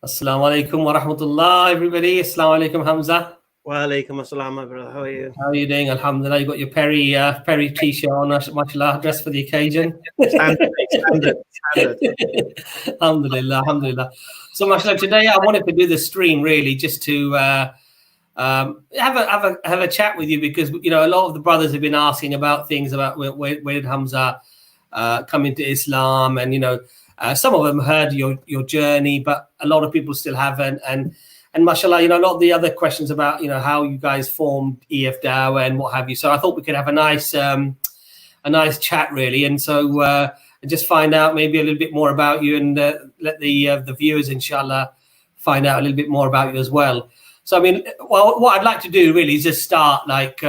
Assalamu alaikum wa rahmatullah, everybody. Assalamu alaikum, Hamza. Wa alaikum assalam, my brother. How are you? How are you doing? Alhamdulillah. You got your Perry t-shirt on, mashallah, dressed for the occasion. Standard. Alhamdulillah. So, mashallah, today I wanted to do the stream really just to have a chat with you, because a lot of the brothers have been asking about things about where did Hamza come into Islam, and some of them heard your journey, but a lot of people still haven't. And mashallah, a lot of the other questions about, how you guys formed EFDawah and what have you. So I thought we could have a nice chat really. And so just find out maybe a little bit more about you, and let the viewers, inshallah, find out a little bit more about you as well. So, what I'd like to do really is just start like,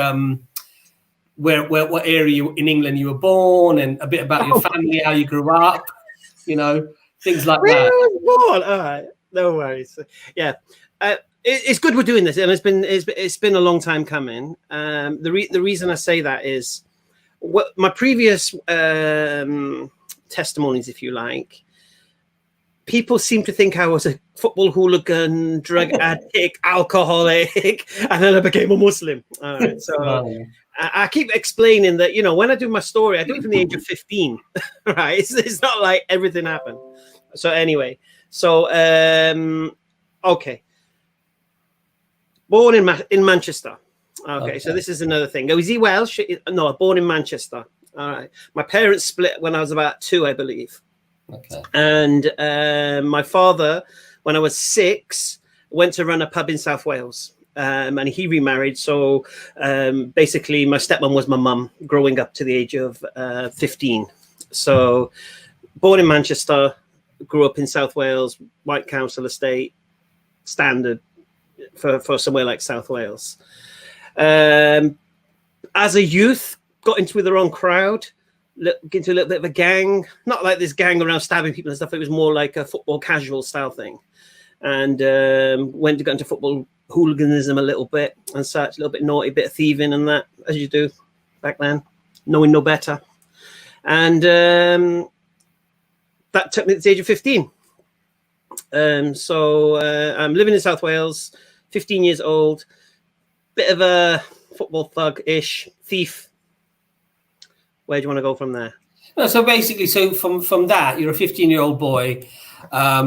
what area in England you were born, and a bit about your family, how you grew up, things like that. All right, no worries. Yeah, it's good we're doing this, and it's been a long time coming. The reason I say that is what my previous testimonies, if you like. People seem to think I was a football hooligan, drug addict, alcoholic, and then I became a Muslim. All right, so I keep explaining that, when I do my story, I do it from the age of 15, right? It's not like everything happened. So anyway, okay. Born in Manchester. Okay, so this is another thing. Was he Welsh? No, born in Manchester. All right. My parents split when I was about 2, I believe. Okay. And my father, when I was 6, went to run a pub in South Wales, and he remarried. So basically, my stepmom was my mum growing up to the age of 15. So born in Manchester, grew up in South Wales, white council estate, standard for somewhere like South Wales. As a youth, got into the wrong crowd. Into a little bit of a gang, not like this gang around stabbing people and stuff. It was more like a football casual style thing, and got into football hooliganism a little bit and such, a little bit naughty, bit of thieving and that, as you do back then, knowing no better. And that took me to the age of 15. So I'm living in South Wales, 15 years old, bit of a football thug-ish, thief. Where do you want to go from there? No, so basically, from that, you're a 15-year-old boy. At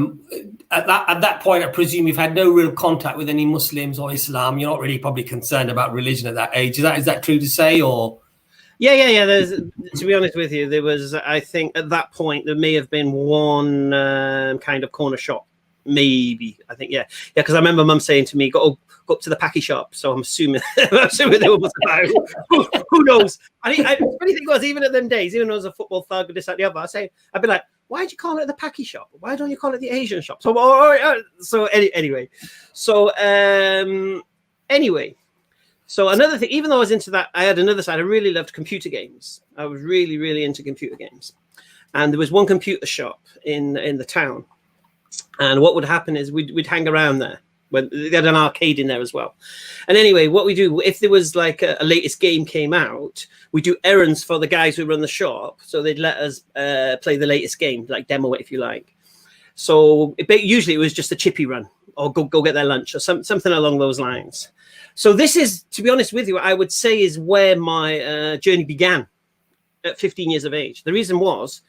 that point, I presume you've had no real contact with any Muslims or Islam. You're not really probably concerned about religion at that age. Is that true to say, or? Yeah. To be honest with you, there was, I think, at that point there may have been one kind of corner shop, maybe. I think, yeah, because I remember Mum saying to me, "Go up to the packy shop." So I'm assuming they were Muslim. Who knows? I think the funny thing was, even at them days, even though I was a football thug, this, that, the other, I'd be like, "Why'd you call it the packy shop? Why don't you call it the Asian shop?" So anyway. So another thing, even though I was into that, I had another side. I really loved computer games. I was really, really into computer games. And there was one computer shop in the town. And what would happen is we'd hang around there. When they had an arcade in there as well. And anyway, what we do, if there was like a latest game came out, we do errands for the guys who run the shop. So they'd let us play the latest game, like demo it if you like. So usually it was just a chippy run, or go get their lunch, or something along those lines. So this is, to be honest with you, I would say is where my journey began at 15 years of age. The reason was,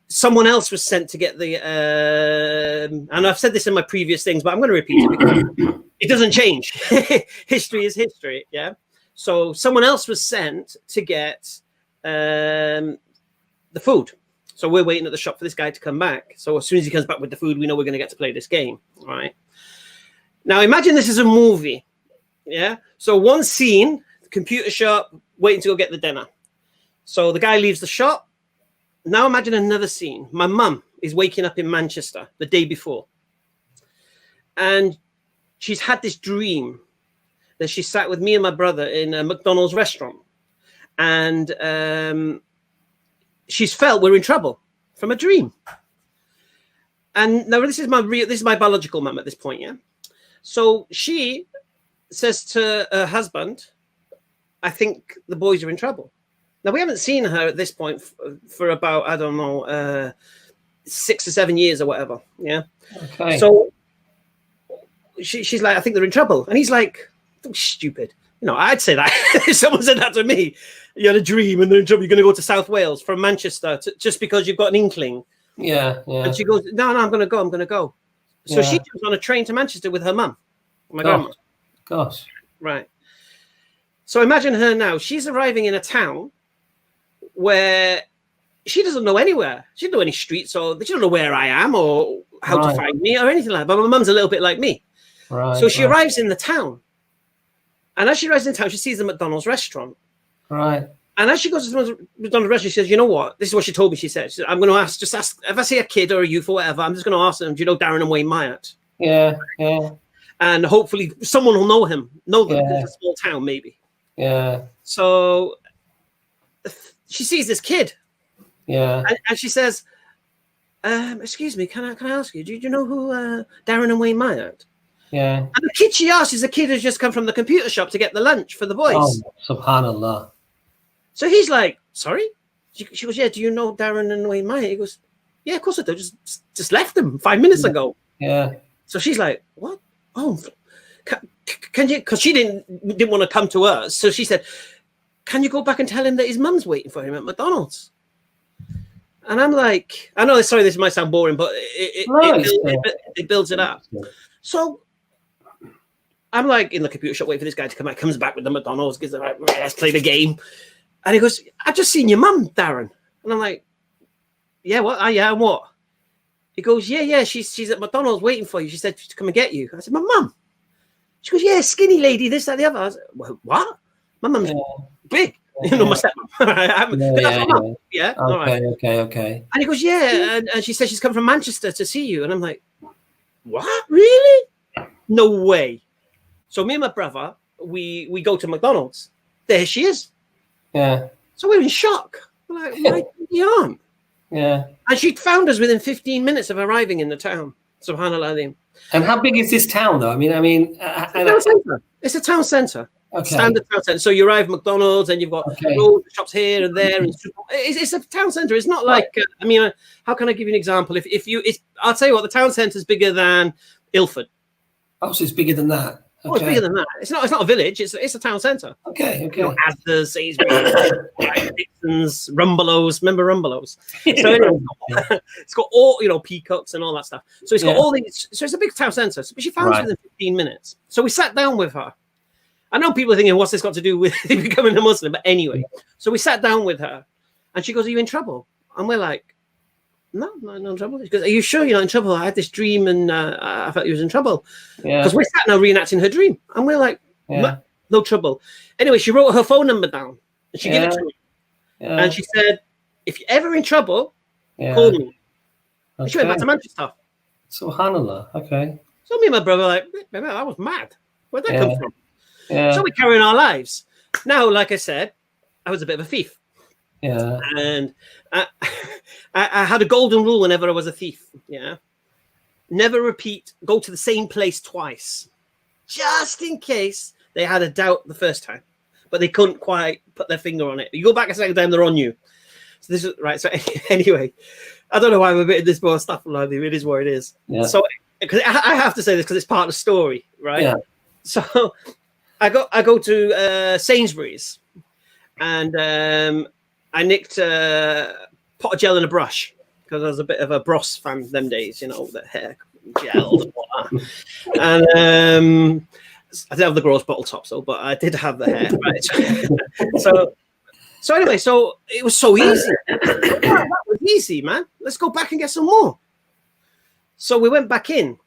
someone else was sent to get the, and I've said this in my previous things, but I'm going to repeat it because it doesn't change. History is history, yeah? So someone else was sent to get the food. So we're waiting at the shop for this guy to come back. So as soon as he comes back with the food, we know we're going to get to play this game, all right? Now imagine this is a movie, yeah? So one scene, computer shop, waiting to go get the dinner. So the guy leaves the shop. Now imagine another scene. My mum is waking up in Manchester the day before. And she's had this dream that she sat with me and my brother in a McDonald's restaurant. And she's felt we're in trouble from a dream. And now this is my biological mum at this point, yeah? So she says to her husband, "I think the boys are in trouble." Now, we haven't seen her at this point for about, 6 or 7 years or whatever. Yeah. Okay. So she's like, I think they're in trouble. And he's like, oh, stupid. You know, I'd say that if someone said that to me. You had a dream and they're in trouble. You're going to go to South Wales from Manchester just because you've got an inkling. Yeah. And she goes, no, I'm going to go. So she was on a train to Manchester with her mum, my grandma. Gosh. Right. So imagine her now. She's arriving in a town where she doesn't know anywhere. She doesn't know any streets, or she doesn't know where I am or how to find me or anything like that. But my mum's a little bit like me. Right. So she arrives in the town. And as she arrives in town, she sees the McDonald's restaurant. Right. And as she goes to the McDonald's restaurant, she says, you know what? This is what she told me. She said, I'm going to ask, if I see a kid or a youth or whatever, I'm just going to ask them, do you know Darren and Wayne Myatt? Yeah. And hopefully someone will know them. It's a small town, maybe. Yeah. So she sees this kid. Yeah. And she says, excuse me, can I ask you, do you know who Darren and Wayne Myatt? Yeah. And the kid she asked is a kid who's just come from the computer shop to get the lunch for the boys. Oh, subhanallah. So he's like, sorry? She goes, yeah, do you know Darren and Wayne Myatt? He goes, yeah, of course I do. Just left them 5 minutes ago. Yeah. So she's like, what? Oh, can you? Because she didn't want to come to us. So she said, can you go back and tell him that his mum's waiting for him at McDonald's? And I'm like, I know, sorry, this might sound boring, but it builds it up. So I'm like in the computer shop waiting for this guy to come out. Comes back with the McDonald's, gives it like, let's play the game. And he goes, I've just seen your mum, Darren. And I'm like, yeah, what? Yeah, and what? He goes, yeah, she's at McDonald's waiting for you. She said to come and get you. I said, my mum. She goes, yeah, skinny lady, this, that, the other. I was like, well, what? My mum's big. You know, my stepmom. Yeah. Okay. And he goes, yeah. And she said she's come from Manchester to see you. And I'm like, what? Really? No way. So me and my brother, we go to McDonald's. There she is. Yeah. So we're in shock. We're like, my aunt. Yeah. And she found us within 15 minutes of arriving in the town. Subhanallah. And how big is this town, though? It's a town centre. Okay. Standard town centre. So you arrive at McDonald's and you've got all the shops here and there. And it's a town centre. It's not like, how can I give you an example? I'll tell you what, the town centre is bigger than Ilford. Oh, so it's bigger than that. Okay. Oh, it's bigger than that. It's not a village. It's a town centre. Okay. You know, Asda, Sainsbury's, Dixon's, Rumbelows. Remember Rumbelows? So anyway, it's got all, peacocks and all that stuff. So it's got all these. So it's a big town centre. But she found us within 15 minutes. So we sat down with her. I know people are thinking, what's this got to do with becoming a Muslim? But anyway, so we sat down with her, and she goes, "Are you in trouble?" And we're like, "No, I'm not in trouble." She goes, "Are you sure you're not in trouble? I had this dream, and I felt you was in trouble." Because we're sat now reenacting her dream, and we're like, "No trouble." Anyway, she wrote her phone number down, and she gave it to me, and she said, "If you're ever in trouble, call me." Okay. She went back to Manchester. Subhanallah. Okay. So me and my brother were like, "I was mad. Where'd that come from?" Yeah. So we carry on our lives. Now, like I said, I was a bit of a thief. Yeah. And I had a golden rule whenever I was a thief. Yeah. Never go to the same place twice. Just in case they had a doubt the first time. But they couldn't quite put their finger on it. You go back a second time, they're on you. So this is right. So anyway, I don't know why I'm a bit of this more stuff. It is what it is. Yeah. So I have to say this because it's part of the story, right? Yeah. So I go to Sainsbury's, and I nicked a pot of gel and a brush because I was a bit of a Bros fan them days, the hair gel and all that. And I didn't have the gross bottle top, but I did have the hair. Right? So anyway, so it was so easy. That was easy, man. Let's go back and get some more. So we went back in.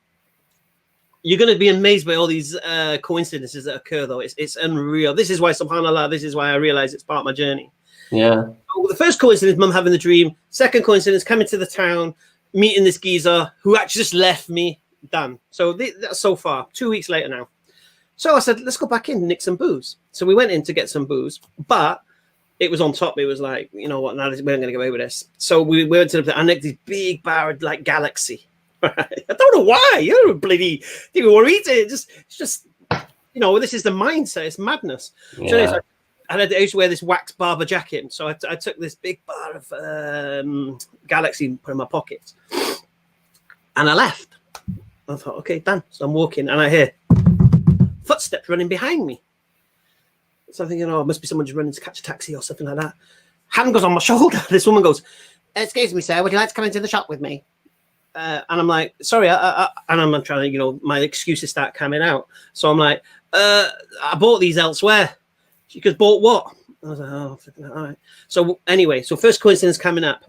You're going to be amazed by all these coincidences that occur, though. It's unreal. This is why, subhanAllah, this is why I realize it's part of my journey. Yeah. So the first coincidence, mum having the dream. Second coincidence, coming to the town, meeting this geezer who actually just left me. Done. So that's so far. 2 weeks later now. So I said, let's go back in and nick some booze. So we went in to get some booze, but it was on top. It was like, you know what, now we're not going to get away with this. So we went to I nicked this big bar like Galaxy. I don't know why. You're bloody. You were eating. It's just. This is the mindset. It's madness. Yeah. So anyway, I used to wear this wax Barber jacket. So I took this big bar of Galaxy and put it in my pocket, and I left. I thought, okay, done. So I'm walking and I hear footsteps running behind me. So I'm thinking, oh, it must be someone just running to catch a taxi or something like that. Hand goes on my shoulder. This woman goes, excuse me, sir, would you like to come into the shop with me? And I'm like, sorry, and I'm trying to, you know, my excuses start coming out. So I'm like, I bought these elsewhere. She goes, bought what? I was like, oh, all right. So anyway, so first coincidence coming up,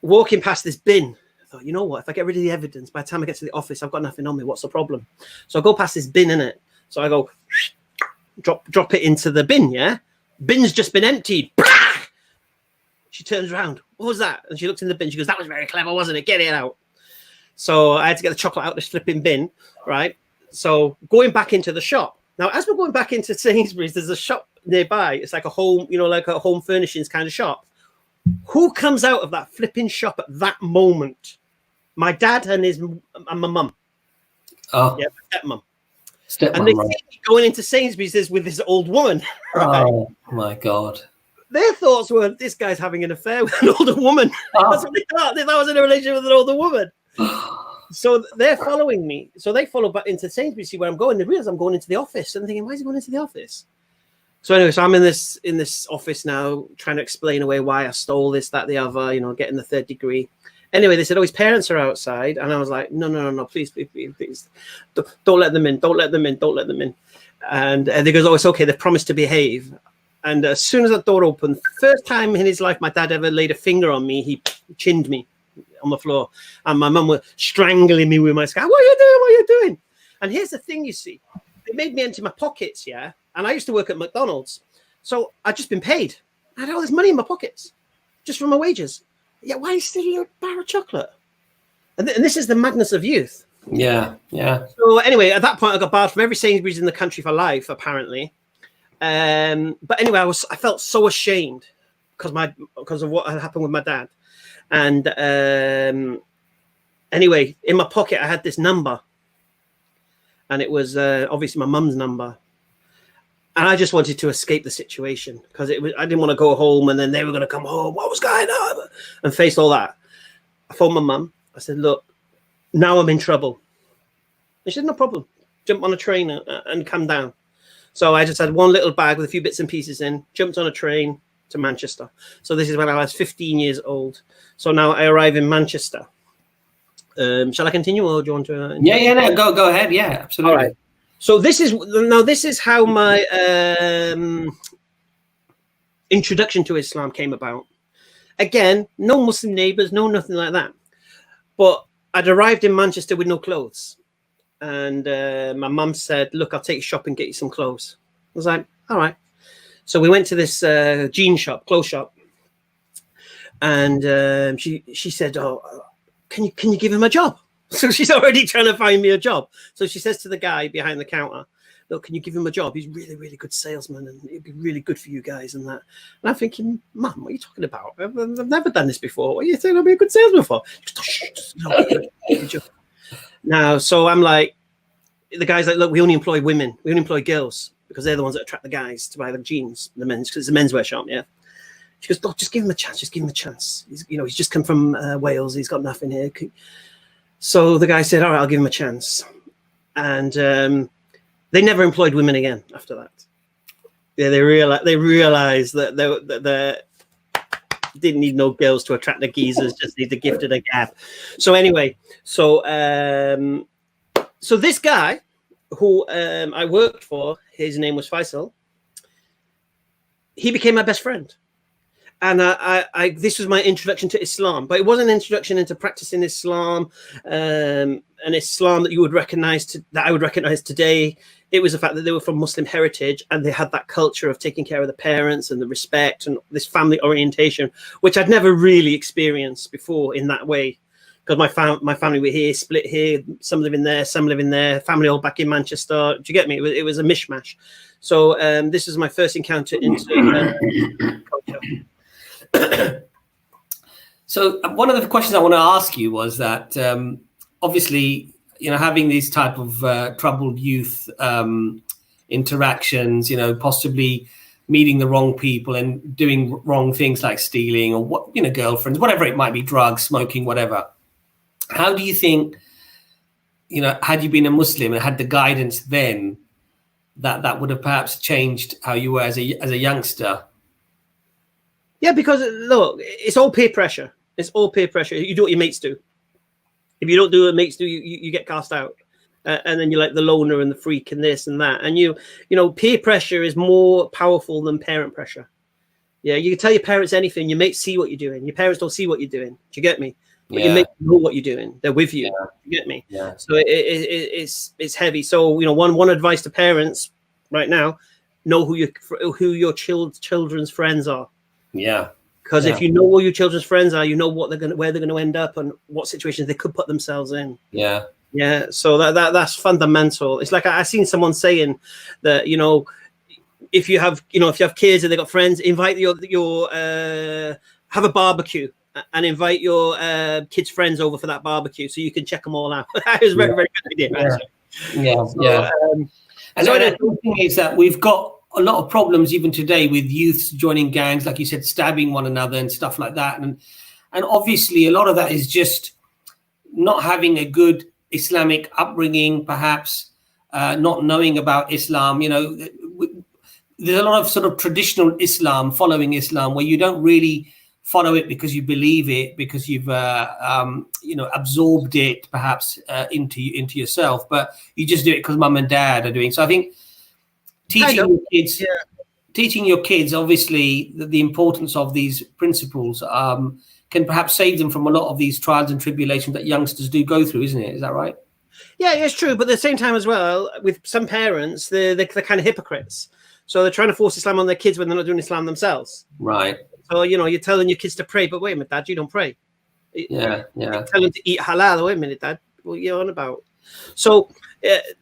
walking past this bin. I thought, you know what? If I get rid of the evidence, by the time I get to the office, I've got nothing on me. What's the problem? So I go past this bin, innit? So I go, drop it into the bin, yeah? Bin's just been emptied. She turns around. What was that? And she looks in the bin. She goes, that was very clever, wasn't it? Get it out. So I had to get the chocolate out of this flipping bin, right? So going back into the shop. Now, as we're going back into Sainsbury's, there's a shop nearby. It's like a home, you know, like a home furnishings kind of shop. Who comes out of that flipping shop at that moment? My dad and my mum. Oh, yeah, my stepmom. And they see me going into Sainsbury's with this old woman. Right? Oh my God. Their thoughts were, this guy's having an affair with an older woman. Oh. That's what they thought. They thought I was in a relationship with an older woman. So they're following me. So they follow back into Sainsbury's, see where I'm going. They realize I'm going into the office. And I'm thinking, why is he going into the office? So anyway, so I'm in this office now, trying to explain away why I stole this, that, the other, you know, getting the third degree. Anyway, they said, oh, his parents are outside. And I was like, no, please. Don't let them in. Don't let them in. Don't let them in. And they goes, oh, it's okay. They've promised to behave. And as soon as that door opened, first time in his life my dad ever laid a finger on me, he chinned me on the floor. And my mum was strangling me with my scarf. What are you doing? What are you doing? And here's the thing, you see. They made me empty my pockets, yeah? And I used to work at McDonald's. So I'd just been paid. I had all this money in my pockets just from my wages. Yeah, why are you stealing a bar of chocolate? And this is the madness of youth. Yeah. So anyway, at that point, I got barred from every Sainsbury's in the country for life, apparently. But anyway, I felt so ashamed because of what had happened with my dad. And anyway, in my pocket, I had this number. And it was obviously my mum's number. And I just wanted to escape the situation because I didn't want to go home and then they were going to come home. What was going on? And face all that. I phoned my mum. I said, look, now I'm in trouble. And she said, no problem. Jump on a train and come down. So I just had one little bag with a few bits and pieces in, jumped on a train to Manchester. So this is when I was 15 years old. So now I arrive in Manchester. Shall I continue or do you want to? No, go ahead. Yeah, absolutely. All right. So this is how my introduction to Islam came about. Again, no Muslim neighbors, no nothing like that. But I'd arrived in Manchester with no clothes. And my mum said, look, I'll take you shopping, get you some clothes. I was like, all right. So we went to this jean shop, clothes shop. And she said, oh, can you give him a job? So she's already trying to find me a job. So she says to the guy behind the counter, look, can you give him a job? He's really, really good salesman and it'd be really good for you guys and that. And I'm thinking, Mum, what are you talking about? I've never done this before. What are you saying I'll be a good salesman for? Now, so I'm like, the guy's like, look, we only employ women. We only employ girls because they're the ones that attract the guys to buy the jeans, the men's, because it's a menswear shop, yeah. She goes, look, just give him a chance. Just give him a chance. He's just come from Wales. He's got nothing here. So the guy said, all right, I'll give him a chance. And they never employed women again after that. Yeah, they realized that they didn't need no girls to attract the geezers, just need the gifted a gab. So anyway, so this guy who I worked for, his name was Faisal, he became my best friend. And this was my introduction to Islam, but it wasn't an introduction into practicing Islam, an Islam that you would recognize, that I would recognize today. It was the fact that they were from Muslim heritage and they had that culture of taking care of the parents and the respect and this family orientation, which I'd never really experienced before in that way. Because my family were here, split here, some live in there, some live in there, family all back in Manchester. Do you get me? It was a mishmash. So this was my first encounter into culture. So one of the questions I want to ask you was that obviously, having these type of troubled youth interactions, possibly meeting the wrong people and doing wrong things like stealing or girlfriends, whatever it might be, drugs, smoking, whatever. How do you think you know, had you been a Muslim and had the guidance then, that would have perhaps changed how you were as a youngster. Yeah, because look, it's all peer pressure. It's all peer pressure. You do what your mates do. If you don't do what mates do, you get cast out. And then you're like the loner and the freak and this and that. And you know, peer pressure is more powerful than parent pressure. Yeah, you can tell your parents anything. Your mates see what you're doing. Your parents don't see what you're doing. Do you get me? But your mates know what you're doing. They're with you. Yeah. You get me? Yeah. So it's heavy. So, you know, one advice to parents right now: know who your children's friends are. Yeah. Because if you know who your children's friends are, you know where they're going to end up and what situations they could put themselves in. Yeah. Yeah, so that's fundamental. It's like I seen someone saying that, you know, if you have kids and they got friends, invite your have a barbecue and invite your kids' friends over for that barbecue so you can check them all out. That was a very, very good idea. Yeah, so, yeah. And the thing is that we've got a lot of problems even today with youths joining gangs, like you said, stabbing one another and stuff like that. And obviously a lot of that is just not having a good Islamic upbringing, perhaps not knowing about Islam. You know, there's a lot of sort of traditional Islam, following Islam, where you don't really follow it because you believe it, because you've absorbed it perhaps into yourself, but you just do it because mum and dad are doing. So I think teaching your kids, obviously, the importance of these principles can perhaps save them from a lot of these trials and tribulations that youngsters do go through, isn't it? Is that right? Yeah, it's true. But at the same time as well, with some parents, they're kind of hypocrites. So they're trying to force Islam on their kids when they're not doing Islam themselves. Right. So, you know, you're telling your kids to pray, but wait a minute, Dad, you don't pray. Yeah. You're telling them to eat halal. Wait a minute, Dad, what are you on about? So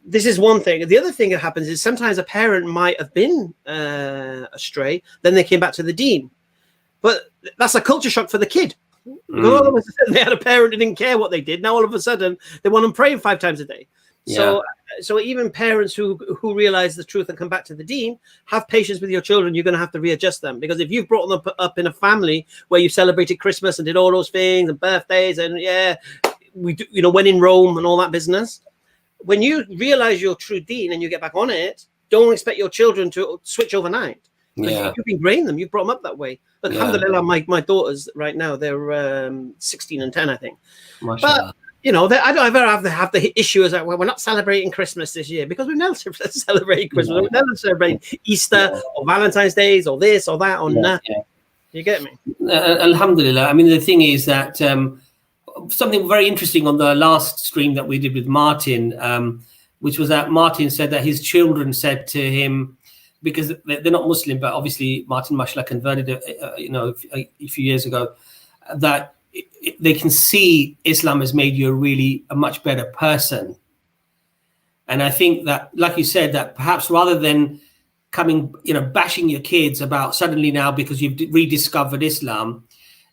this is one thing. The other thing that happens is sometimes a parent might have been astray, then they came back to the deen. But that's a culture shock for the kid. All of a sudden they had a parent who didn't care what they did. Now all of a sudden they want them praying 5 times a day. Yeah. So even parents who realize the truth and come back to the deen, have patience with your children. You're going to have to readjust them, because if you've brought them up in a family where you celebrated Christmas and did all those things and birthdays and we do, you know, when in Rome and all that business, when you realize your true deen and you get back on it, don't expect your children to switch overnight. Yeah. You've ingrained them. You've brought them up that way. But alhamdulillah, my daughters right now, they're 16 and 10, I think. Mashallah. But, you know, I don't ever have the issue as like, well, we're not celebrating Christmas this year, because we've never celebrated Christmas. We've never celebrated Easter or Valentine's Days or this or that or nothing. You get me? Alhamdulillah. I mean, the thing is that something very interesting on the last stream that we did with Martin, which was that Martin said that his children said to him, because they're not Muslim, but obviously Martin mashallah converted, a few years ago, that they can see Islam has made you a much better person. And I think that, like you said, that perhaps rather than bashing your kids about suddenly now because you've rediscovered Islam,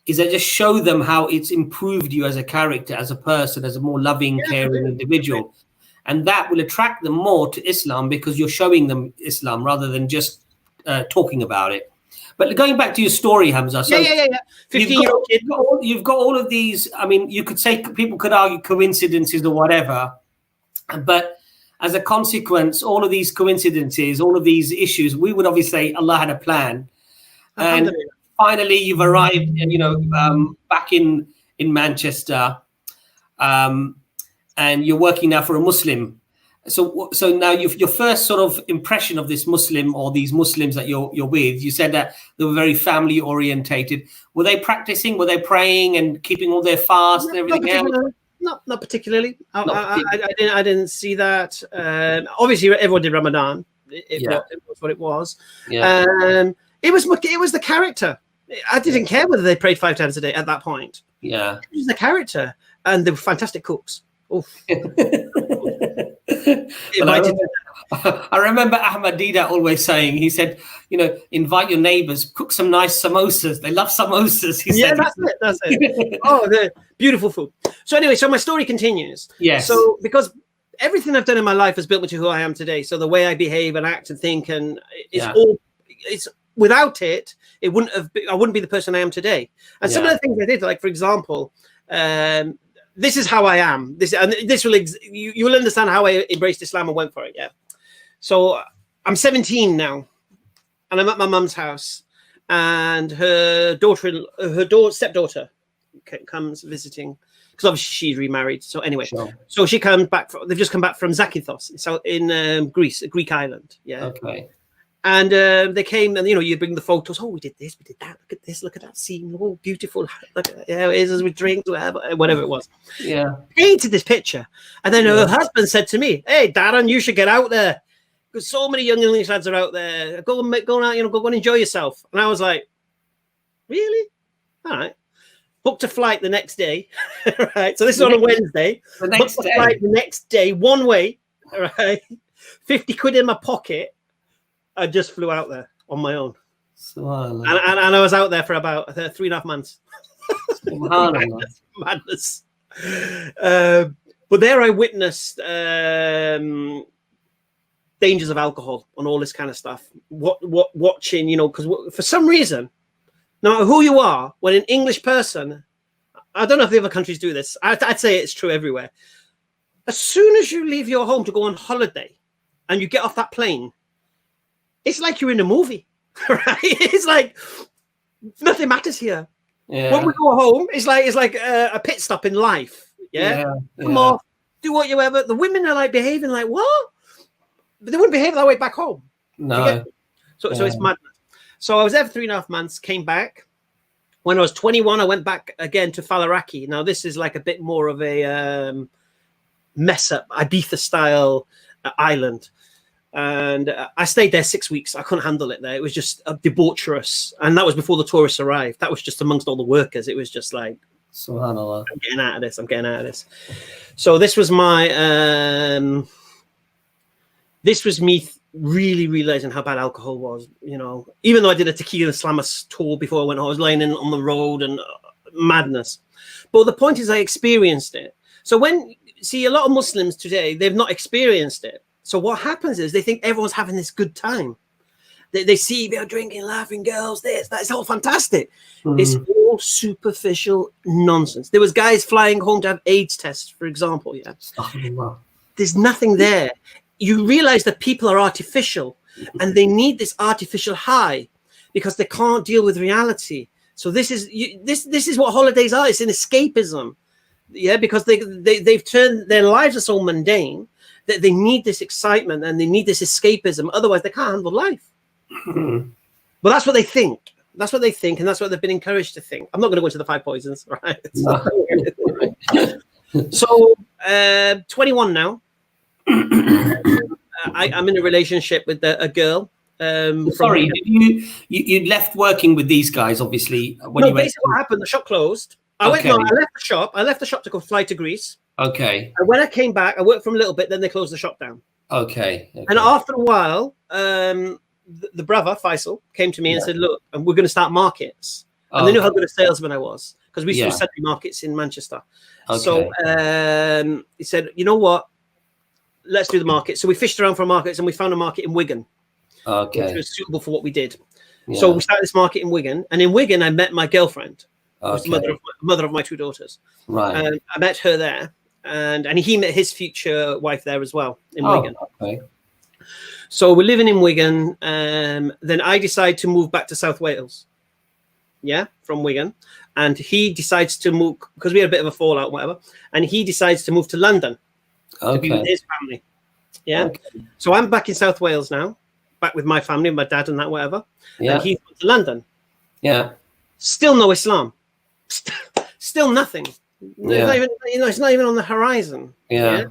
is that just show them how it's improved you as a character, as a person, as a more loving, caring individual. And that will attract them more to Islam, because you're showing them Islam rather than just talking about it. But going back to your story, Hamza. So 15-year-old kid. You've got all of these. I mean, you could say, people could argue coincidences or whatever, but as a consequence, all of these coincidences, all of these issues, we would obviously say Allah had a plan. And finally, you've arrived, back in Manchester, and you're working now for a Muslim. So now your first sort of impression of this Muslim, or these Muslims that you're with, you said that they were very family orientated. Were they practicing? Were they praying and keeping all their fast and everything else? Not particularly. I didn't see that. Obviously, everyone did Ramadan. It was what it was. Yeah. It was the character. I didn't care whether they prayed 5 times a day at that point. Yeah. It was the character, and they were fantastic cooks. I remember Ahmad Dida always saying, he said, invite your neighbors, cook some nice samosas. They love samosas. He said. That's it. Oh, they're beautiful food. So anyway, my story continues. Yes. So because everything I've done in my life has built me to who I am today. So the way I behave and act and think, and it's without it, I wouldn't be the person I am today. And some of the things I did, like for example, this is how I am. This will you will understand how I embraced Islam and went for it. Yeah. So I'm 17 now, and I'm at my mum's house, and her stepdaughter comes visiting, because obviously she's remarried. So anyway, so she comes back. They've just come back from Zakynthos, so in Greece, a Greek island. Yeah. Okay. And they came, and you bring the photos. Oh, we did this, we did that. Look at this, look at that scene. Oh, beautiful. Look at how it is as we drink, whatever it was. Yeah. Painted this picture, and then her husband said to me, "Hey, Darren, you should get out there, because so many young English lads are out there. Go out, go and enjoy yourself." And I was like, "Really? All right." Booked a flight the next day. Right. So this is on a Wednesday. The next day. Flight the next day, one way. Right. 50 quid in my pocket. I just flew out there on my own. And I was out there for about 3.5 months. Madness. But there I witnessed dangers of alcohol and all this kind of stuff. Watching, because for some reason, no matter who you are, when an English person, I don't know if the other countries do this, I'd say it's true everywhere. As soon as you leave your home to go on holiday and you get off that plane, it's like you're in a movie, right? It's like nothing matters here. Yeah. When we go home, it's like a pit stop in life. Yeah. Come on, do what you ever. The women are like behaving like what? But they wouldn't behave that way back home. No. So it's madness. So I was there for 3.5 months. Came back. When I was 21, I went back again to Falaraki. Now this is like a bit more of a mess up Ibiza style island. And I stayed there 6 weeks. I couldn't handle it there. It was just debaucherous. And that was before the tourists arrived. That was just amongst all the workers. It was just like, SubhanAllah. I'm getting out of this. So this was my, this was me really realizing how bad alcohol was, even though I did a tequila slammers tour before I went home, I was laying on the road and madness. But the point is I experienced it. So see a lot of Muslims today, they've not experienced it. So what happens is they think everyone's having this good time. They see they're drinking, laughing, girls, that's all fantastic. It's all superficial nonsense. There was guys flying home to have AIDS tests, for example. Yeah, there's nothing there. You realize that people are artificial, and they need this artificial high because they can't deal with reality. So this is what holidays are. It's an escapism. Yeah, because they've turned their lives are so mundane. They need this excitement and they need this escapism. Otherwise, they can't handle life. But that's what they think. That's what they think, and that's what they've been encouraged to think. I'm not going to go into the 5 poisons, right? So, 21 now. I'm in a relationship with a girl. Sorry, you left working with these guys, obviously. Basically what happened, the shop closed. I left the shop to go fly to Greece. Okay. And when I came back, I worked for a little bit, then they closed the shop down. Okay. And after a while, the brother, Faisal, came to me and said, look, we're going to start markets. And they knew how good a salesman I was, because we used to do Sunday markets in Manchester. Okay. So he said, you know what? Let's do the market. So we fished around for markets and we found a market in Wigan. Okay. Which was suitable for what we did. Yeah. So we started this market in Wigan. And in Wigan, I met my girlfriend. Who's the mother of my 2 daughters. Right. And I met her there. And he met his future wife there as well in Wigan. Okay. So we're living in Wigan. Then I decide to move back to South Wales. Yeah, from Wigan. And he decides to move, because we had a bit of a fallout, whatever. And he decides to move to London to be with his family. Yeah. Okay. So I'm back in South Wales now, back with my family, my dad and that, whatever. Yeah. And he's gone to London. Yeah. Still no Islam. Still nothing. Yeah. It's not even on the horizon. Yeah.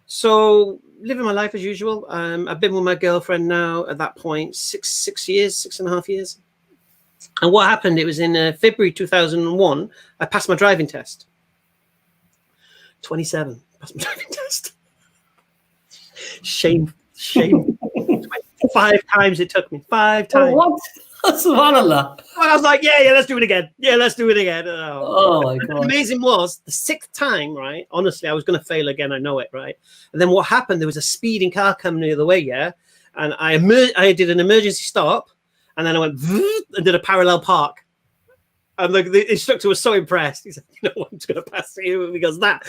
So living my life as usual. I've been with my girlfriend now at that point 6.5 years. And what happened? It was in February 2001. I passed my driving test. 27. Passed my driving test. Shame. 5 times it took me. 5 times. Oh, what? SubhanAllah. I was like, yeah, let's do it again. Oh my God. The amazing was the 6th time, right? Honestly, I was going to fail again. I know it, right? And then what happened? There was a speeding car coming the other way, yeah? And I did an emergency stop, and then I went and did a parallel park. And the instructor was so impressed. He said, "You know what? I'm just going to pass to you," because that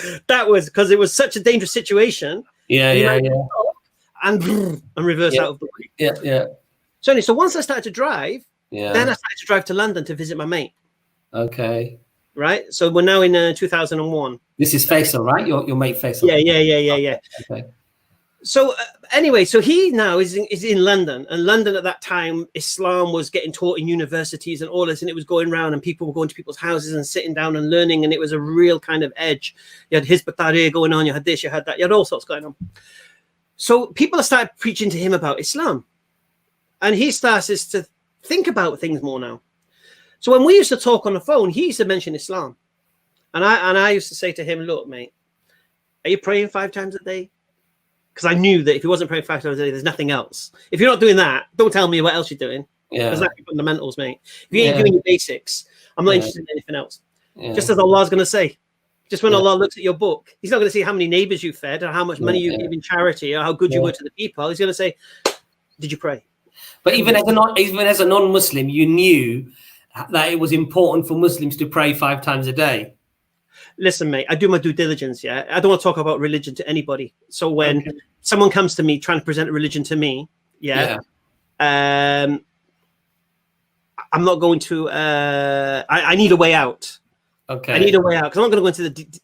was because it was such a dangerous situation. And reverse out of the way. Yeah. So anyway, so once I started to drive, then I started to drive to London to visit my mate. Okay. Right. So we're now in 2001. This is Faisal, right? Your mate Faisal. Yeah. Okay. So anyway, so he now is in London, and London at that time, Islam was getting taught in universities and all this, and it was going around, and people were going to people's houses and sitting down and learning, and it was a real kind of edge. You had Hizb ut-Tahrir going on, you had this, you had that, you had all sorts going on. So people started preaching to him about Islam, and he starts to think about things more now. So when we used to talk on the phone, he used to mention Islam, and I used to say to him, "Look, mate, are you praying 5 times a day?" Because I knew that if he wasn't praying 5 times a day, there's nothing else. If you're not doing that, don't tell me what else you're doing. Yeah. Because that's fundamentals, mate. If you ain't doing your basics, I'm not interested in anything else. Yeah. Just as Allah's going to say. Just when Allah looks at your book, He's not going to see how many neighbors you fed or how much money you give in charity or how good you were to the people. He's going to say, "Did you pray?" But even as a non-Muslim, you knew that it was important for Muslims to pray 5 times a day. Listen, mate, I do my due diligence, yeah? I don't want to talk about religion to anybody. So when someone comes to me trying to present a religion to me, I'm not going to, I need a way out. Okay. I need a way out because I'm not going to go into the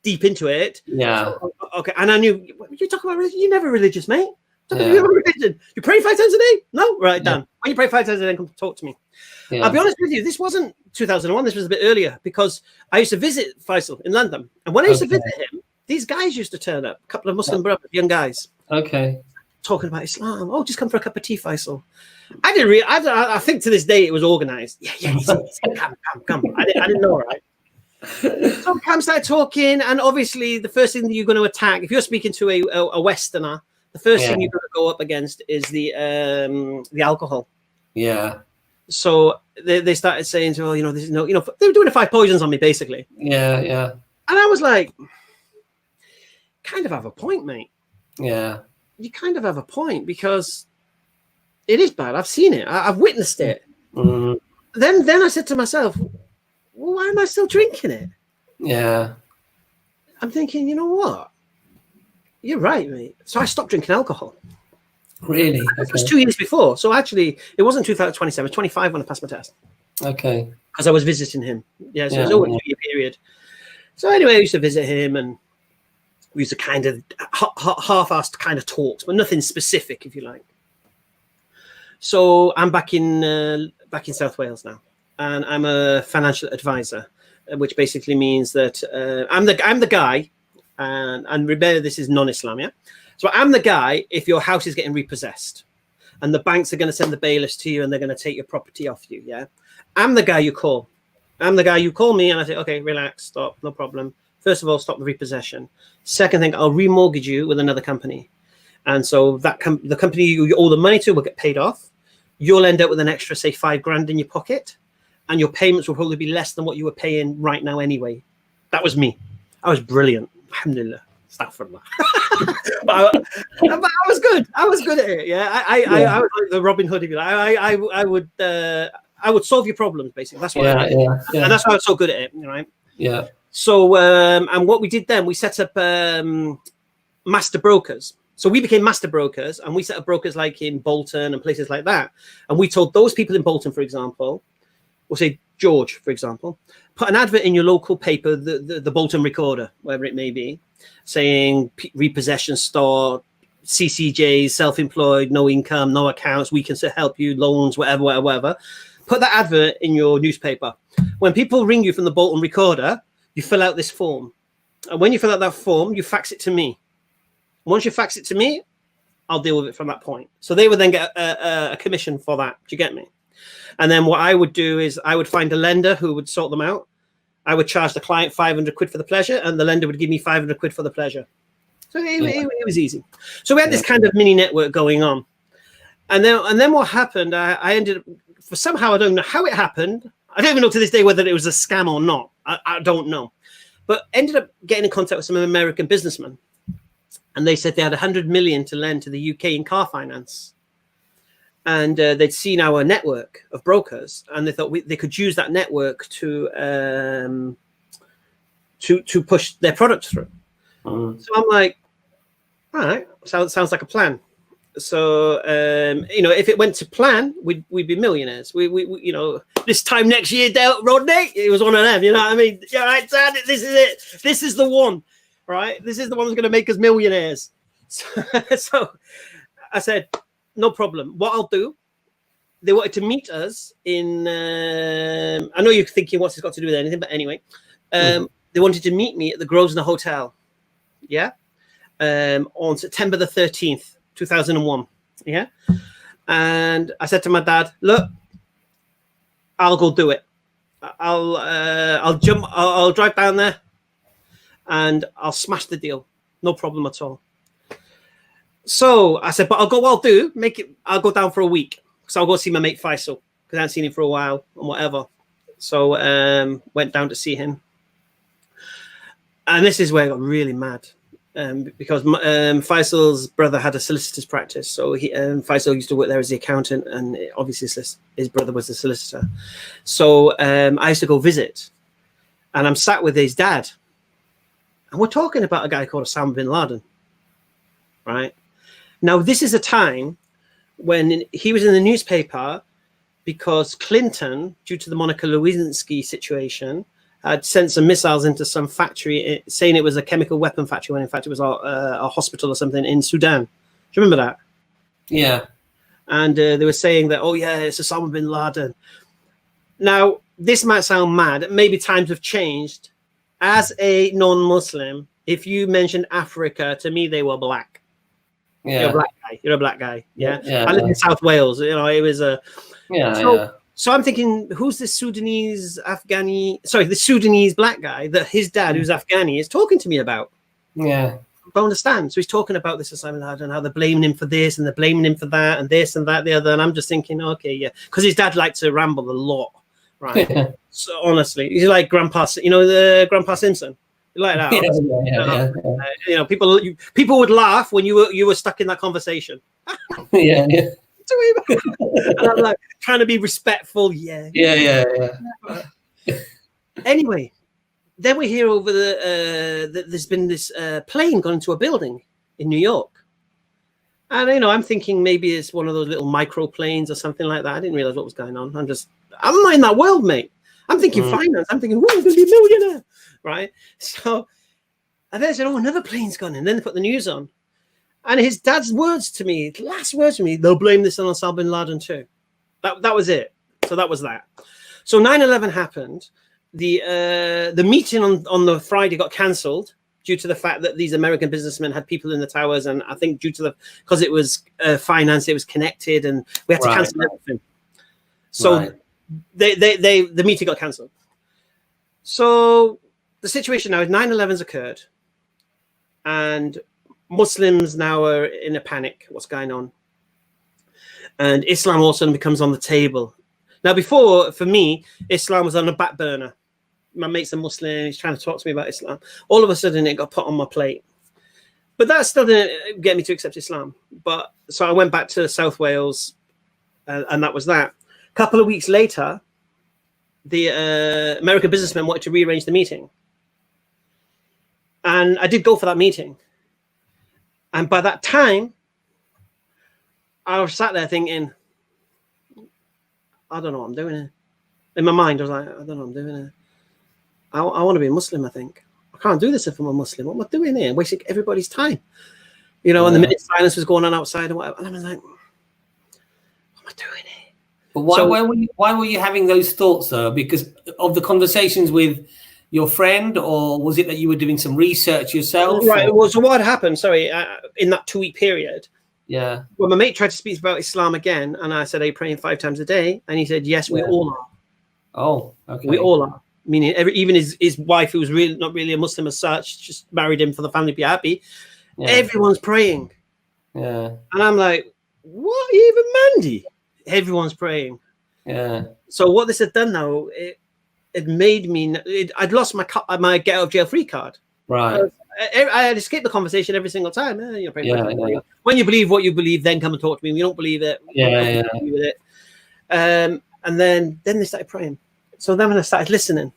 deep into it. Yeah. So, okay. And I knew, you talk about religion, you're never religious, mate. Religion. You pray 5 times a day? No? Right, done. When you pray 5 times a day, come talk to me. Yeah. I'll be honest with you, this wasn't 2001, this was a bit earlier because I used to visit Faisal in London. And when I used to visit him, these guys used to turn up, a couple of Muslim brothers, young guys. Okay. Talking about Islam. "Oh, just come for a cup of tea, Faisal." I didn't really, I think to this day it was organized. Yeah, come. I didn't know, right? So Cam started talking, and obviously the first thing that you're going to attack, if you're speaking to a Westerner, the first thing you're going to go up against is the alcohol. Yeah. So they started saying, "Oh, this is they were doing the 5 poisons on me, basically." Yeah. And I was like, kind of have a point, mate. Yeah. You kind of have a point because it is bad. I've seen it. I've witnessed it. Mm-hmm. Then I said to myself, well, why am I still drinking it? Yeah. I'm thinking, you know what? You're right, mate. So I stopped drinking alcohol. Really? Okay. It was 2 years before. So actually, it wasn't 2027, it was 25 when I passed my test. Okay. Because I was visiting him. Yeah, so it was over a 2-year period. So anyway, I used to visit him, and we used to kind of half-assed kind of talks, but nothing specific, if you like. So I'm back in South Wales now, and I'm a financial advisor, which basically means that I'm the guy, and remember this is non-Islam, yeah. So I'm the guy if your house is getting repossessed, and the banks are going to send the bailiffs to you, and they're going to take your property off you. Yeah, I'm the guy you call. I'm the guy you call me, and I say, okay, relax, stop, no problem. First of all, stop the repossession. Second thing, I'll remortgage you with another company, and so that the company you owe the money to will get paid off. You'll end up with an extra, say, $5,000 in your pocket, and your payments will probably be less than what you were paying right now anyway. That was me. I was brilliant. Alhamdulillah. Astaghfirullah. but I was good. I was good at it. Yeah, I was like the Robin Hood, if you like. I would solve your problems, basically. That's what I did. Yeah. And that's why I was so good at it, right? Yeah. So, and what we did then, we set up master brokers. So we became master brokers, and we set up brokers like in Bolton and places like that. And we told those people in Bolton, for example, we'll say George, for example, put an advert in your local paper, the Bolton Recorder, wherever it may be, saying repossession store, CCJs, self-employed, no income, no accounts, we can help you, loans, whatever. Put that advert in your newspaper. When people ring you from the Bolton Recorder, you fill out this form. And when you fill out that form, you fax it to me. Once you fax it to me, I'll deal with it from that point. So they would then get a commission for that. Do you get me? And then what I would do is I would find a lender who would sort them out. I would charge the client 500 quid for the pleasure, and the lender would give me 500 quid for the pleasure. So it was easy. So we had this kind of mini network going on. And then what happened, I ended up, for somehow, I don't know how it happened. I don't even know to this day whether it was a scam or not. I don't know. But ended up getting in contact with some American businessmen. And they said they had 100 million to lend to the UK in car finance. and they'd seen our network of brokers, and they thought they could use that network to push their product through. So I'm like, all right, sounds like a plan. So if it went to plan, we'd be millionaires. We this time next year, Rodney, it was one of them. You know what I mean? Yeah, right, Dad, this is it. This is the one, right? This is the one that's going to make us millionaires. So I said, no problem. What I'll do, they wanted to meet us in. I know you're thinking, what's this got to do with anything? But anyway, they wanted to meet me at the Grosvenor Hotel. Yeah, on September the 13th. 2001, yeah, and I said to my dad, "Look, I'll go do it. I'll drive down there, and I'll smash the deal. No problem at all." So I said, "But I'll go down for a week, so I'll go see my mate Faisal because I hadn't seen him for a while and whatever." So went down to see him, and this is where I got really mad. Because Faisal's brother had a solicitor's practice, so Faisal used to work there as the accountant, and obviously his brother was the solicitor. So I used to go visit, and I'm sat with his dad, and we're talking about a guy called Osama bin Laden. Right now, this is a time when he was in the newspaper because Clinton, due to the Monica Lewinsky situation, had sent some missiles into some factory, saying it was a chemical weapon factory, when in fact it was a hospital or something in Sudan. Do you remember that? Yeah. And they were saying that, oh yeah, it's Osama bin Laden. Now, this might sound mad. Maybe times have changed. As a non-Muslim, if you mentioned Africa, to me, they were black. Yeah. You're a black guy. You're a black guy. Yeah. Yeah. I live in South Wales. You know, it was a... Yeah. So I'm thinking, who's this Sudanese black guy that his dad, who's Afghani, is talking to me about? Yeah. I don't understand. So he's talking about this Osama bin Laden and how they're blaming him for this and they're blaming him for that and this and that, the other. And I'm just thinking, okay, yeah. Because his dad liked to ramble a lot, right? So honestly, he's like Grandpa, the Grandpa Simpson. You like that? Yeah. People would laugh when you were stuck in that conversation. Yeah. And I'm like trying to be respectful. Yeah. Anyway, then we hear over that there's been this plane gone into a building in New York, and I'm thinking maybe it's one of those little micro planes or something like that. I didn't realize what was going on. I'm not in that world, mate. I'm thinking finance. I'm thinking, I'm going to be a millionaire, right? So, and then I said, oh, another plane's gone in. Then they put the news on. And his dad's last words to me, they'll blame this on Osama bin Laden too. That was it. So that was that. So 9/11 happened. The meeting on the Friday got cancelled due to the fact that these American businessmen had people in the towers, and I think because it was finance, it was connected, and we had to cancel everything. So the meeting got cancelled. So the situation now is 9/11's occurred, and Muslims now are in a panic. What's going on? And Islam all of a sudden becomes on the table. Now, before, for me, Islam was on the back burner. My mate's a Muslim. He's trying to talk to me about Islam. All of a sudden, it got put on my plate. But that still didn't get me to accept Islam. But so I went back to South Wales, and that was that. A couple of weeks later, the American businessmen wanted to rearrange the meeting. And I did go for that meeting. And by that time, I was sat there thinking, I don't know what I'm doing here. In my mind, I was like, I don't know what I'm doing here. I want to be a Muslim, I think. I can't do this if I'm a Muslim. What am I doing here? I'm wasting everybody's time. And the minute silence was going on outside and whatever. And I was like, what am I doing here? But why were you having those thoughts, though? Because of the conversations with your friend, or was it that you were doing some research yourself? Right. Well, so what happened, in that 2-week period? Yeah. Well, my mate tried to speak about Islam again, and I said, are you praying 5 times a day? And he said, yes, we all are. Oh, okay. We all are. Meaning even his wife, who was really not really a Muslim as such, just married him for the family to be happy. Yeah. Everyone's praying. Yeah. And I'm like, what, even Mandy? Everyone's praying. Yeah. So what this had done now, it made me, I'd lost my get out of jail free card. Right. I had escaped the conversation every single time. When you believe what you believe, then come and talk to me. When you don't believe it, agree with it. And then they started praying. So then when I started listening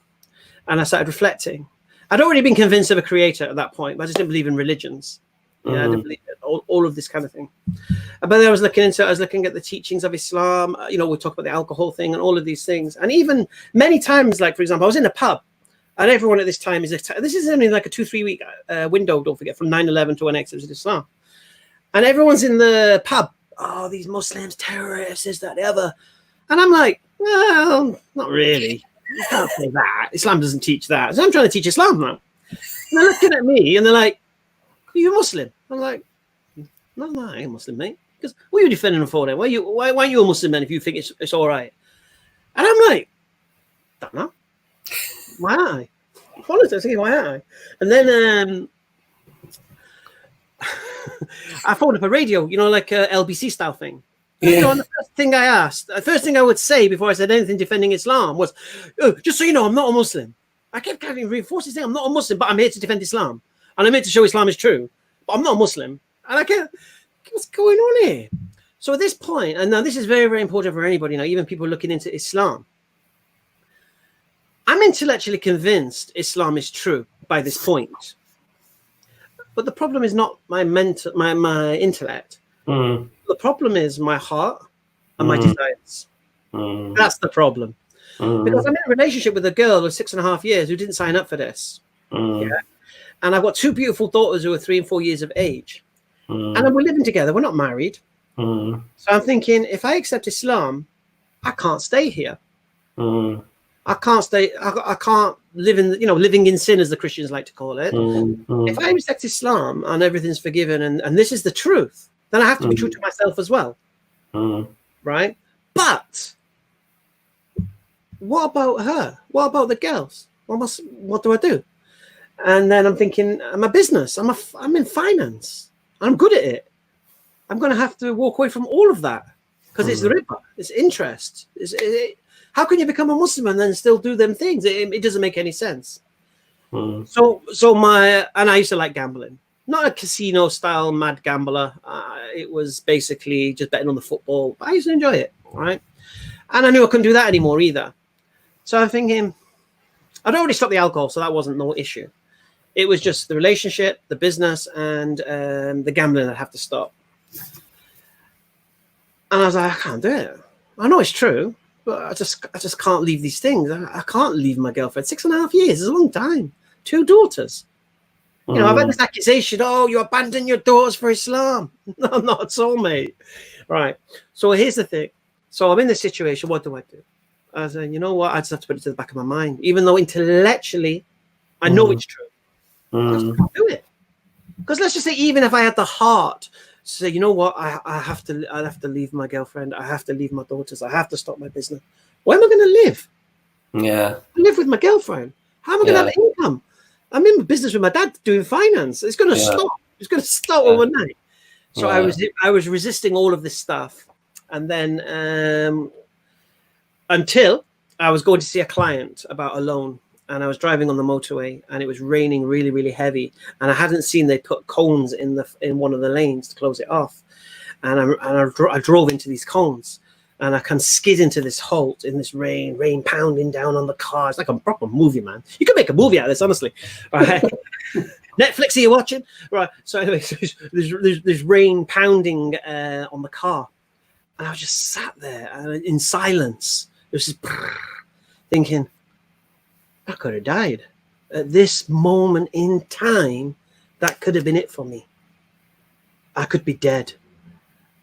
and I started reflecting, I'd already been convinced of a creator at that point, but I just didn't believe in religions. I didn't believe in all of this kind of thing. But then I was looking at the teachings of Islam. We talk about the alcohol thing and all of these things. And even many times, like, for example, I was in a pub and everyone at this time this is only like a 2-3 week window, don't forget, from 9/11 to when I exited Islam. And everyone's in the pub. Oh, these Muslims, terrorists, is that ever? And I'm like, well, not really. You can't say that. Islam doesn't teach that. So I'm trying to teach Islam now. And they're looking at me and they're like, are you Muslim? I'm like, no, I ain't Muslim, mate. Because what are you defending them for then? Why are you a Muslim then if you think it's all right? And I'm like, don't know. Why aren't I? Honestly, I was thinking, why aren't I? And then I phoned up a radio, like a LBC style thing. Yeah. And the first thing I would say before I said anything defending Islam was, oh, just so you know, I'm not a Muslim. I kept having reinforcing saying I'm not a Muslim, but I'm here to defend Islam. And I'm here to show Islam is true. But I'm not a Muslim. And I can't, what's going on here? So at this point, and now this is very, very important for anybody now, even people looking into Islam. I'm intellectually convinced Islam is true by this point. But the problem is not my intellect. The problem is my heart and my desires. That's the problem. Because I'm in a relationship with a girl of 6.5 years who didn't sign up for this. Yeah? And I've got 2 beautiful daughters who are 3 and 4 years of age. And we're living together. We're not married. So I'm thinking, if I accept Islam, I can't stay here. I can't stay. I can't live in, living in sin, as the Christians like to call it. If I accept Islam and everything's forgiven, and this is the truth, then I have to be true to myself as well. Right? But what about her? What about the girls? What do I do? And then I'm thinking, I'm a business. I'm in finance. I'm good at it. I'm going to have to walk away from all of that because it's the riba, it's interest. How can you become a Muslim and then still do them things? It doesn't make any sense. So I used to like gambling. Not a casino style mad gambler. It was basically just betting on the football. I used to enjoy it, right? And I knew I couldn't do that anymore either. So I'm thinking, I'd already stopped the alcohol, so that wasn't no issue. It was just the relationship, the business, and the gambling I'd have to stop. And I was like, I can't do it. I know it's true, but I just can't leave these things. I can't leave my girlfriend. 6.5 years is a long time. 2 daughters. I've had this accusation, oh, you abandoned your daughters for Islam. No, not at all, mate. Right. So here's the thing. So I'm in this situation. What do I do? I said, you know what? I just have to put it to the back of my mind. Even though intellectually I know it's true. I just can't do it. Because let's just say, even if I had the heart to say, you know what? I have to leave my girlfriend. I have to leave my daughters. I have to stop my business. Where am I going to live? Yeah. I live with my girlfriend. How am I going to have income? I'm in business with my dad doing finance. It's going to stop. It's going to stop overnight. So I was resisting all of this stuff. And then until I was going to see a client about a loan, and I was driving on the motorway and it was raining really, really heavy. And I hadn't seen they put cones in one of the lanes to close it off. And I drove into these cones. And I can skid into this halt in this rain pounding down on the car. It's like a proper movie, man. You could make a movie out of this, honestly. Right? Netflix, are you watching? Right. So anyway, there's rain pounding on the car. And I was just sat there in silence. It was just thinking, I could have died. At this moment in time, that could have been it for me. I could be dead.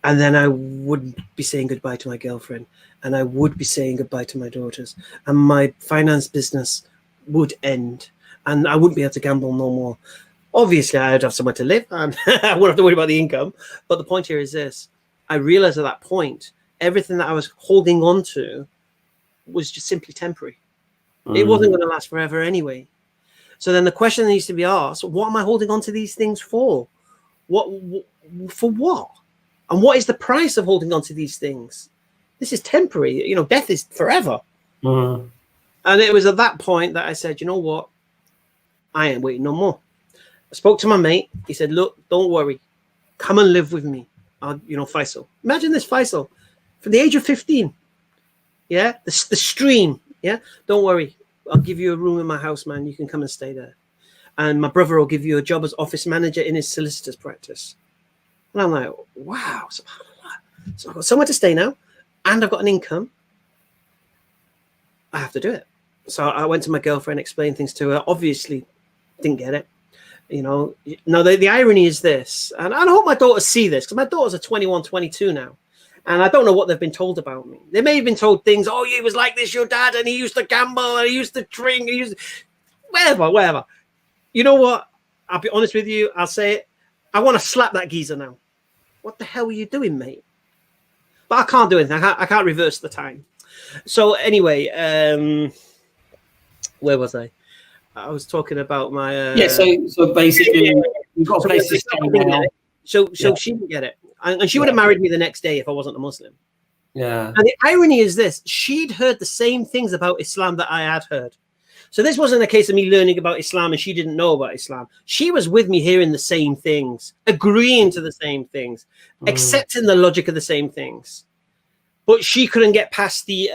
And then I would be saying goodbye to my girlfriend, and I would be saying goodbye to my daughters, and my finance business would end, and I wouldn't be able to gamble no more. Obviously, I'd have somewhere to live, and I wouldn't have to worry about the income. But the point here is this. I realized at that point, everything that I was holding on to was just simply temporary. It wasn't going to last forever anyway. So then the question needs to be asked, what am I holding on to these things for? For what? And what is the price of holding on to these things? This is temporary. Death is forever. And it was at that point that I said, you know what? I ain't waiting no more. I spoke to my mate. He said, look, don't worry. Come and live with me. Faisal. Imagine this, Faisal. From the age of 15. Yeah? The stream. Yeah? Don't worry. I'll give you a room in my house, man. You can come and stay there. And my brother will give you a job as office manager in his solicitor's practice. And I'm like, wow. So I've got somewhere to stay now. And I've got an income. I have to do it. So I went to my girlfriend, explained things to her. Obviously, didn't get it. Now the irony is this, and I hope my daughters see this, because my daughters are 21, 22 now, and I don't know what they've been told about me. They may have been told things, oh, he was like this, your dad, and he used to gamble, and he used to drink, and he used whatever. You know what? I'll be honest with you. I'll say it. I want to slap that geezer now. What the hell were you doing, mate? But I can't do anything. I can't reverse the time. So anyway, where was I? I was talking about my so basically you've got a place to stay now. So she didn't get it, and she would have married me the next day if I wasn't a Muslim. Yeah. And the irony is this: she'd heard the same things about Islam that I had heard. So this wasn't a case of me learning about Islam and she didn't know about Islam. She was with me hearing the same things, agreeing to the same things, accepting the logic of the same things, but she couldn't get past the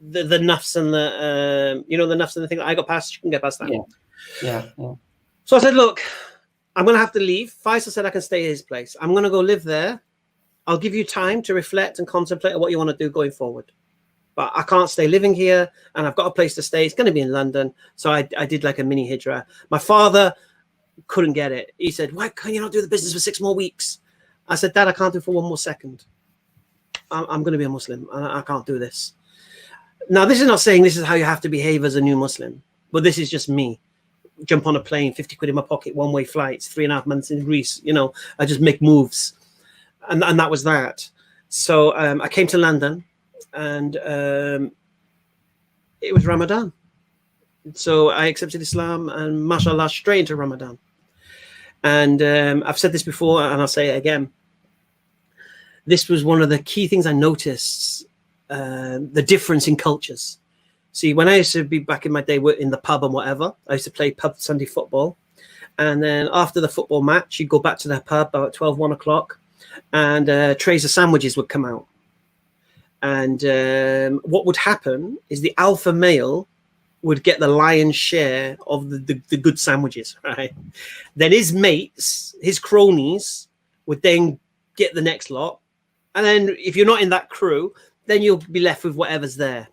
nuffs and the the nuffs and the thing that I got past. She can get past that. Yeah. So I said, look, I'm gonna have to leave. Faisal said I can stay at his place. I'm gonna go live there. I'll give you time to reflect and contemplate on what you want to do going forward. But I can't stay living here, and I've got a place to stay. It's going to be in London. So I did like a mini hijrah. My father couldn't get it. He said, why can you not do the business for 6 more weeks? I said, Dad, I can't do it for 1 more second. I'm going to be a Muslim. I can't do this. Now, this is not saying this is how you have to behave as a new Muslim, but this is just me. Jump on a plane, 50 quid in my pocket, one-way flights, 3.5 months in Greece. I just make moves. And that was that. So I came to London, and it was Ramadan. So I accepted Islam, and mashallah, straight into Ramadan. And I've said this before, and I'll say it again. This was one of the key things I noticed, the difference in cultures. See, when I used to be back in my day in the pub and whatever, I used to play pub Sunday football. And then after the football match, you'd go back to the pub about 12, 1 o'clock, and trays of sandwiches would come out. And what would happen is the alpha male would get the lion's share of the good sandwiches, right? Then his mates, his cronies, would then get the next lot. And then if you're not in that crew, then you'll be left with whatever's there.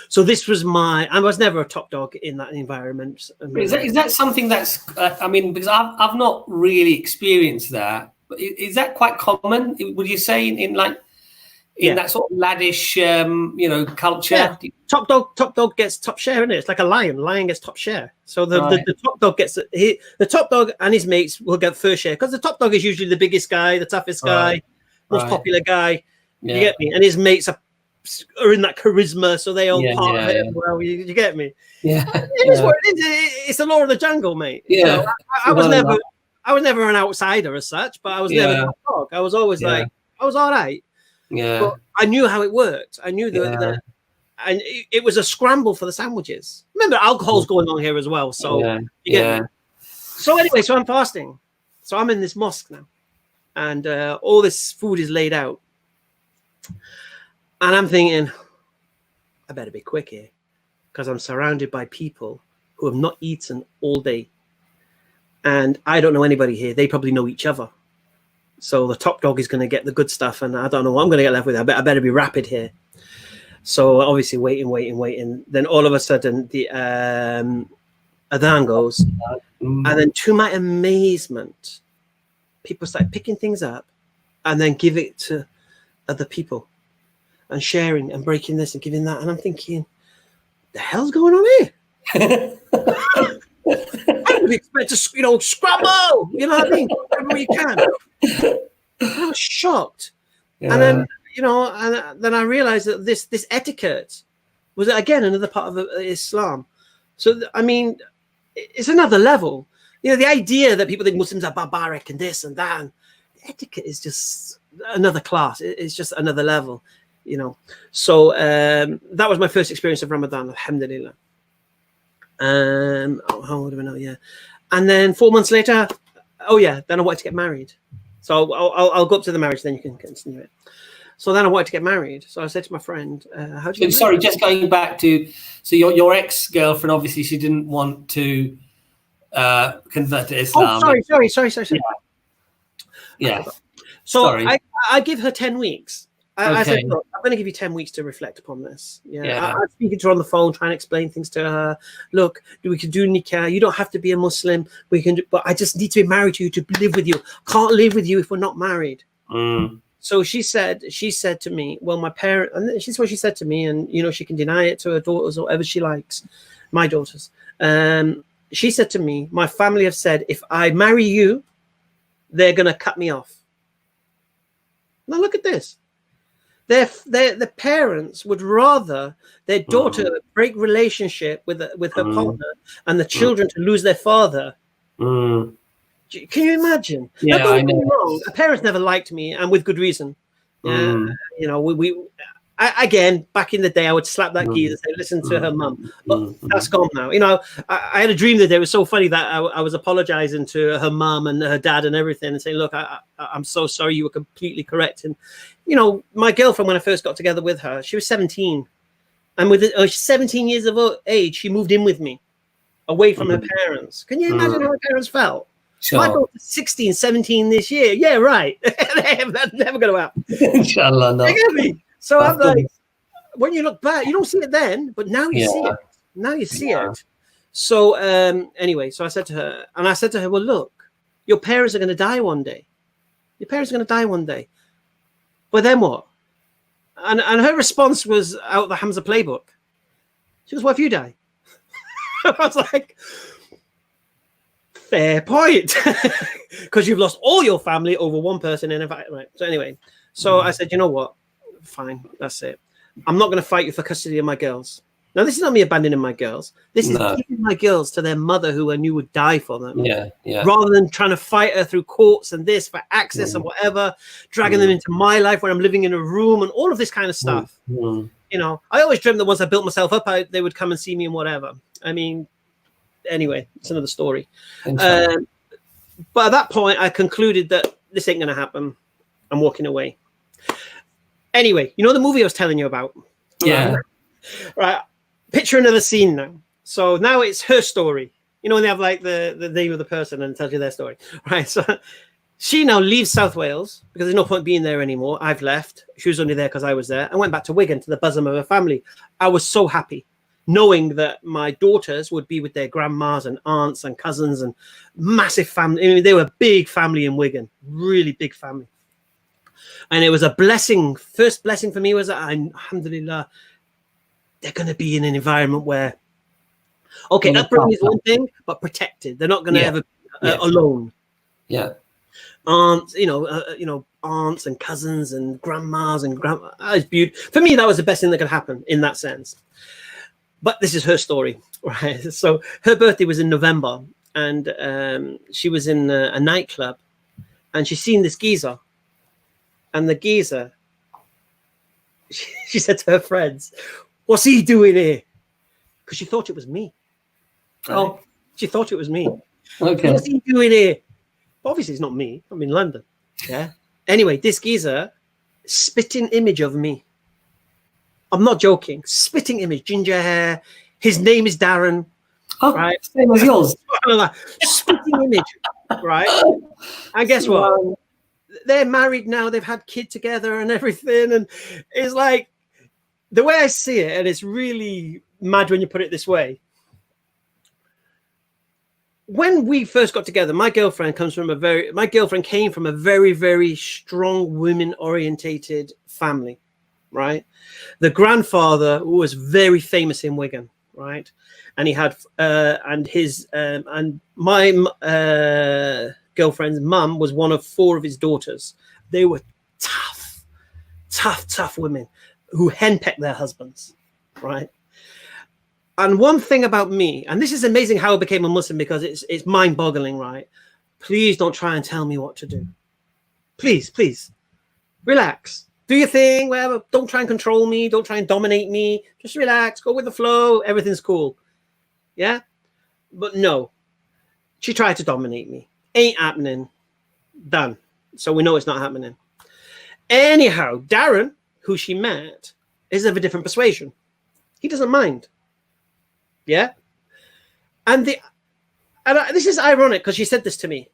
So this was I was never a top dog in that environment. Is that something that's, because I've not really experienced that, but is that quite common? Would you say in that sort of laddish, culture? Yeah. Top dog gets top share, isn't it? It's like a lion. Lion gets top share. So the top dog gets the top dog and his mates will get first share, because the top dog is usually the biggest guy, the toughest guy, most popular guy. Yeah. You get me? And his mates are in that charisma, so they own part of it. Well, you get me? Yeah. It is what it is. It's the law of the jungle, mate. Yeah. I was never an outsider as such, but I was never a top dog. I was always I was all right. Yeah. But I knew how it worked. I knew that and it was a scramble for the sandwiches. Remember, alcohol's going on here as well. So you get me? So anyway, so I'm fasting. So I'm in this mosque now, and all this food is laid out. And I'm thinking, I better be quick here, because I'm surrounded by people who have not eaten all day. And I don't know anybody here. They probably know each other. So the top dog is going to get the good stuff, and I don't know what I'm going to get left with. I better be rapid here. So obviously waiting. Then all of a sudden the adhan goes, and then to my amazement, people start picking things up and then give it to other people and sharing and breaking this and giving that. And I'm thinking, the hell's going on here? I would expect to, scramble, you know what I mean? Whatever you can. I was shocked. Yeah. And then, and then I realized that this etiquette was, again, another part of Islam. So, it's another level. The idea that people think Muslims are barbaric and this and that, and etiquette is just another class. It's just another level, So that was my first experience of Ramadan, alhamdulillah. How old am I now? Yeah. And then 4 months later, then I wanted to get married. So I'll go up to the marriage, then you can continue it. So then I wanted to get married. So I said to my friend, how do you get Sorry, married? just going back to, so your ex-girlfriend, obviously she didn't want to convert to Islam. Oh, sorry. Yeah. So Sorry. I give her 10 weeks. I said, Okay. look, I'm going to give you 10 weeks to reflect upon this. Yeah. I'm speaking to her on the phone, trying to explain things to her. Look, we can do nikah. You don't have to be a Muslim. We can do, but I just need to be married to you, to live with you. Can't live with you if we're not married. So she said to me, well, my parent, and this is what she said to me, and she can deny it to her daughters or whatever she likes, my daughters. She said to me, my family have said, if I marry you, they're going to cut me off. Now look at this. The parents would rather their daughter break relationship with her partner and the children to lose their father. Can you imagine? Yeah, now, I know. Wrong. The parents never liked me, and with good reason. Again, back in the day, I would slap that geezer and say, listen to her mum. But that's gone now. I had a dream the day. It was so funny that I was apologizing to her mum and her dad and everything and saying, look, I'm so sorry, you were completely correct. And, my girlfriend, when I first got together with her, she was 17. And with 17 years of age, she moved in with me, away from her parents. Can you imagine how her parents felt? Sure. My daughter's 16, 17 this year. Yeah, right. That's never going to happen. Inshallah, no. You get me? So I'm like, when you look back, you don't see it then, but now you see it. Now you see it. So anyway, so I said to her, well, look, your parents are going to die one day. Your parents are going to die one day. But then what? And her response was out of the Hamza playbook. She goes, what if you die? I was like, fair point. Because you've lost all your family over one person. Right. So anyway, I said, you know what? Fine, that's it. I'm not going to fight you for custody of my girls. Now, this is not me abandoning my girls. This is giving my girls to their mother, who I knew would die for them. Yeah. Rather than trying to fight her through courts and this for access and whatever, dragging them into my life when I'm living in a room and all of this kind of stuff. I always dreamt that once I built myself up, they would come and see me and whatever. I mean, anyway, it's another story. But at that point, I concluded that this ain't going to happen. I'm walking away. Anyway, the movie I was telling you about? Yeah. Right. Picture another scene now. So now it's her story. When they have like the name of the person and it tells you their story. Right. So she now leaves South Wales because there's no point being there anymore. I've left. She was only there because I was there. I went back to Wigan, to the bosom of her family. I was so happy knowing that my daughters would be with their grandmas and aunts and cousins and massive family. I mean, they were a big family in Wigan, really big family. And it was a blessing. First blessing for me was that, alhamdulillah, they're going to be in an environment where, upbringing is one thing, but protected. They're not going to ever be alone. Yeah. Aunts, aunts and cousins and grandmas and grandma. That was beautiful. For me, that was the best thing that could happen in that sense. But this is her story, right? So her birthday was in November, and she was in a nightclub, and she's seen this geezer. And the geezer, she said to her friends, what's he doing here? Because she thought it was me. Right? Oh, she thought it was me. Okay. What's he doing here? Obviously, it's not me. I'm in London. Yeah. Anyway, this geezer, spitting image of me. I'm not joking. Spitting image, ginger hair. His name is Darren. Oh, right. Same as yours. Spitting image. Right. And guess what? They're married now. They've had kids together and everything. And it's like, the way I see it, and it's really mad when you put it this way. When we first got together, my girlfriend came from a very, very strong women-orientated family, right? The grandfather was very famous in Wigan, right? And he had, and my girlfriend's mum was one of 4 of his daughters. They were tough women who henpecked their husbands, right? And one thing about me, and this is amazing how I became a Muslim, because it's mind-boggling, right? Please don't try and tell me what to do. Please, relax. Do your thing, whatever. Don't try and control me. Don't try and dominate me. Just relax. Go with the flow. Everything's cool. Yeah? But no, she tried to dominate me. Ain't happening. Done. So we know it's not happening. Anyhow, Darren, who she met, is of a different persuasion. He doesn't mind. Yeah. And this is ironic because she said this to me.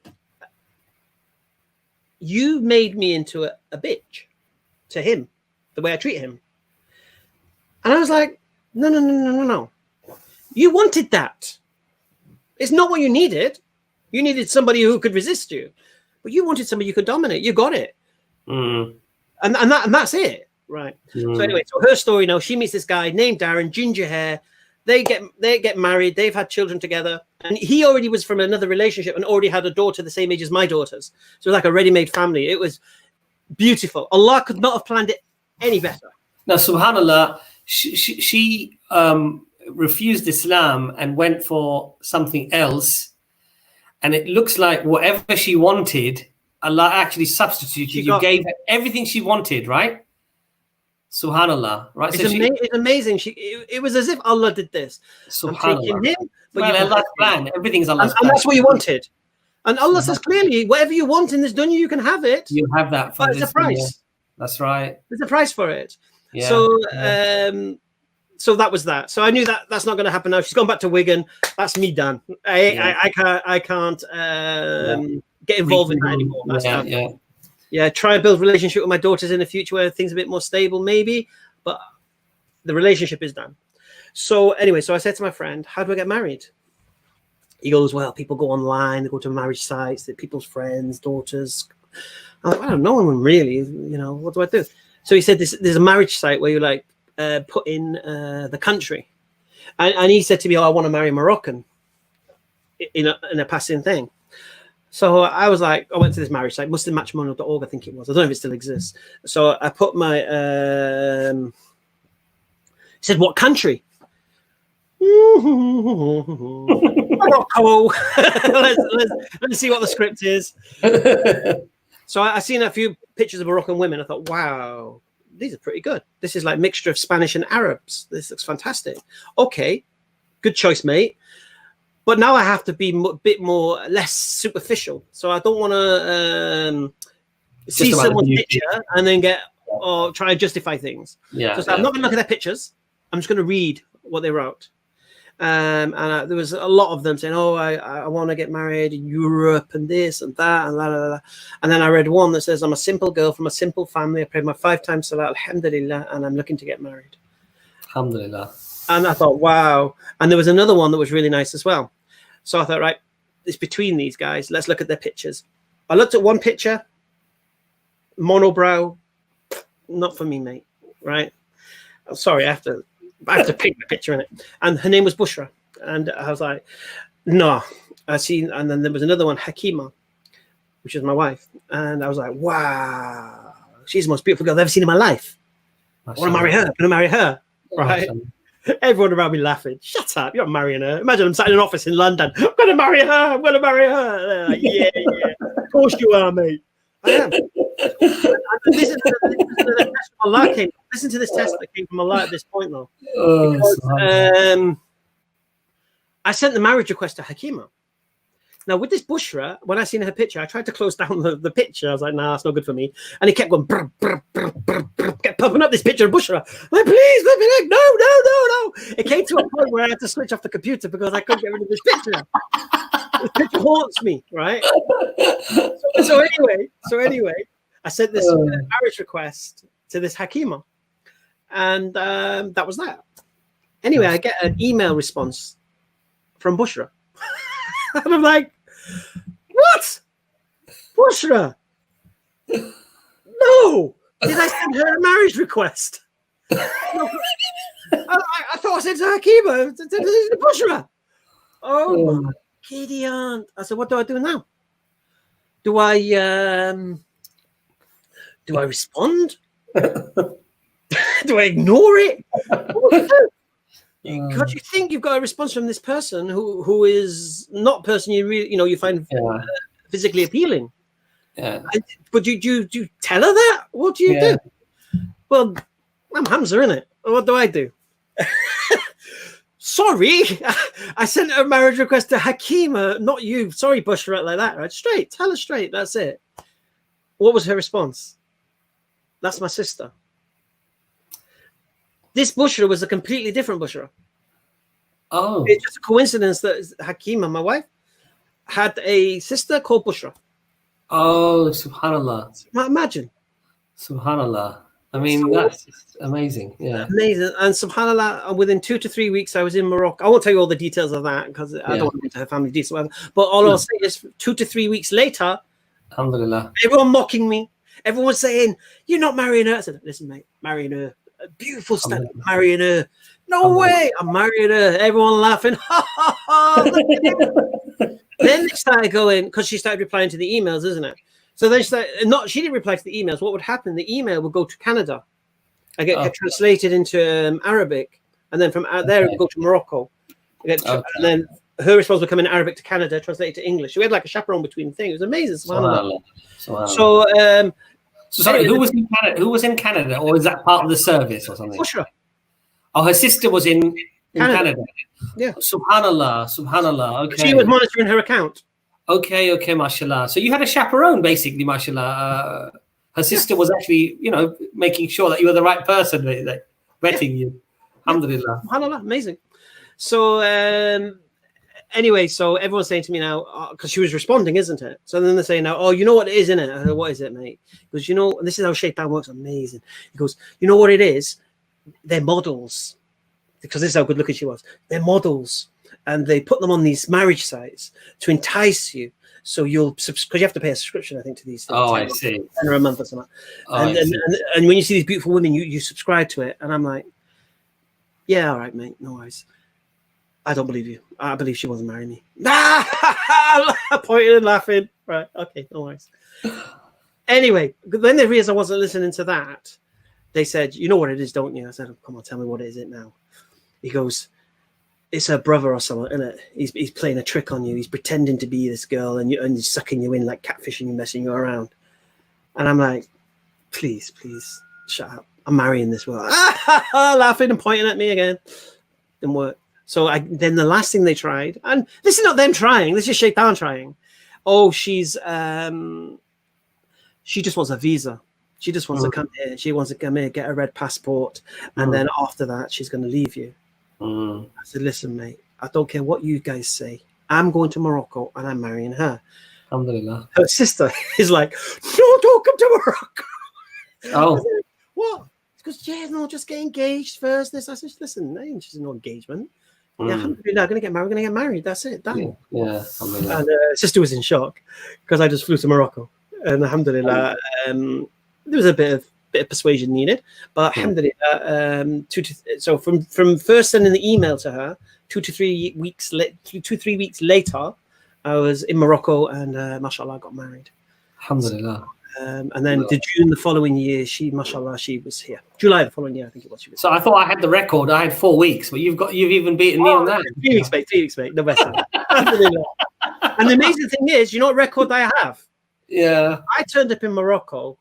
You made me into a bitch to him, the way I treat him. And I was like, no. You wanted that. It's not what you needed. You needed somebody who could resist you. But you wanted somebody you could dominate. You got it. And that's it. Right. So anyway, so her story now, she meets this guy named Darren, ginger hair. They get married. They've had children together. And he already was from another relationship and already had a daughter the same age as my daughters. So it was like a ready-made family. It was beautiful. Allah could not have planned it any better. Now, subhanAllah, she refused Islam and went for something else. And it looks like whatever she wanted, Allah actually substituted. You gave her everything she wanted, right? Subhanallah, right? It's amazing. It was as if Allah did this. Subhanallah. Him, but Allah's plan. Everything's Allah's plan. And that's what you wanted. And Allah says clearly, whatever you want in this dunya, you can have it. You have that. But it's a price. Dunya. That's right. There's a price for it. Yeah. So that was that. So I knew that's not going to happen now. She's gone back to Wigan. That's me done. I can't get involved in that anymore. That's done. Yeah, try and build a relationship with my daughters in the future where things are a bit more stable, maybe. But the relationship is done. So anyway, so I said to my friend, how do I get married? He goes, well, people go online, they go to marriage sites, they're people's friends, daughters. I'm like, I don't know anyone really. What do I do? So he said, there's a marriage site where you put in the country. And he said to me, I want to marry a Moroccan in a passing thing. So I was like, I went to this marriage site, muslimmatrimonial.org, I think it was. I don't know if it still exists. So I put my, he said, what country? Morocco. let's see what the script is. So I seen a few pictures of Moroccan women. I thought, wow, these are pretty good. This is like mixture of Spanish and Arabs. This looks fantastic. Okay, good choice, mate. But now I have to be less superficial. So I don't want to see someone's picture and then try and justify things. Yeah. So I'm not going to look at their pictures. I'm just going to read what they wrote. And there was a lot of them saying, "Oh, I want to get married in Europe and this and that and la. And then I read one that says, "I'm a simple girl from a simple family. I prayed my 5 times salat, alhamdulillah, and I'm looking to get married." Alhamdulillah. And I thought, wow. And there was another one that was really nice as well. So I thought, right, it's between these guys. Let's look at their pictures. I looked at one picture, monobrow, not for me, mate. Right? I'm sorry, I have to pick the picture in it. And her name was Bushra. And I was like, no. And then there was another one, Hakima, which is my wife. And I was like, wow, she's the most beautiful girl I've ever seen in my life. I want to marry her. I'm going to marry her. Right? Everyone around me laughing. Shut up! You're not marrying her. Imagine I'm sat in an office in London. I'm going to marry her. I'm going to marry her. They're like, yeah. Of course you are, mate. I am. This is the test from Allah came. Listen to this test that came from Allah at this point, though. Because I sent the marriage request to Hakima. Now, with this Bushra, when I seen her picture, I tried to close down the picture. I was like, nah, that's not good for me. And he kept going, brr, brr, brr, brr, brr, kept pumping up this picture of Bushra. I'm like, please, let me like, no. It came to a point where I had to switch off the computer because I couldn't get rid of this picture. This picture haunts me, right? So anyway, I sent this marriage request to this Hakima. And that was that. Anyway, I get an email response from Bushra. And I'm like, what? Bushra? No. Did I send her a marriage request? No. I thought I said to Hakima, to Bushra. Oh, my kitty aunt. I said, what do I do now? Do I respond? Do I ignore it? What do I do? Because you think you've got a response from this person who is not a person you really, you find physically appealing. Yeah. But do you tell her that? What do you do? Well, I'm Hamza, innit? What do I do? sorry, I sent a marriage request to Hakima, not you. Sorry, Bushra, like that, right? Straight, tell her straight. That's it. What was her response? That's my sister. This Bushra was a completely different Bushra. Oh. It's just a coincidence that Hakima, my wife, had a sister called Bushra. Oh, subhanallah. Imagine. Subhanallah. I mean, that's just amazing. Yeah. Amazing. And subhanallah, within 2 to 3 weeks, I was in Morocco. I won't tell you all the details of that because I don't want to get into her family details. But all I'll say is 2 to 3 weeks later, alhamdulillah, everyone mocking me. Everyone was saying, "You're not marrying her." I said, "Listen, mate, marrying her. A beautiful step, marrying her. No way, I'm marrying her." Everyone laughing. Ha ha ha. Then they started going, because she started replying to the emails, isn't it? So then she didn't reply to the emails. What would happen? The email would go to Canada. I get translated into Arabic, and then from there it would go to Morocco. And then her response would come in Arabic to Canada, translated to English. So we had like a chaperone between things. It was amazing. Subhanallah. So sorry, who was in Canada? Who was in Canada, or is that part of the service or something? Bushra. Oh, her sister was in Canada. Yeah. Subhanallah. Okay. She was monitoring her account. Okay, mashallah. So you had a chaperone, basically, mashallah. Her sister was actually, making sure that you were the right person, like, vetting you. Alhamdulillah. Subhanallah, amazing. So anyway, so everyone's saying to me now, because she was responding, isn't it? So then they're saying now, "Oh, you know what it is, innit?" I said, "What is it, mate?" He goes, and this is how Shaitan works, amazing. He goes, "You know what it is? They're models." Because this is how good looking she was. They're models. And they put them on these marriage sites to entice you. So you'll because you have to pay a subscription, I think, to these things. Oh, I see. $10 a month or something. And when you see these beautiful women, you subscribe to it. And I'm like, yeah, all right, mate, no worries. I don't believe you. I believe she wasn't marrying me. Pointing and laughing. Right, okay, no worries. Anyway, when they realized I wasn't listening to that, they said, "You know what it is, don't you?" I said, "Come on, tell me what it is now." He goes, "It's her brother or something, isn't it? He's playing a trick on you. He's pretending to be this girl and he's sucking you in like catfishing you, messing you around." And I'm like, please, shut up. I'm marrying this girl. Laughing and pointing at me again. Didn't work. So then the last thing they tried, and this is not them trying, this is Shaitan trying. Oh, she just wants a visa. She just wants to come here. She wants to come here, get a red passport, and then after that, she's going to leave you. I said, "Listen, mate, I don't care what you guys say. I'm going to Morocco and I'm marrying her." Alhamdulillah. Her sister is like, "No, don't come to Morocco." Oh. Said, "What?" She goes, "Yeah, no, just get engaged first." I said, "Listen, I ain't interested in no engagement. Yeah, alhamdulillah, I'm going to get married. We're going to get married. That's it. Done." Yeah. Alhamdulillah. And sister was in shock because I just flew to Morocco. And alhamdulillah, there was a bit of persuasion needed, but alhamdulillah, so from first sending the email to her, 2 to 3 weeks later, I was in Morocco and mashallah, I got married. Alhamdulillah. And then the June the following year, mashallah, she was here. July the following year, I think it was. She was so I thought I had the record. I had 4 weeks, but you've even beaten me on that. 3 weeks, mate. No better. And the amazing thing is, you know what record I have? Yeah. I turned up in Morocco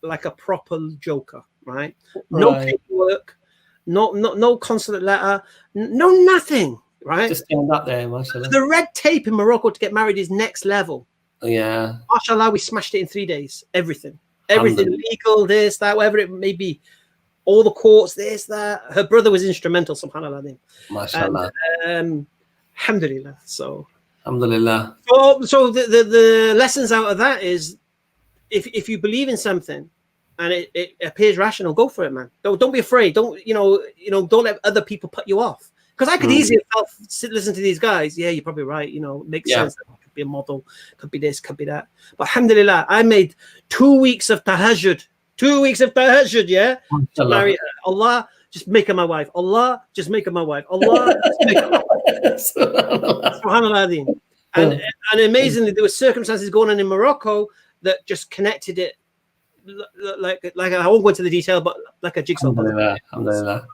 like a proper joker, right? No paperwork, no consulate letter, no nothing, right? Just stand up there, mashallah. The red tape in Morocco to get married is next level. Yeah. Mashallah, we smashed it in 3 days. Everything legal, this, that, whatever it may be. All the courts, this, that. Her brother was instrumental, subhanallah. Mashallah. And, alhamdulillah. So. Alhamdulillah. So the lessons out of that is, if you believe in something and it appears rational, go for it, man. Don't be afraid. Don't let other people put you off. Because I could easily listen to these guys. Yeah, you're probably right. It makes sense. Could be a model, could be this, could be that. But alhamdulillah, I made 2 weeks of tahajjud. 2 weeks of tahajjud, yeah? To marry her. Allah, just make her my wife. Allah, just make her my wife. Allah, just make her my wife. Subhanallah. And amazingly, there were circumstances going on in Morocco that just connected it, like I won't go into the detail, but like a jigsaw puzzle. Alhamdulillah.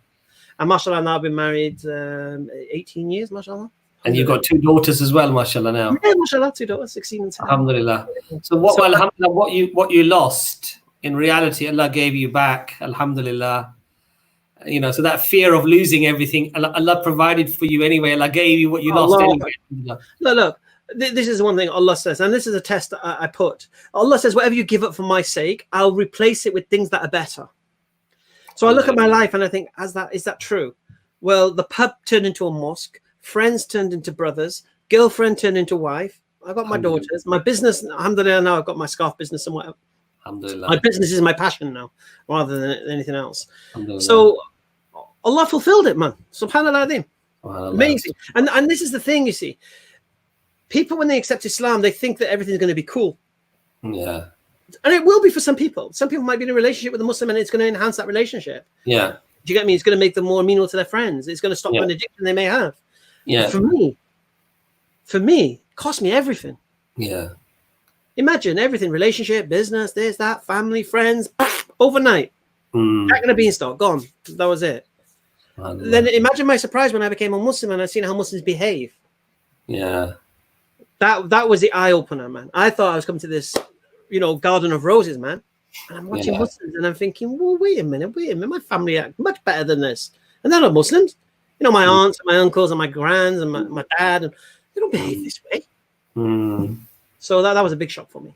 And mashallah, now I've been married 18 years, mashallah. And you've got 2 daughters as well, mashallah, now. Yeah, mashallah, 2 daughters, 16 and 10. Alhamdulillah. So alhamdulillah, what you lost, in reality, Allah gave you back, alhamdulillah. You know, so that fear of losing everything, Allah provided for you anyway. Allah gave you what you lost anyway. Look, this is one thing Allah says, and this is a test that I put. Allah says, whatever you give up for my sake, I'll replace it with things that are better. So I look at my life and I think, is that true? Well, the pub turned into a mosque, friends turned into brothers, girlfriend turned into wife. I got my daughters, my business. Alhamdulillah, now I've got my scarf business and whatever. My business is my passion now, rather than anything else. So Allah fulfilled it, man. Subhanallah. Amazing. And this is the thing, you see. People, when they accept Islam, they think that everything's going to be cool. Yeah. And it will be for some people. Some people might be in a relationship with a Muslim and it's going to enhance that relationship. Yeah. Do you get me? It's going to make them more amenable to their friends. It's going to stop an addiction they may have. Yeah. For me, it cost me everything. Yeah. Imagine everything, relationship, business, this, that, family, friends, overnight. Back in a beanstalk, gone. That was it. Then imagine my surprise when I became a Muslim and I seen how Muslims behave. Yeah. That was the eye opener, man. I thought I was coming to this, garden of roses, man. And I'm watching Muslims and I'm thinking, well, wait a minute. My family act much better than this. And they're not Muslims. My aunts and my uncles and my grands and my dad, and they don't behave this way. So that was a big shock for me.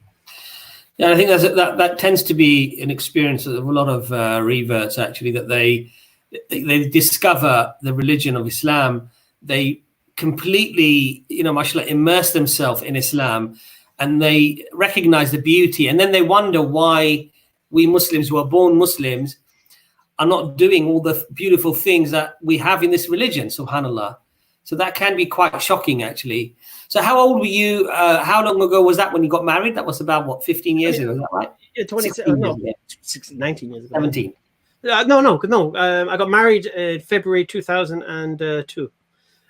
Yeah, I think that tends to be an experience of a lot of reverts, actually, that they discover the religion of Islam. They completely, mashallah, immerse themselves in Islam, and they recognize the beauty. And then they wonder why we Muslims who are born Muslims are not doing all the beautiful things that we have in this religion, subhanallah. So that can be quite shocking, actually. So how old were you? How long ago was that when you got married? That was about, 15 years ago, is that right? Yeah, 19 years ago. 17. No. I got married February 2002.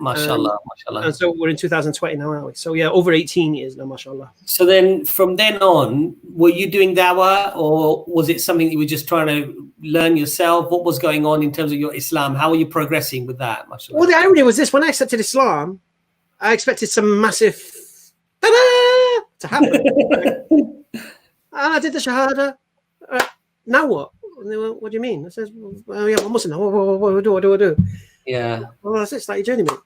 MashaAllah, MashaAllah. And so we're in 2020 now, aren't we? So yeah, over 18 years now, MashaAllah. So then from then on, were you doing Dakwah, or was it something you were just trying to learn yourself? What was going on in terms of your Islam? How were you progressing with that, MashaAllah? Well, the irony was this: when I accepted Islam, I expected some massive ta-da! To happen. And I did the Shahada. Now what? And they went, what do you mean? I said, well, yeah, I'm a Muslim now. What do I do? Yeah. Well, that's it. Start your journey, mate.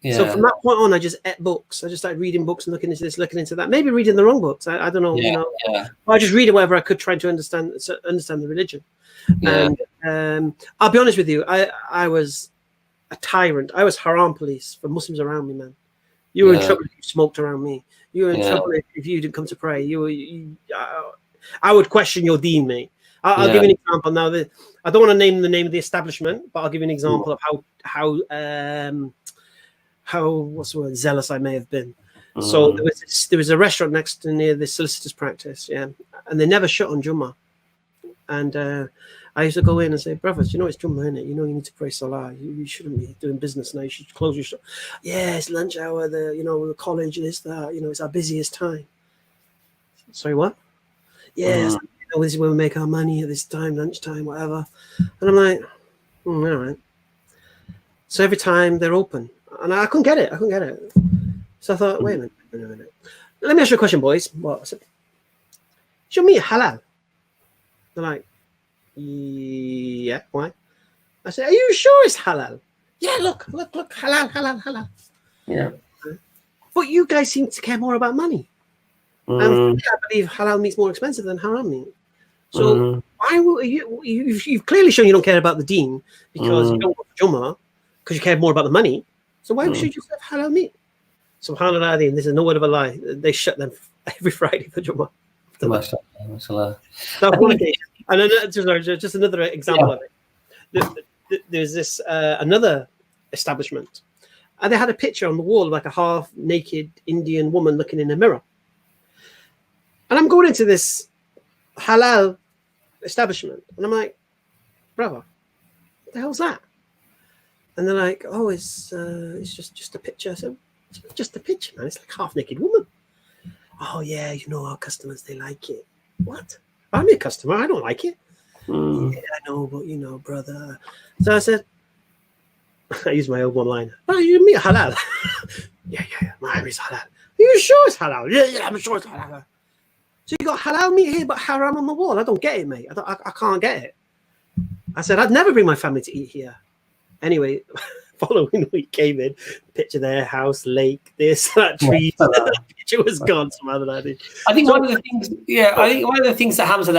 Yeah. So from that point on, I just ate books. I just started reading books and looking into this, looking into that. Maybe reading the wrong books. I don't know. Yeah. I just read whatever I could, trying to understand the religion. Yeah. And I'll be honest with you, I was a tyrant. I was haram police for Muslims around me, man. You were in trouble if you smoked around me. You were in trouble if you didn't come to pray. I would question your deen, mate. I'll give you an example now. I don't want to name the name of the establishment, but I'll give you an example of how what's the word, zealous I may have been. So there was a restaurant near this solicitor's practice, and they never shut on Jummah. And I used to go in and say, brothers, it's Jummah, innit? You need to pray Salah. You shouldn't be doing business now. You should close your shop. Yeah, it's lunch hour. The college, this, that. It's our busiest time. Sorry, what? Yeah. This is when we make our money at this time, lunchtime, whatever. And I'm like, all right. So every time they're open, and I couldn't get it. So I thought, wait a minute. Let me ask you a question, boys. What? I said, is your meat halal? They're like, yeah. Why? I said, are you sure it's halal? Yeah, look, halal. Yeah. But you guys seem to care more about money. And I believe halal meat's more expensive than haram meat. So why will you've clearly shown you don't care about the deen because you don't want Jummah because you care more about the money. So why should you have halal meat? SubhanAllah, this is no word of a lie. They shut them every Friday for Jummah. MashaAllah. And then, just another example of it. There's this another establishment, and they had a picture on the wall of like a half-naked Indian woman looking in a mirror. And I'm going into this halal establishment, and I'm like, brother, what the hell's that? And they're like, oh, it's just a picture. I said, it's just a picture, man. It's like half-naked woman. Oh, yeah, our customers, they like it. What? I'm a customer. I don't like it. Yeah, I know, but, brother. So I said, I used my old one-liner. Oh, you mean halal? Yeah, my is halal. Are you sure it's halal? Yeah, I'm sure it's halal. So you got halal meat here, but haram on the wall. I don't get it, mate. I can't get it. I said, I'd never bring my family to eat here. Anyway, following week came in, picture their house, lake, this, that, trees. The picture was gone. I think one of the things, I think one of the things that Hamza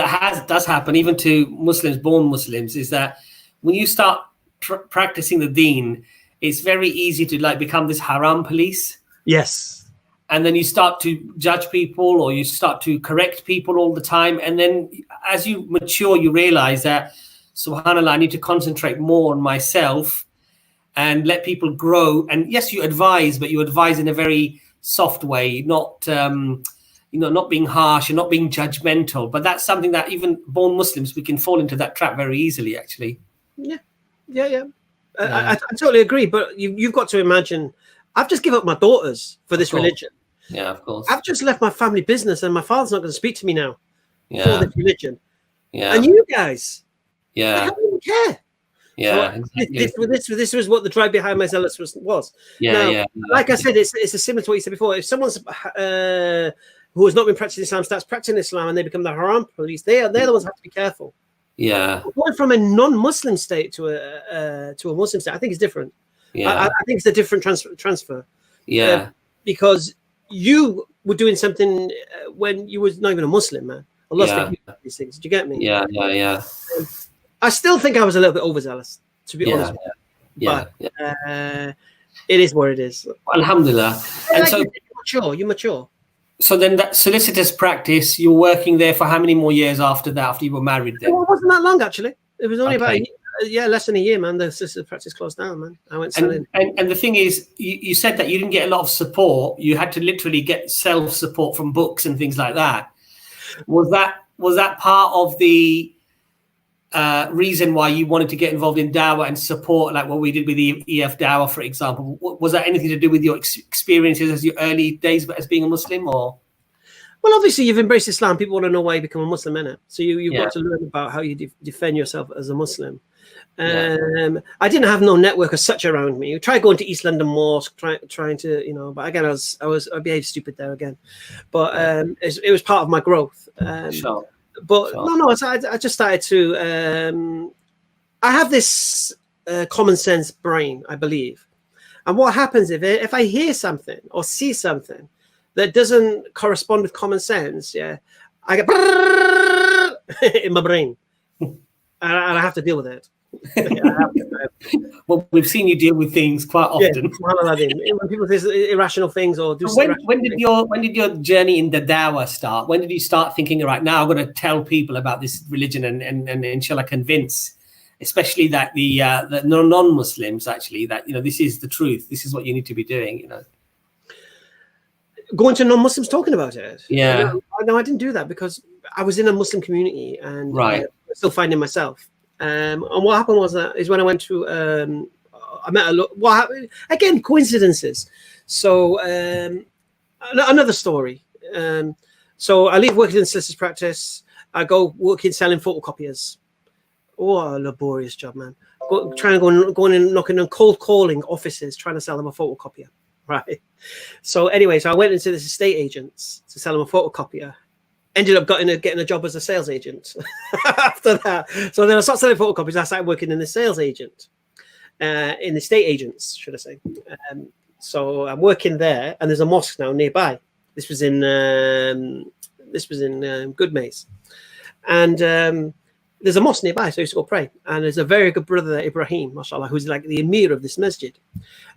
does happen, even to Muslims, born Muslims, is that when you start practicing the deen, it's very easy to like become this haram police. Yes. And then you start to judge people, or you start to correct people all the time. And then as you mature, you realize that, subhanAllah, I need to concentrate more on myself and let people grow. And yes, you advise, but you advise in a very soft way, not not being harsh and not being judgmental. But that's something that even born Muslims, we can fall into that trap very easily, actually. Yeah. I totally agree. But you've got to imagine, I've just given up my daughters for this religion. Yeah, of course. I've just left my family business, and my father's not going to speak to me now for this religion. Yeah. And you guys, I don't even care. Yeah, so exactly. This was what the drive behind my zealots was. Like I said, it's similar to what you said before. If someone's who has not been practicing Islam starts practicing Islam and they become the haram police, they're the ones who have to be careful. Yeah, going from a non-Muslim state to a Muslim state, I think is different. Yeah, I think it's a different transfer. Yeah, because you were doing something when you was not even a Muslim, man. Allah these things. Do you get me? Yeah. I still think I was a little bit overzealous, to be honest. But it is what it is. Alhamdulillah. And so you're mature. So then that solicitor's practice, you're working there for how many more years after that, after you were married then? Well, it wasn't that long, actually. It was only about less than a year, man. The solicitor's practice closed down, man. I went selling. And the thing is, you said that you didn't get a lot of support. You had to literally get self-support from books and things like that. Was that part of the reason why you wanted to get involved in Dakwah and support, like what we did with the EFDawah, for example? Was that anything to do with your experiences as your early days as being a Muslim, or? Well, obviously you've embraced Islam. People want to know why you become a Muslim, innit? So you've got to learn about how you defend yourself as a Muslim. I didn't have no network as such around me. I tried going to East London Mosque, trying to, but again, I behaved stupid there again. But it was part of my growth. But no, I just started to. I have this common sense brain, I believe, and what happens if I hear something or see something that doesn't correspond with common sense, I get in my brain, and I have to deal with it. Well, we've seen you deal with things quite often. When people say irrational things or do. When did your journey in the Dakwah start? When did you start thinking, right now I'm going to tell people about this religion and inshallah convince, especially that the non-Muslims actually that this is the truth. This is what you need to be doing. Going to non-Muslims talking about it. Yeah. No, I didn't do that because I was in a Muslim community and still finding myself. And what happened was is when I went to, I met a lot. What happened again? Coincidences. So another story. So I leave working in solicitor's practice. I go working selling photocopiers. Oh, a laborious job, man. Trying to go in and knocking on cold calling offices, trying to sell them a photocopier. Right. So anyway, I went into this estate agents to sell them a photocopier. Ended up getting a job as a sales agent after that. So then I started selling photocopies. I started working in the sales agent, in the estate agents, should I say. So I'm working there, and there's a mosque now nearby. This was in Goodmays. And there's a mosque nearby, so I used to go pray. And there's a very good brother there, Ibrahim, mashallah, who's like the emir of this masjid.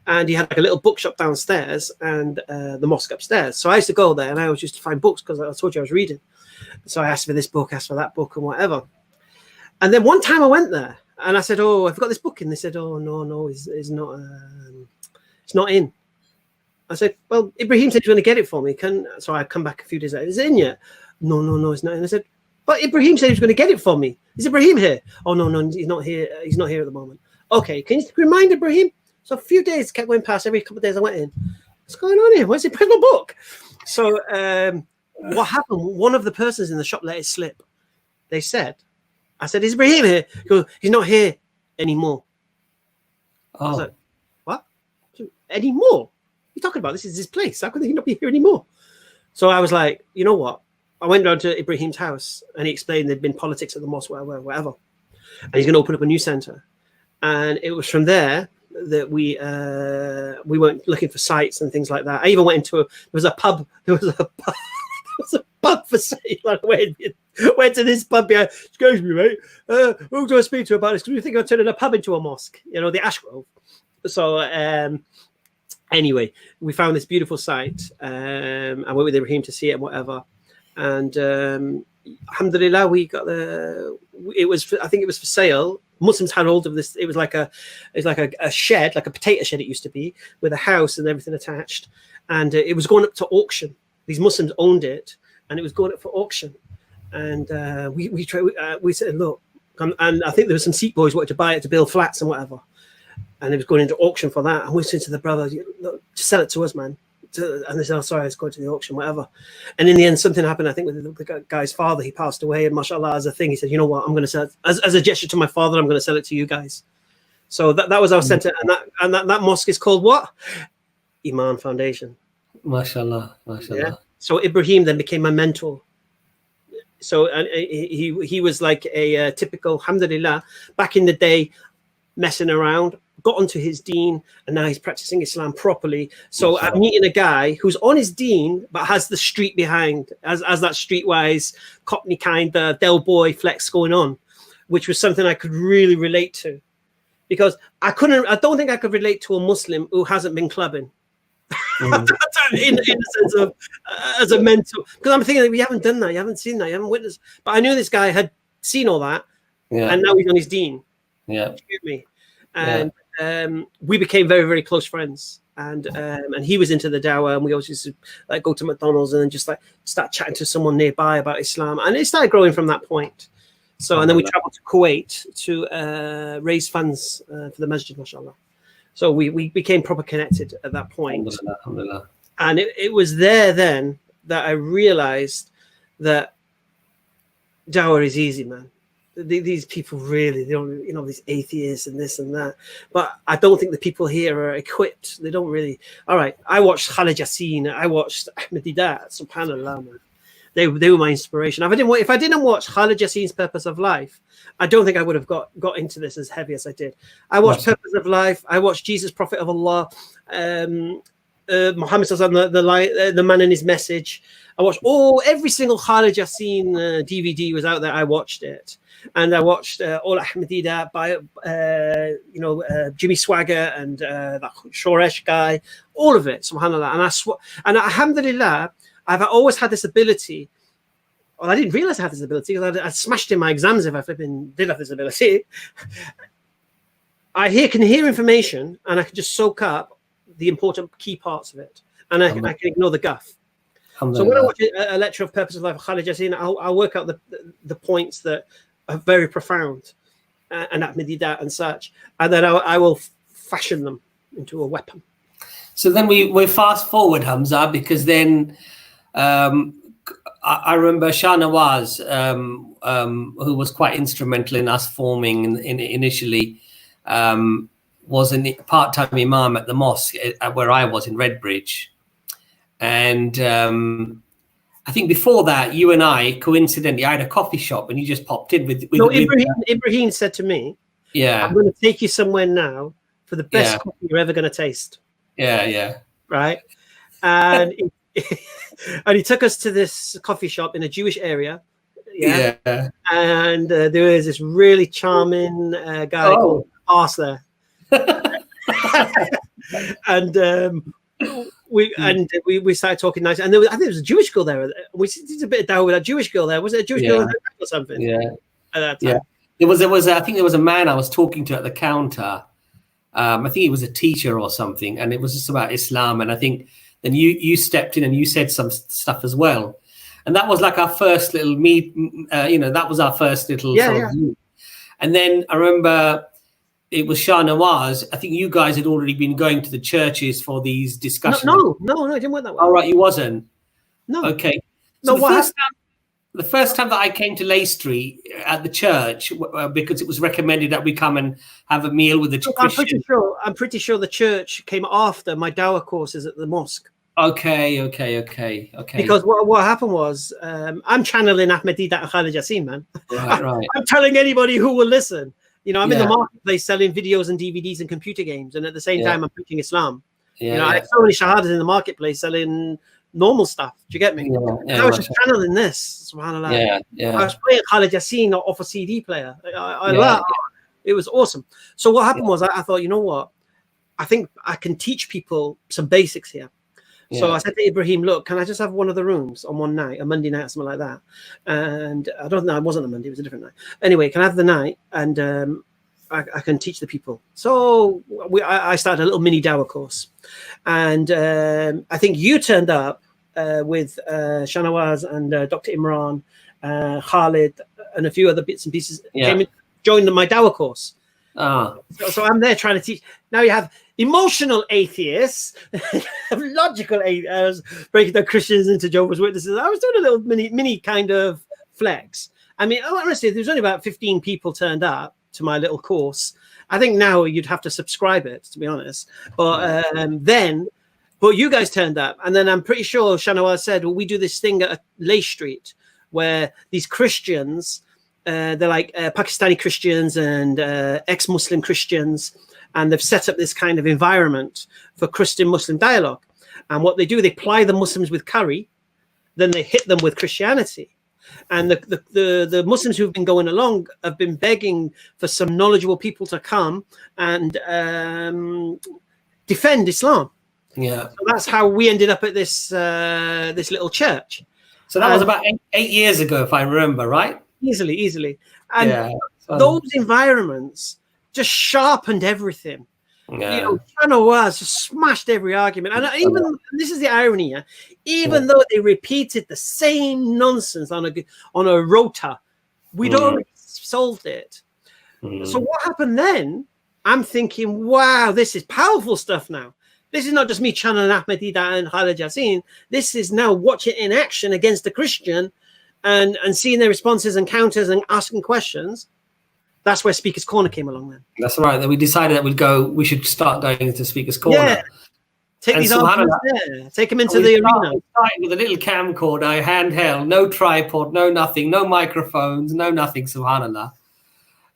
And he had like a little bookshop downstairs and the mosque upstairs. So I used to go there and I always used to find books because I told you I was reading. So I asked for this book, asked for that book and whatever. And then one time I went there and I said, oh, I've got this book in. They said, oh, no, it's not in. I said, well, Ibrahim said he's going to get it for me. So I come back a few days later. Is it in yet? No, it's not in. I said, but Ibrahim said he was going to get it for me. Is Ibrahim here? Oh, no, he's not here. He's not here at the moment. Okay, can you remind Ibrahim? So a few days kept going past. Every couple of days I went in. What's going on here? Where's the book? So what happened? One of the persons in the shop let it slip. They said, I said, is Ibrahim here? He goes, he's not here anymore. I was like, what? Anymore? What are you talking about? This is his place. How could he not be here anymore? So I was like, you know what? I went down to Ibrahim's house and he explained there'd been politics at the mosque, whatever. and he's going to open up a new center. And it was from there that we went looking for sites and things like that. I even went into there was a pub for sale. I went to this pub behind. Excuse me, mate. Who do I speak to about this? Because we think I'm turning a pub into a mosque. You know, the Ashgrove. So anyway, we found this beautiful site. I went with Ibrahim to see it and whatever. And alhamdulillah, we got I think it was for sale. Muslims had hold of this. It was like a shed, like a potato shed it used to be, with a house and everything attached. And it was going up to auction. These Muslims owned it, and it was going up for auction. And we said, look, and I think there were some seat boys wanted to buy it to build flats and whatever. And it was going into auction for that. And we said to the brother, look, just sell it to us, man. And they said, oh, sorry, it's going to the auction, whatever. And in the end, something happened, I think, with the guy's father. He passed away, and mashallah, as a thing, he said, you know what, I'm going to sell it. As a gesture to my father, I'm going to sell it to you guys. So that was our center. And that mosque is called what? Iman Foundation. Mashallah. Yeah. So Ibrahim then became my mentor. So he was like a typical, alhamdulillah, back in the day, messing around, got onto his deen, and now he's practicing Islam properly. So I'm meeting a guy who's on his deen but has the street behind, as that streetwise Cockney kind of Del Boy flex going on, which was something I could really relate to, because I don't think I could relate to a Muslim who hasn't been clubbing. in the sense of as a mentor, because I'm thinking, we haven't done that, you haven't seen that, you haven't witnessed. But I knew this guy had seen all that, and now he's on his deen. Excuse me. And we became very, very close friends. And he was into the Dakwah, and we always used to like go to McDonald's and then just like start chatting to someone nearby about Islam, and it started growing from that point. So and then we traveled to Kuwait to raise funds for the masjid, mashallah. So we became proper connected at that point. Alhamdulillah. And it was there then that I realized that Dakwah is easy, man. These people really, they don't, you know, these atheists and this and that. But I don't think the people here are equipped. They don't really. All right, I watched Khalid Yassin. I watched Ahmed Didat. Subhanallah, man. They were my inspiration. If I didn't watch Khalid Yassin's Purpose of Life, I don't think I would have got into this as heavy as I did. I watched Purpose of Life. I watched Jesus, Prophet of Allah, Muhammad Sallallahu the Man and His Message. I watched every single Khalid Yassin DVD was out there. I watched it, and I watched all Ahmed Didat by Jimmy Swagger and that Shoresh guy, all of it. Subhanallah, and alhamdulillah, I've always had this ability. Well, I didn't realize I had this ability because I smashed in my exams if I flipping did have this ability. I can hear information and I can just soak up the important key parts of it, and I can ignore the guff. So when I watch a lecture of Purpose of Life of Khalid Yassin, I'll work out the points that are very profound and Ahmed Didat and such, and then I will fashion them into a weapon. So then we fast forward, Hamza, because then I remember Shah Nawaz, who was quite instrumental in us forming initially, was a part-time imam at the mosque where I was in Redbridge. And I think before that, you and I, coincidentally, I had a coffee shop and you just popped in with Ibrahim said to me, I'm going to take you somewhere now for the best coffee you're ever going to taste. Yeah. Right? And and he took us to this coffee shop in a Jewish area. Yeah. And there was this really charming guy called Ars there. And we started talking nice. And I think there was a Jewish girl there. We did a bit of Dakwah with that Jewish girl there. Was it a Jewish girl or something? Yeah. At that time? There was I think there was a man I was talking to at the counter. I think he was a teacher or something, and it was just about Islam. And I think then you stepped in and you said some stuff as well. And that was like our first little meet, that was our first little sort of meet. And then I remember it was Shah Nawaz. I think you guys had already been going to the churches for these discussions. No, I didn't want that one. All right, you wasn't? No. Okay. So the first time that I came to Leigh Street at the church, because it was recommended that we come and have a meal with the Christians. I'm pretty sure the church came after my Dakwah courses at the mosque. Okay. Because what happened was, I'm channeling Ahmadiyya and Khalid Yassin, man. Right. I'm telling anybody who will listen. You know, I'm in the marketplace selling videos and DVDs and computer games, and at the same time, I'm preaching Islam. Yeah, you know, I have so many shahadas in the marketplace selling normal stuff. Do you get me? I was just channeling this. Subhanallah. I was playing Khalid Yassin off a CD player. It was awesome. So what happened was, I thought, you know what? I think I can teach people some basics here. So I said to Ibrahim, look, can I just have one of the rooms on one night, a Monday night or something like that? And I don't know, it wasn't a Monday, it was a different night. Anyway, can I have the night? And I can teach the people. So I started a little mini Dakwah course. And I think you turned up with Shanawaz and Dr. Imran, Khalid, and a few other bits and pieces. Came in, joined my Dakwah course. So I'm there trying to teach. Now you have emotional atheists, logical atheists, breaking down Christians into Jehovah's Witnesses. I was doing a little mini kind of flex. I mean, honestly, there's only about 15 people turned up to my little course. I think now you'd have to subscribe it, to be honest. But but you guys turned up, and then I'm pretty sure Shanawaz said, well, we do this thing at Lay Street where these Christians, they're like Pakistani Christians and ex-Muslim Christians, and they've set up this kind of environment for Christian-Muslim dialogue. And what they do, they ply the Muslims with curry, then they hit them with Christianity. And the Muslims who've been going along have been begging for some knowledgeable people to come and defend Islam. So that's how we ended up at this this little church. So that was about 8 years ago, if I remember, right? Easily. And those environments just sharpened everything. You know, Shanawaz just smashed every argument. And even, this is the irony, even though they repeated the same nonsense on a rota, we'd already solved it. So what happened then? I'm thinking, wow, this is powerful stuff now. This is not just me channeling Ahmadiyya and Khalid Yassin. This is now watching in action against a Christian and seeing their responses and counters and asking questions. That's where Speaker's Corner came along then. That's right. Then we decided that we should start going into Speaker's Corner. Yeah. Take these arguments there. Take them into the arena. We started with a little camcorder, handheld, no tripod, no nothing, no microphones, no nothing, subhanAllah.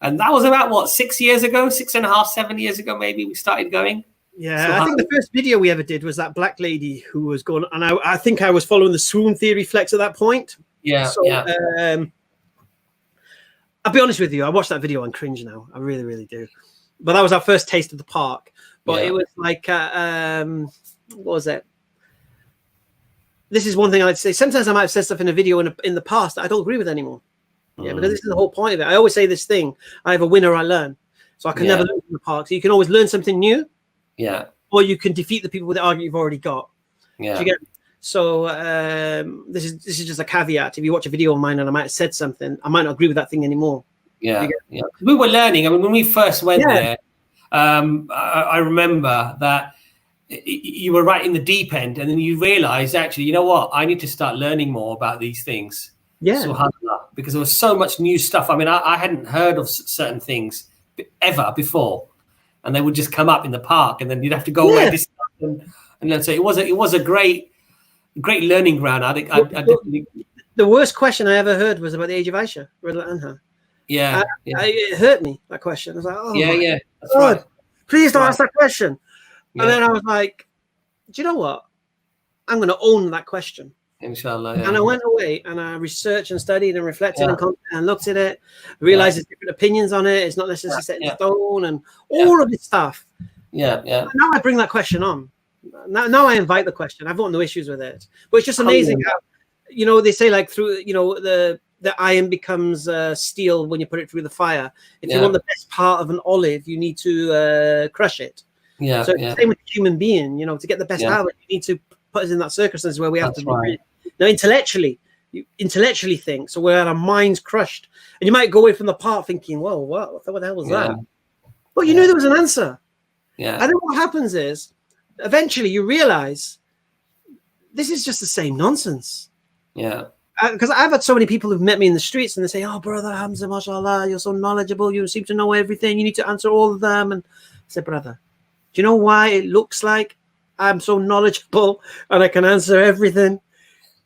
And that was about, 6 years ago, 6.5, 7 years ago, maybe we started going. Yeah, I think the first video we ever did was that black lady who was going, and I think I was following the swoon theory flex at that point. I'll be honest with you, I watched that video and cringe now. I really, really do. But that was our first taste of the park. But it was like, what was it? This is one thing I'd say. Sometimes I might have said stuff in a video in the past that I don't agree with anymore. Because this is the whole point of it. I always say this thing, I have a win or I learn. So I can never learn from the park. So you can always learn something new. Or you can defeat the people with the argument you've already got. Do you get me? So this is just a caveat. If you watch a video of mine and I might have said something, I might not agree with that thing anymore. We were learning. I mean, when we first went there, I remember that you were right in the deep end, and then you realized, actually, you know what? I need to start learning more about these things. SubhanAllah, because there was so much new stuff. I mean, I hadn't heard of certain things ever before, and they would just come up in the park, and then you'd have to go away this stuff, and then so it was a great learning ground. I definitely. The worst question I ever heard was about the age of Aisha, radiallahu anha. It hurt me, that question. I was like, oh that's God, right. Please don't ask that question. And then I was like, do you know what? I'm going to own that question. Inshallah. And I went away and I researched and studied and reflected and looked at it. Realized there's different opinions on it. It's not necessarily set in stone and all of this stuff. Now I bring that question on. Now I invite the question. I've got no issues with it. But it's just amazing how, they say like through, the iron becomes steel when you put it through the fire. If you want the best part of an olive, you need to crush it. So it's the same with the human being, to get the best out of it, you need to put us in that circumstance where we have to be. Now, intellectually think. So we're at our minds crushed. And you might go away from the part thinking, whoa, what the hell was that? But you knew there was an answer. And then what happens is, eventually you realize this is just the same nonsense. Because I've had so many people who've met me in the streets and they say, oh, brother Hamza, mashallah, you're so knowledgeable. You seem to know everything. You need to answer all of them. And I said, brother, do you know why it looks like I'm so knowledgeable and I can answer everything,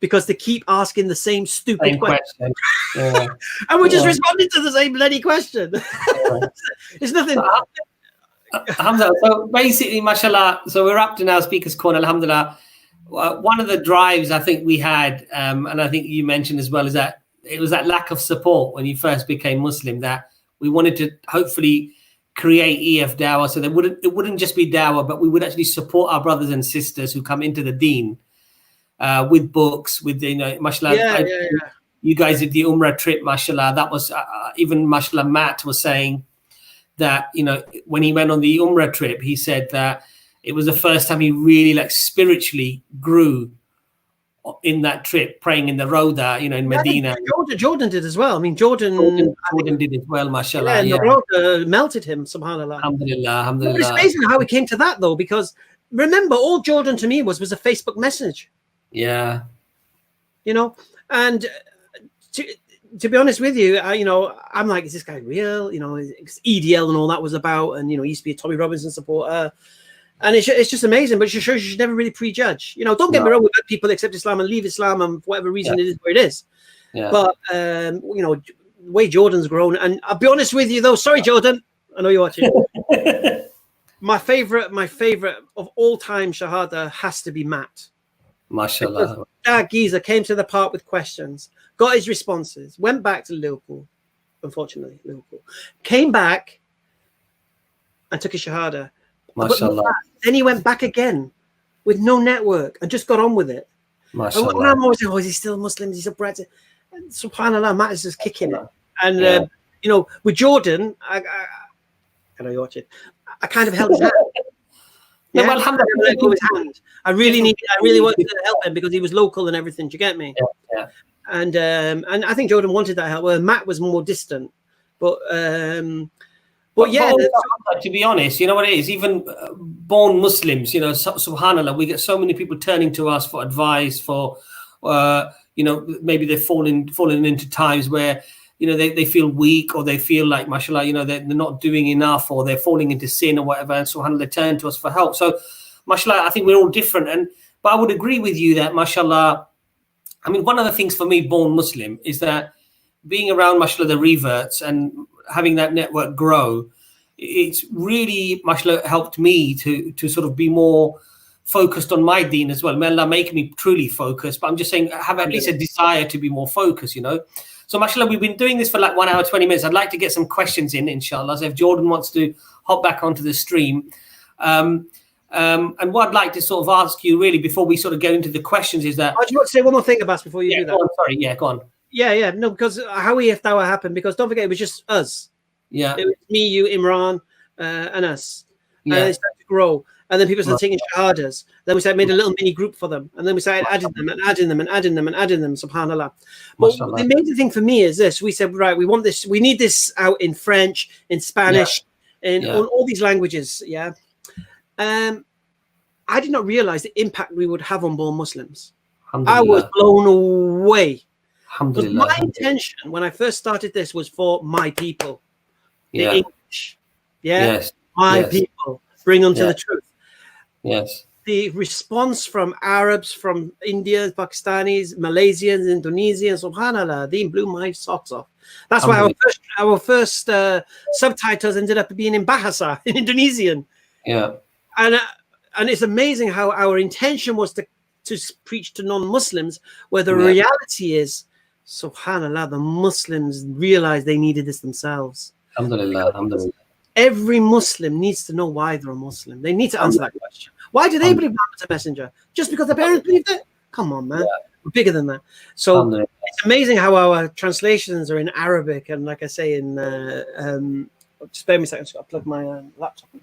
because they keep asking the same stupid question. Yeah. And we're just responding to the same bloody question. It's nothing. Hamza, so basically, mashallah, so we're up to now Speaker's Corner, alhamdulillah. One of the drives I think we had, and I think you mentioned as well, is that it was that lack of support when you first became Muslim, that we wanted to hopefully create EFDawah, so it wouldn't just be dawah, but we would actually support our brothers and sisters who come into the deen. With books, with mashallah, you guys did the Umrah trip, mashallah. That was even mashallah. Matt was saying that when he went on the Umrah trip, he said that it was the first time he really spiritually grew in that trip, praying in the Roda, in Medina. Jordan did as well. I mean, Jordan did as well, mashallah. And the Roda melted him, subhanallah. Alhamdulillah. It's amazing how we came to that though, because remember, all Jordan to me was a Facebook message. Yeah, and to be honest with you, I'm like, is this guy real? It's EDL and all that was about, and he used to be a Tommy Robinson supporter, and it's just amazing. But it shows you should never really prejudge. Don't get me wrong, with people accept Islam and leave Islam, and for whatever reason it is where it is. Yeah. But the way Jordan's grown, and I'll be honest with you though, sorry Jordan, I know you're watching. my favorite of all time Shahada has to be Matt. Mashallah. That geezer came to the park with questions, got his responses, went back to Liverpool, came back and took a Shahada. Mashallah. Then he went back again with no network and just got on with it. Mashallah. And I'm always saying, is he still Muslim? Is he still Brexit? And subhanallah, Matt is just kicking it. And, with Jordan, I watch it. I kind of held his hand. Yeah, well, alhamdulillah. I really wanted to help him because he was local and everything. Do you get me? Yeah. And I think Jordan wanted that help. Where Matt was more distant, but yeah. To be honest, you know what it is. Even born Muslims, subhanallah, we get so many people turning to us for advice. For maybe they've fallen into times where they feel weak, or they feel like, mashallah, they're not doing enough, or they're falling into sin or whatever, and subhanallah, they turn to us for help. So, mashallah, I think we're all different. But I would agree with you that, mashallah, I mean, one of the things for me, born Muslim, is that being around, mashallah, the reverts and having that network grow, it's really, mashallah, helped me to sort of be more focused on my deen as well. May Allah make me truly focused, but I'm just saying, have at least a desire to be more focused, So, mashallah, we've been doing this for 1 hour, 20 minutes. I'd like to get some questions in, inshallah. So if Jordan wants to hop back onto the stream. And what I'd like to sort of ask you, really, before we sort of go into the questions, is that... I just want to say one more thing, Abbas, before you do that. Go on. Yeah. No, because how EFDawah happened, because don't forget, it was just us. Yeah. It was me, you, Imran, and us. And it started to grow. And then people started taking shahadas. Then we made a little mini group for them. And then we started adding them, subhanAllah. But the amazing thing for me is this. We said, right, we want this. We need this out in French, in Spanish, in all these languages. Yeah. I did not realize the impact we would have on born Muslims. I was blown away. My intention when I first started this was for my people. The English. My people. Bring them to the truth. Yes. The response from Arabs, from India, Pakistanis, Malaysians, Indonesians, subhanallah, they blew my socks off. That's why our first subtitles ended up being in Bahasa, in Indonesian. Yeah. And it's amazing how our intention was to preach to non-Muslims, where the reality is, subhanallah, the Muslims realized they needed this themselves. Alhamdulillah. Every Muslim needs to know why they're a Muslim. They need to answer that question. Why do they believe Muhammad's a messenger? Just because their parents believed it? Come on, man. We're bigger than that. So it's amazing how our translations are in Arabic, and like I say, in just bear me a second, I've got to plug my laptop in.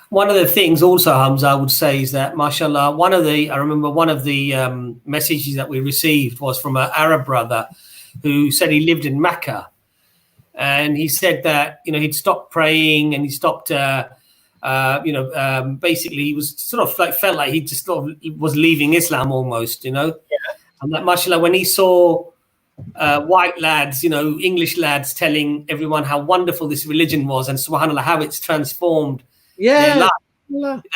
One of the things also, Hamza, I would say is that, mashallah, I remember one of the messages that we received was from an Arab brother who said he lived in Mecca. And he said that, he'd stopped praying and he stopped, basically he was sort of felt like he just sort of was leaving Islam almost, And that, mashallah, when he saw white lads, English lads telling everyone how wonderful this religion was and subhanallah, how it's transformed their life.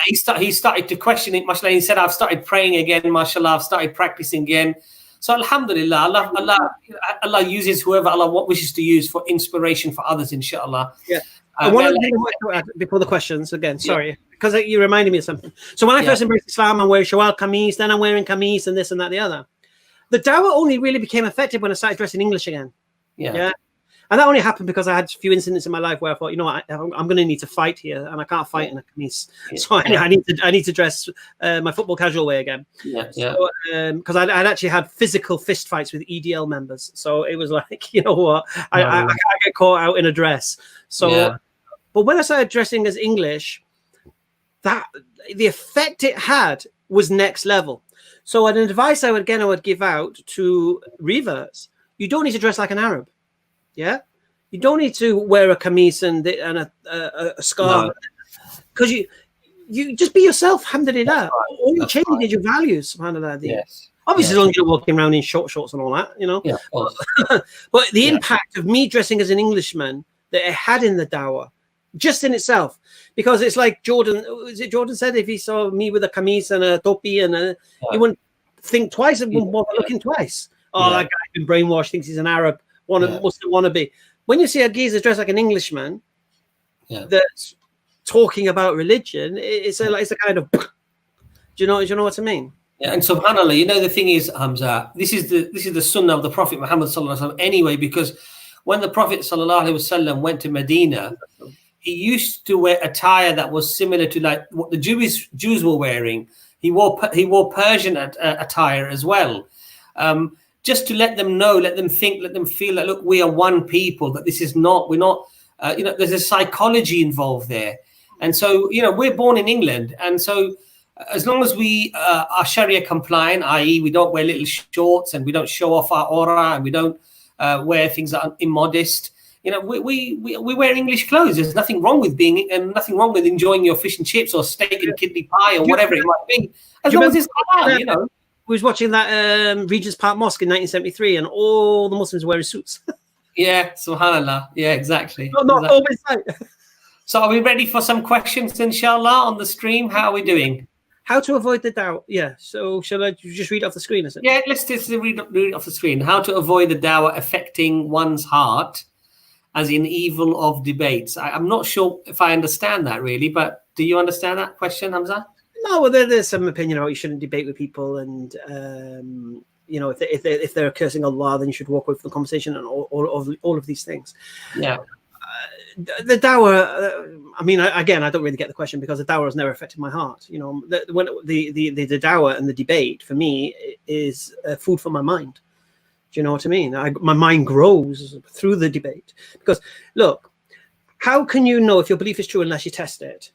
he started to question it. Mashallah, he said, I've started praying again. Mashallah, I've started practicing again. So alhamdulillah, Allah uses whoever Allah wishes to use for inspiration for others, inshallah. Yeah. One thing I want to add before the questions again, sorry, because you reminded me of something. So when I first embraced Islam, I'm wearing shawal kameez, then I'm wearing kameez and this and that, the other. The dawah only really became effective when I started dressing English again. Yeah. And that only happened because I had a few incidents in my life where I thought, you know what, I'm going to need to fight here, and I can't fight in a kameez. So I need to dress my football casual way again. Because I'd actually had physical fist fights with EDL members. So it was like, you know what, I can't get caught out in a dress. So, but when I started dressing as English, that the effect it had was next level. So an advice I would give out to reverts: you don't need to dress like an Arab. Yeah, you don't need to wear a kameez and a scarf, because you just be yourself. Alhamdulillah. All you change is your values. Subhanallah. Yes. Obviously, as long as you're walking around in shorts and all that, you know. Yeah. But the impact of me dressing as an Englishman that it had in the dawah, just in itself, because it's like Jordan said, if he saw me with a kameez and a topi and he wouldn't think twice and wouldn't bother looking twice. Oh, that guy's been brainwashed, thinks he's an Arab. Muslim wannabe. When you see a geezer dressed like an Englishman that's talking about religion, it's a kind of, do you know what I mean? Yeah, and subhanallah, you know, the thing is, Hamza, this is the sunnah of the Prophet Muhammad sallallahu alaihi wasallam anyway, because when the Prophet sallallahu alaihi wasallam went to Medina, he used to wear attire that was similar to like what the Jews were wearing. He wore Persian attire as well. Just to let them know, let them think, let them feel that, look, we are one people, that this is not, we're not, there's a psychology involved there. And so, you know, we're born in England. And so as long as we are Sharia compliant, i.e. we don't wear little shorts and we don't show off our aura and we don't wear things that are immodest, you know, we wear English clothes. There's nothing wrong with nothing wrong with enjoying your fish and chips or steak and kidney pie or whatever it might be. As long as it's halal, you know. We was watching that Regent's Park Mosque in 1973, and all the Muslims were wearing suits. Yeah, subhanallah. Yeah, exactly. Not always right. So are we ready for some questions, inshallah, on the stream? How are we doing? How to avoid the dawah? Yeah. So shall I just read off the screen? Is it? Yeah, let's just read off the screen. How to avoid the dawah affecting one's heart, as in evil of debates. I'm not sure if I understand that really, but do you understand that question, Hamza? No, well, there's some opinion about you shouldn't debate with people, and you know, if they're cursing Allah, then you should walk away from the conversation, and all of these things. Yeah. The dawah. I mean, again, I don't really get the question because the dawah has never affected my heart. You know, the dawah and the debate for me is food for my mind. Do you know what I mean? My mind grows through the debate, because look, how can you know if your belief is true unless you test it?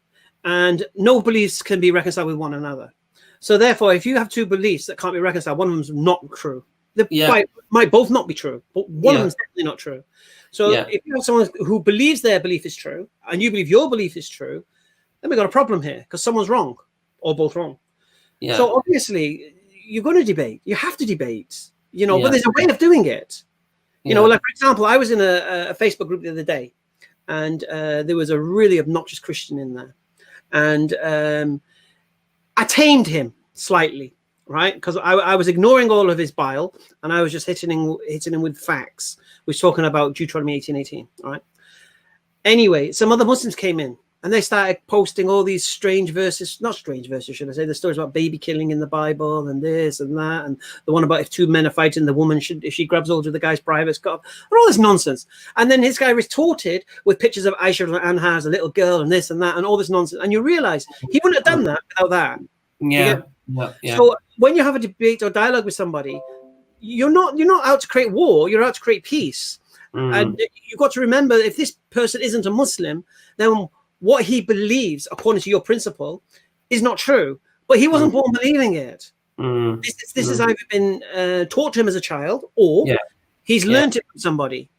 And no beliefs can be reconciled with one another. So therefore, if you have two beliefs that can't be reconciled, one of them is not true. They might both not be true, but one of them is definitely not true. So if you have someone who believes their belief is true and you believe your belief is true, then we've got a problem here, because someone's wrong or both wrong. Yeah. So obviously, you're going to debate. You have to debate, you know, but there's a way of doing it. You know, like, for example, I was in a Facebook group the other day, and there was a really obnoxious Christian in there. And I tamed him slightly, right? Because I was ignoring all of his bile, and I was just hitting him with facts. We're talking about Deuteronomy 18:18, right? Anyway, some other Muslims came in, and they started posting all these strange verses, not strange verses, should I say, the stories about baby killing in the Bible and this and that, and the one about if two men are fighting, the woman if she grabs hold of the guy's private got and all this nonsense. And then his guy retorted with pictures of Aisha and Anha as a little girl and this and that and all this nonsense. And you realize he wouldn't have done that without that. Yeah. So when you have a debate or dialogue with somebody, you're not out to create war, you're out to create peace. And you've got to remember, if this person isn't a Muslim, then what he believes, according to your principle, is not true. But he wasn't born believing it. This has either been taught to him as a child, or he's learned it from somebody.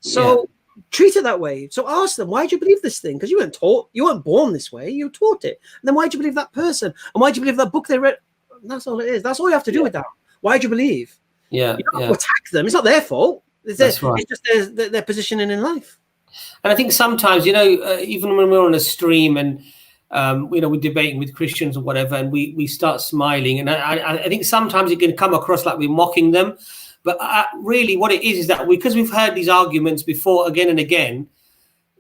So treat it that way. So ask them, why do you believe this thing? Because you weren't born this way. You were taught it. And then why do you believe that person? And why do you believe that book they read? That's all it is. That's all you have to do with that. Why do you believe? Yeah. You don't have to attack them. It's not their fault. It's just their positioning in life. And I think sometimes, you know, even when we're on a stream and we're debating with Christians or whatever, and we start smiling. And I think sometimes it can come across like we're mocking them. But really what it is that because we've heard these arguments before again and again,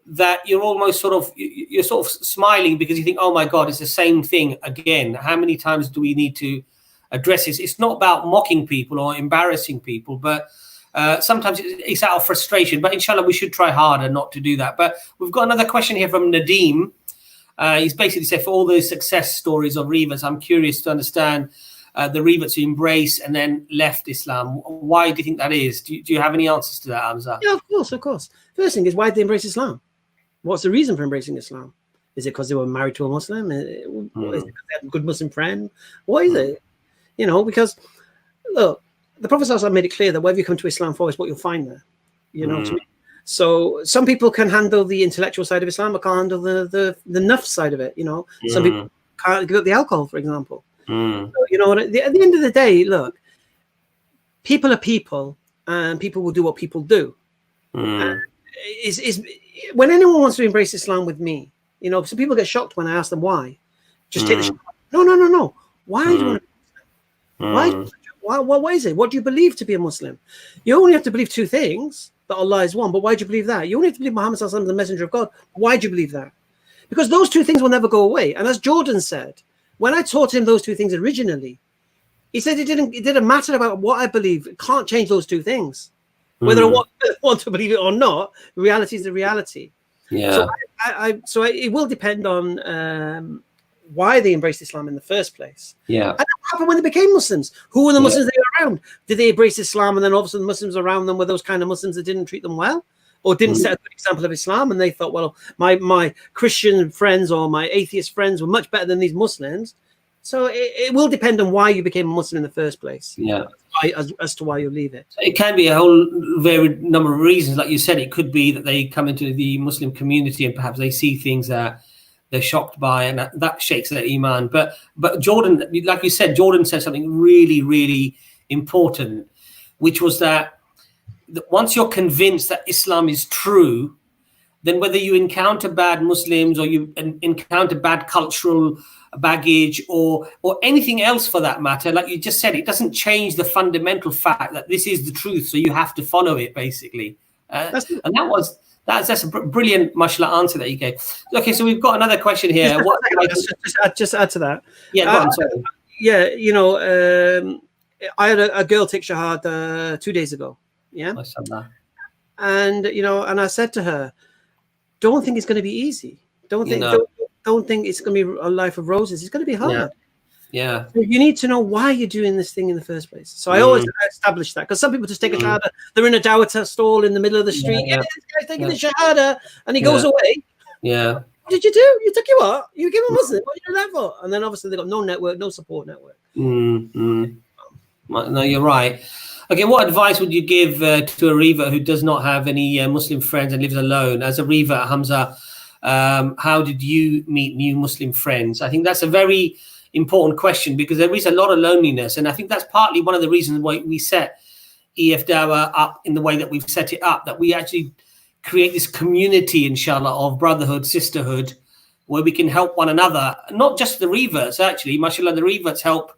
that you're almost you're sort of smiling because you think, oh my God, it's the same thing again. How many times do we need to address this? It's not about mocking people or embarrassing people, but sometimes it's out of frustration. But inshallah, we should try harder not to do that. But we've got another question here from Nadeem. He's basically said, for all those success stories of reverts, I'm curious to understand the reverts who embrace and then left Islam. Why do you think that is? Do you have any answers to that, Hamza? Yeah, of course. First thing is, why did they embrace Islam? What's the reason for embracing Islam? Is it because they were married to a Muslim? Is it because they had a good Muslim friend? What is it? Because look, the Prophet ﷺ made it clear that whatever you come to Islam for is what you'll find there. To me. So some people can handle the intellectual side of Islam, but can't handle the nafs side of it. Some people can't give up the alcohol, for example. So, at the end of the day, look, people are people, and people will do what people do. When anyone wants to embrace Islam with me, some people get shocked when I ask them why. Just take the shot. No. Why do you want to? Why is it? What do you believe to be a Muslim? You only have to believe two things: that Allah is one. But why do you believe that? You only have to believe Muhammad sallallahu alaihi wasallam is the messenger of God. Why do you believe that? Because those two things will never go away. And as Jordan said, when I taught him those two things originally, he said it didn't matter about what I believe. It can't change those two things. Whether I want to believe it or not, reality is the reality. Yeah. So it will depend on why they embraced Islam in the first place. Yeah. And what happened when they became Muslims? Who were the Muslims they were around? Did they embrace Islam and then all of a sudden the Muslims around them were those kind of Muslims that didn't treat them well? Or didn't set a good example of Islam, and they thought, well, my Christian friends or my atheist friends were much better than these Muslims. So it will depend on why you became a Muslim in the first place. Yeah. As to why you leave it. It can be a whole varied number of reasons. Like you said, it could be that they come into the Muslim community and perhaps they see things that they're shocked by, and that shakes their iman. But Jordan, like you said, Jordan said something really, really important, which was that once you're convinced that Islam is true, then whether you encounter bad Muslims or you encounter bad cultural baggage or anything else for that matter, like you just said, it doesn't change the fundamental fact that this is the truth, so you have to follow it, basically. And that's a brilliant, mashallah, answer that you gave. Okay, so we've got another question here. Just add to that. Yeah, go on, sorry. Yeah, I had a girl take Shahada 2 days ago. Yeah. Mashallah. And and I said to her, don't think it's going to be easy. Don't think it's going to be a life of roses. It's going to be hard. Yeah. So you need to know why you're doing this thing in the first place. So I always establish that, because some people just take a shahada. They're in a dawah stall in the middle of the street. Yeah, this guy's taking the shahada, and he goes away. Yeah. What did you do? You took your what? You gave a Muslim. What did you do that for? And then obviously they got no network, no support network. No, you're right. Okay, what advice would you give to a revert who does not have any Muslim friends and lives alone? As a revert, Hamza, how did you meet new Muslim friends? I think that's a very important question, because there is a lot of loneliness, and I think that's partly one of the reasons why we set EFDawah up in the way that we've set it up, that we actually create this community, inshallah, of brotherhood, sisterhood, where we can help one another. Not just the reverts, actually, mashallah, the reverts help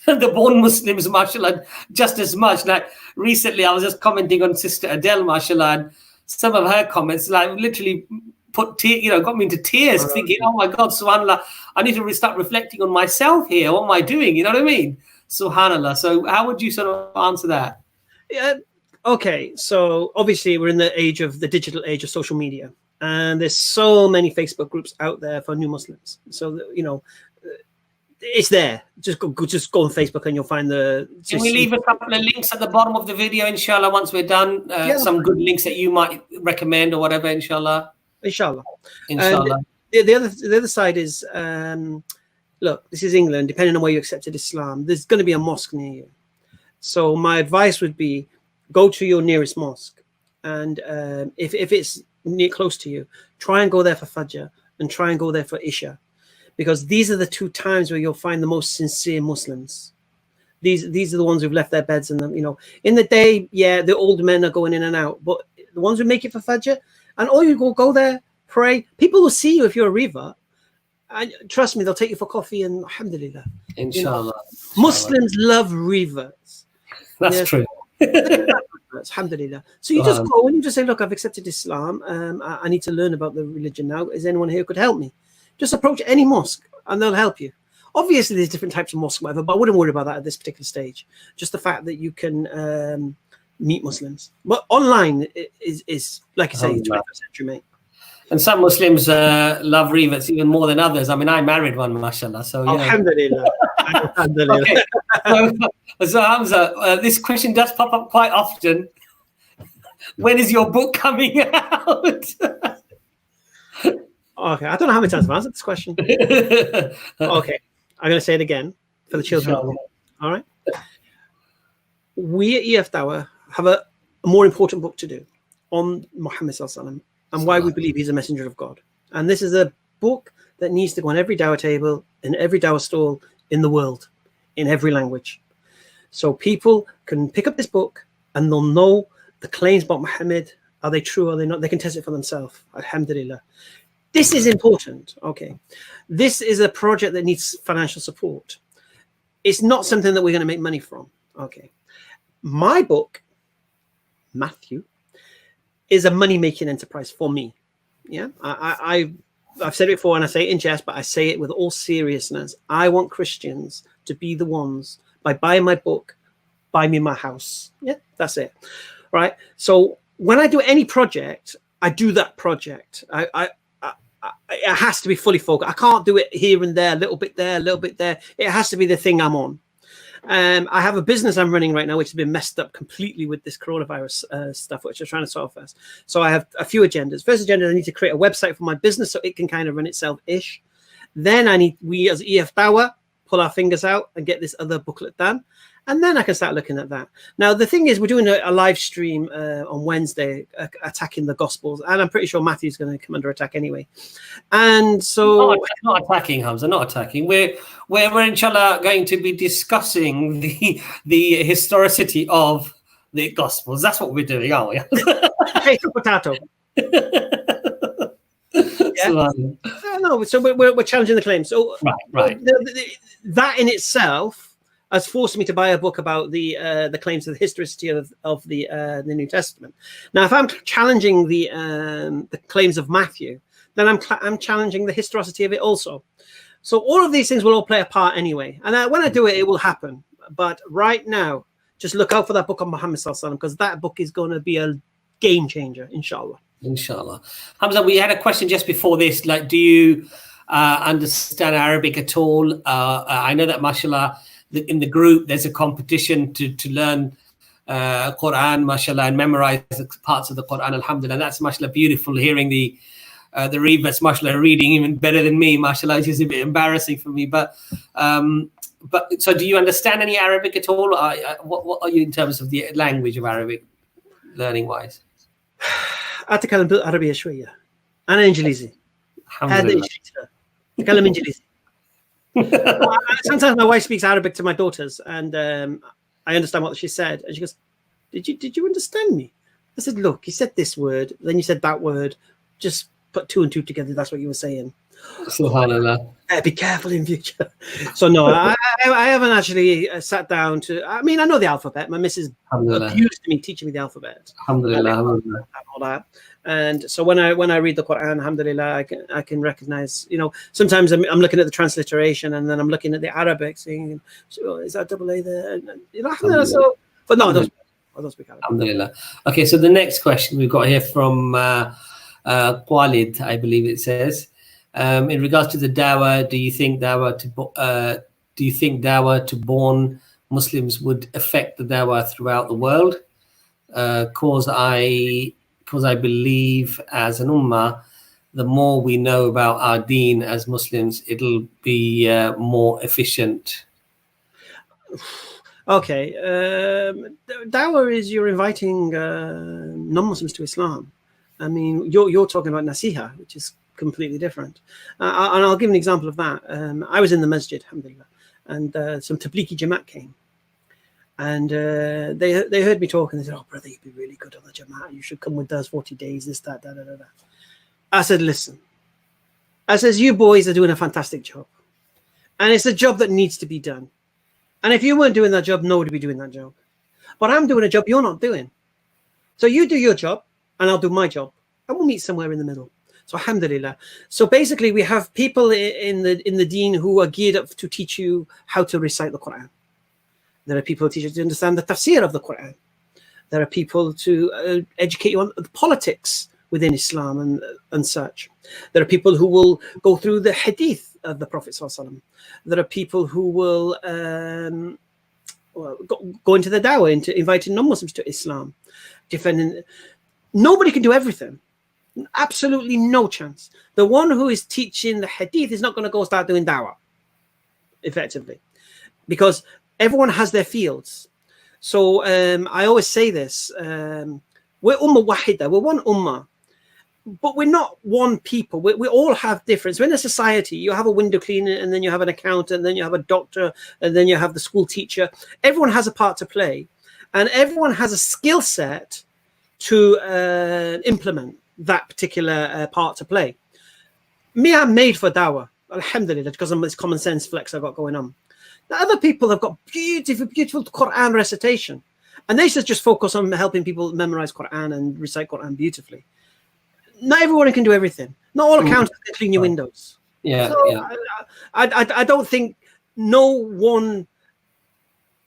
the born Muslims, mashallah, just as much. Like recently, I was just commenting on Sister Adele, mashallah, and some of her comments, like literally got me into tears, thinking, oh my God, subhanallah, I need to start reflecting on myself here. What am I doing? You know what I mean? Subhanallah. So how would you sort of answer that? Yeah. Okay. So obviously we're in the digital age of social media, and there's so many Facebook groups out there for new Muslims. So, it's there. Just go on Facebook and you'll find Can we leave a couple of links at the bottom of the video, inshallah, once we're done? Some good links that you might recommend or whatever, inshallah. Inshallah. Inshallah. The other side is, look, this is England. Depending on where you accepted Islam, there's going to be a mosque near you. So my advice would be, go to your nearest mosque, and if it's close to you, try and go there for Fajr and try and go there for Isha. Because these are the two times where you'll find the most sincere Muslims. These are the ones who've left their beds in them. In the day, the old men are going in and out, but the ones who make it for Fajr, and all you go there, pray. People will see you if you're a revert, And trust me, they'll take you for coffee, and alhamdulillah. Inshallah. Muslims love reverts. That's true. Alhamdulillah. So you just go and you just say, look, I've accepted Islam. I need to learn about the religion now. Is anyone here who could help me? Just approach any mosque and they'll help you. Obviously, there's different types of mosques, whatever, but I wouldn't worry about that at this particular stage. Just the fact that you can meet Muslims. But online is like I say, 21st century, mate. And some Muslims love reverts even more than others. I mean, I married one, mashallah. So, alhamdulillah. Alhamdulillah. Okay. So Hamza, this question does pop up quite often. When is your book coming out? Okay, I don't know how many times I've answered this question. Okay, I'm going to say it again for the children. All right. We at EFDawah have a more important book to do on Muhammad Sallallahu Alaihi Wasallam and why we believe he's a messenger of God. And this is a book that needs to go on every dawah table, in every dawah stall in the world, in every language. So people can pick up this book and they'll know the claims about Muhammad. Are they true? Are they not? They can test it for themselves. Alhamdulillah. This is important. Okay. This is a project that needs financial support. It's not something that we're going to make money from. Okay. My book, Matthew, is a money-making enterprise for me. Yeah. I've said it before and I say it in jest, but I say it with all seriousness. I want Christians to be the ones, by buying my book, buy me my house. Yeah, that's it. Right. So when I do any project, I do that project. It has to be fully focused. I can't do it here and there, a little bit there, a little bit there. It has to be the thing I'm on. I have a business I'm running right now, which has been messed up completely with this coronavirus stuff, which I'm trying to solve first. So I have a few agendas. First agenda, I need to create a website for my business so it can kind of run itself-ish. Then we as EFDawah pull our fingers out and get this other booklet done. And then I can start looking at that. Now, the thing is, we're doing a live stream on Wednesday, attacking the Gospels. And I'm pretty sure Matthew's going to come under attack anyway. And so... Not attacking, Hamza, not attacking. We're inshallah going to be discussing the historicity of the Gospels. That's what we're doing, aren't we? Potato, potato. Yeah. No, so we're challenging the claim. So right. That in itself has forced me to buy a book about the claims of the historicity of the New Testament. Now, if I'm challenging the claims of Matthew, then I'm challenging the historicity of it also. So all of these things will all play a part anyway. And when I do it, it will happen. But right now, just look out for that book on Muhammad Sallallahu Alaihi Wasallam, because that book is going to be a game changer, inshallah. Inshallah. Hamza, we had a question just before this. Like, do you understand Arabic at all? I know that, mashallah, in the group, there's a competition to learn Quran, mashallah, and memorize the parts of the Quran, alhamdulillah. And that's, mashallah, beautiful hearing the reverts, mashallah, reading even better than me, mashallah. It's just a bit embarrassing for me. But so do you understand any Arabic at all? What are you in terms of the language of Arabic, learning-wise? أتكلم بالعربية شوية. أنا إنجليزي. هذا إنجليزي. أتكلم إنجليزي. Sometimes my wife speaks Arabic to my daughters, and I understand what she said, and she goes, "Did you understand me?" I said, "Look, you said this word, then you said that word. Just put two and two together. That's what you were saying." Subhanallah. Be careful in future. So no, I haven't actually sat down to. I mean, I know the alphabet. My missus abused me teaching me the alphabet. Alhamdulillah. All that. And so when I read the Quran, alhamdulillah, I can recognize. You know, sometimes I'm looking at the transliteration, and then I'm looking at the Arabic, saying, so, "Is that double A there?" And, you know, so. But no, I don't speak Arabic. Alhamdulillah. Okay, so the next question we've got here from Khalid, I believe it says. In regards to the dawah, do you think dawah to born Muslims would affect the dawah throughout the world? Cause I believe as an ummah, the more we know about our deen as Muslims, it'll be more efficient. Okay, dawah is you're inviting non-Muslims to Islam. I mean, you're talking about nasiha, which is completely different. And I'll give an example of that. I was in the masjid, alhamdulillah, and some Tablighi Jamaat came. And they heard me talk, and they said, "Oh, brother, you'd be really good on the Jamaat. You should come with us 40 days, this, that, da, da, da, da." I said, "Listen, I says, you boys are doing a fantastic job. And it's a job that needs to be done. And if you weren't doing that job, nobody would be doing that job. But I'm doing a job you're not doing. So you do your job and I'll do my job. And we'll meet somewhere in the middle. So alhamdulillah. So basically we have people in the deen who are geared up to teach you how to recite the Quran. There are people who teach you to understand the tafsir of the Quran. There are people to educate you on the politics within Islam and such. There are people who will go through the hadith of the Prophet ﷺ. There are people who will go into the dawah, into inviting non-Muslims to Islam, defending. Nobody can do everything. Absolutely no chance. The one who is teaching the hadith is not going to go start doing dawah, effectively, because everyone has their fields. So I always say this, we're ummah wahida, we're one ummah, but we're not one people. We all have difference. We're in a society, you have a window cleaner, and then you have an accountant, and then you have a doctor, and then you have the school teacher. Everyone has a part to play, and everyone has a skill set to implement that particular part to play. Me, I'm made for dawah, alhamdulillah, because of this common sense flex I've got going on. The other people have got beautiful Quran recitation, and they should just focus on helping people memorize Quran and recite Quran beautifully. Not everyone can do everything. Not all accountants can clean your windows. Yeah, so yeah. I don't think no one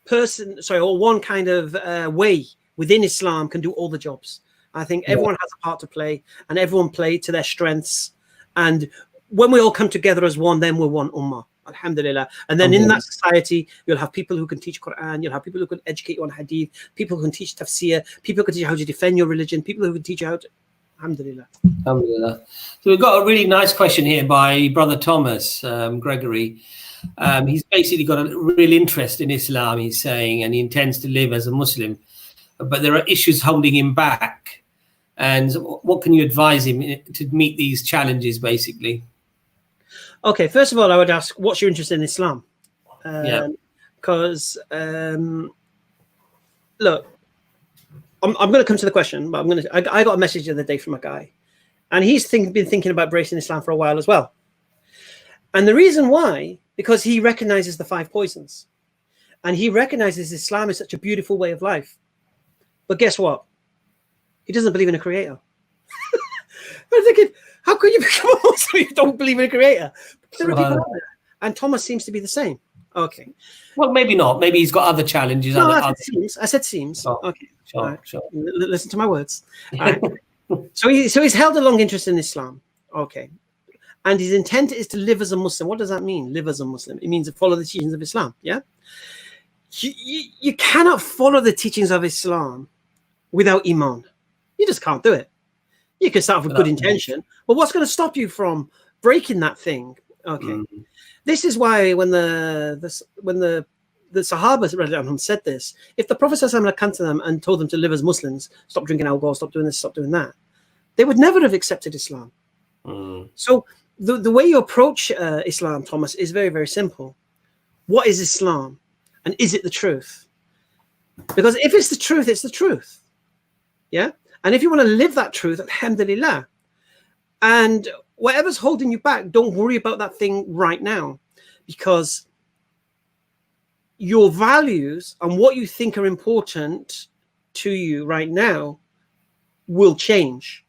person, or one kind of way within Islam can do all the jobs. I think everyone has a part to play, and everyone play to their strengths. And when we all come together as one, then we're one ummah. Alhamdulillah. And then in that society, you'll have people who can teach Quran, you'll have people who can educate you on hadith, people who can teach tafsir, people who can teach you how to defend your religion, people who can teach you how to. Alhamdulillah. Alhamdulillah. So we've got a really nice question here by Brother Thomas Gregory. He's basically got a real interest in Islam, he's saying, and he intends to live as a Muslim, but there are issues holding him back. And what can you advise him to meet these challenges, basically? Okay, first of all, I would ask, what's your interest in Islam? Because, look, I'm going to come to the question, but I got a message the other day from a guy, and he's been thinking about embracing Islam for a while as well. And the reason why, because he recognizes the 5 poisons, and he recognizes Islam is such a beautiful way of life. But guess what? He doesn't believe in a creator. I'm thinking, how could you become a Muslim if you don't believe in a creator? There are people out there. And Thomas seems to be the same. Okay. Well, maybe not. Maybe he's got other challenges. No, I said seems. Oh, okay. Sure, right. sure. Listen to my words. All right. So he's held a long interest in Islam. Okay. And his intent is to live as a Muslim. What does that mean, live as a Muslim? It means to follow the teachings of Islam. Yeah. You cannot follow the teachings of Islam without Iman. You just can't do it. You can start with good intention, but what's going to stop you from breaking that thing? Okay. This is why when the Sahaba said this, if the Prophet had come to them and told them to live as Muslims, stop drinking alcohol, stop doing this, stop doing that, they would never have accepted Islam. So the way you approach Islam, Thomas, is very, very simple. What is Islam? And is it the truth? Because if it's the truth, it's the truth. Yeah? And if you want to live that truth, alhamdulillah. And whatever's holding you back, don't worry about that thing right now, because your values and what you think are important to you right now will change.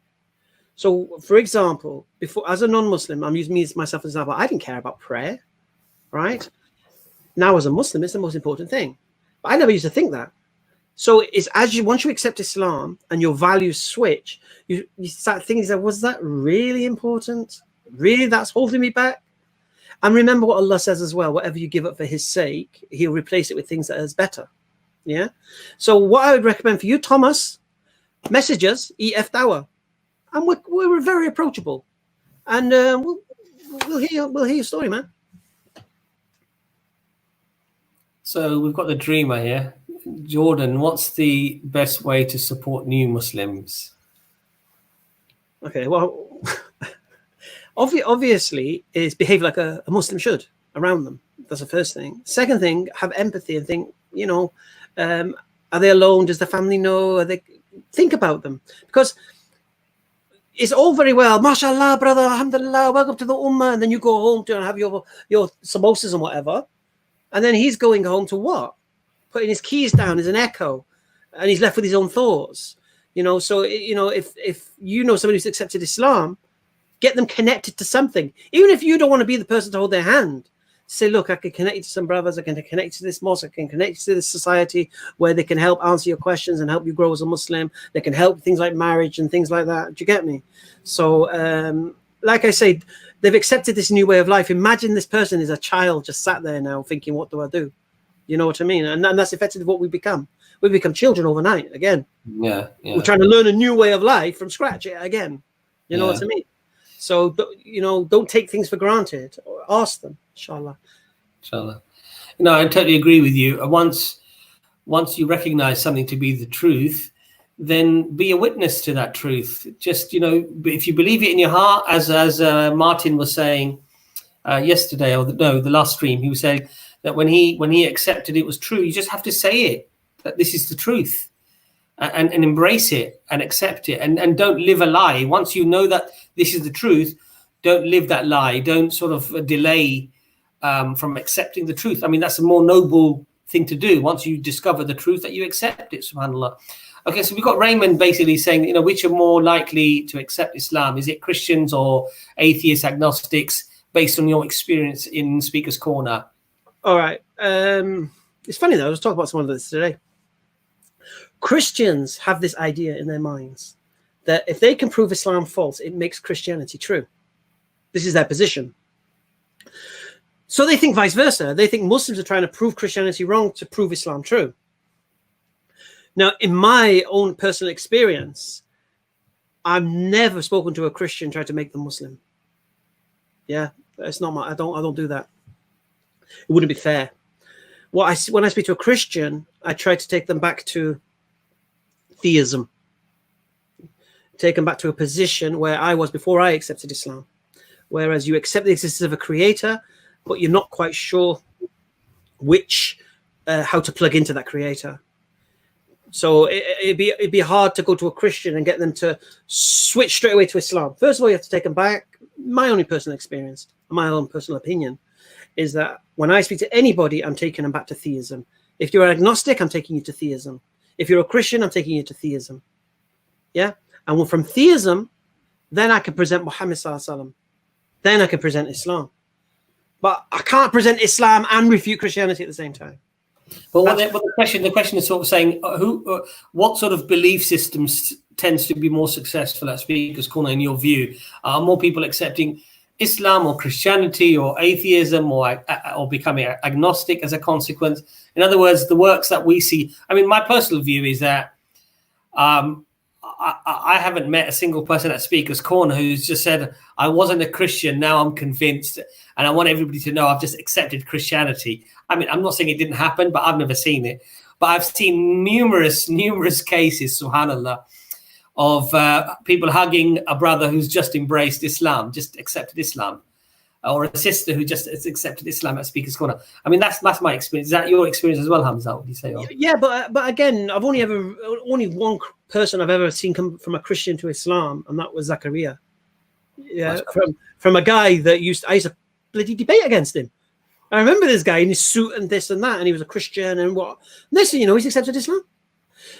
So, for example, before, as a non-Muslim, I'm using myself as an example, I didn't care about prayer, right? Now, as a Muslim, it's the most important thing. But I never used to think that. So it's once you accept Islam and your values switch, you start thinking, was that really important? Really, that's holding me back? And remember what Allah says as well, whatever you give up for his sake, he'll replace it with things that is better. Yeah. So what I would recommend for you, Thomas, message us, EFDawah. And we're very approachable. And we'll hear your story, man. So we've got the dreamer here. Jordan, what's the best way to support new Muslims? Okay, well, obviously, is behave like a Muslim should around them. That's the first thing. Second thing, have empathy and think, are they alone? Does the family know? Think about them. Because it's all very well, mashallah, brother, alhamdulillah, welcome to the ummah, and then you go home to have your samosas and whatever, and then he's going home to what? Putting his keys down as an echo, and he's left with his own thoughts. So if you know somebody who's accepted Islam, get them connected to something, even if you don't want to be the person to hold their hand. Say, look, I can connect you to some brothers, I can connect you to this mosque, I can connect you to this society where they can help answer your questions and help you grow as a Muslim. They can help things like marriage and things like that. Do you get me? So, like I say, they've accepted this new way of life. Imagine this person is a child just sat there now thinking, what do I do? You know what I mean? And that's effectively what we become. We become children overnight again. Yeah. We're trying to learn a new way of life from scratch again. You know what I mean? So, don't take things for granted, or ask them, inshallah. No, I totally agree with you. Once you recognize something to be the truth, then be a witness to that truth. Just, if you believe it in your heart, as Martin was saying yesterday, the last stream, he was saying that when he accepted it was true, you just have to say it, that this is the truth. And embrace it and accept it, and don't live a lie. Once you know that this is the truth, don't live that lie. Don't sort of delay from accepting the truth. I mean, that's a more noble thing to do. Once you discover the truth, that you accept it, subhanAllah. Okay, so we've got Raymond basically saying, which are more likely to accept Islam? Is it Christians or atheists, agnostics, based on your experience in Speaker's Corner? All right. It's funny though, I was talking about someone of this today. Christians have this idea in their minds that if they can prove Islam false, it makes Christianity true. This is their position. So they think vice versa. They think Muslims are trying to prove Christianity wrong to prove Islam true. Now, in my own personal experience, I've never spoken to a Christian trying to make them Muslim. Yeah, it's not I don't do that. It wouldn't be fair. When I speak to a Christian, I try to take them back to theism. Take them back to a position where I was before I accepted Islam. Whereas you accept the existence of a creator, but you're not quite sure how to plug into that creator. So it'd be hard to go to a Christian and get them to switch straight away to Islam. First of all, you have to take them back. My only personal experience, my own personal opinion, is that when I speak to anybody, I'm taking them back to theism. If you're an agnostic, I'm taking you to theism. If you're a Christian, I'm taking you to theism. Yeah? And from theism, then I can present Muhammad Sallallahu Alaihi Wasallam. Then I can present Islam. But I can't present Islam and refute Christianity at the same time. Well, the question is sort of saying, what sort of belief systems tends to be more successful at Speaker's Corner in your view? Are more people accepting Islam or Christianity or atheism or becoming agnostic as a consequence? In other words, the works that we see. I mean, my personal view is that I haven't met a single person at Speaker's Corner who's just said, I wasn't a Christian, now I'm convinced, and I want everybody to know I've just accepted Christianity. I mean, I'm not saying it didn't happen, but I've never seen it. But I've seen numerous cases, subhanAllah, of people hugging a brother who's just embraced Islam, just accepted Islam, or a sister who just has accepted Islam at Speaker's Corner. I mean, that's my experience. Is that your experience as well, Hamza? What do you say? Yeah, but again, I've only one person I've ever seen come from a Christian to Islam, and that was Zakaria. Yeah, from a guy that I used to bloody debate against him. I remember this guy in his suit and this and that, and he was a Christian and what. Next thing you know, he's accepted Islam.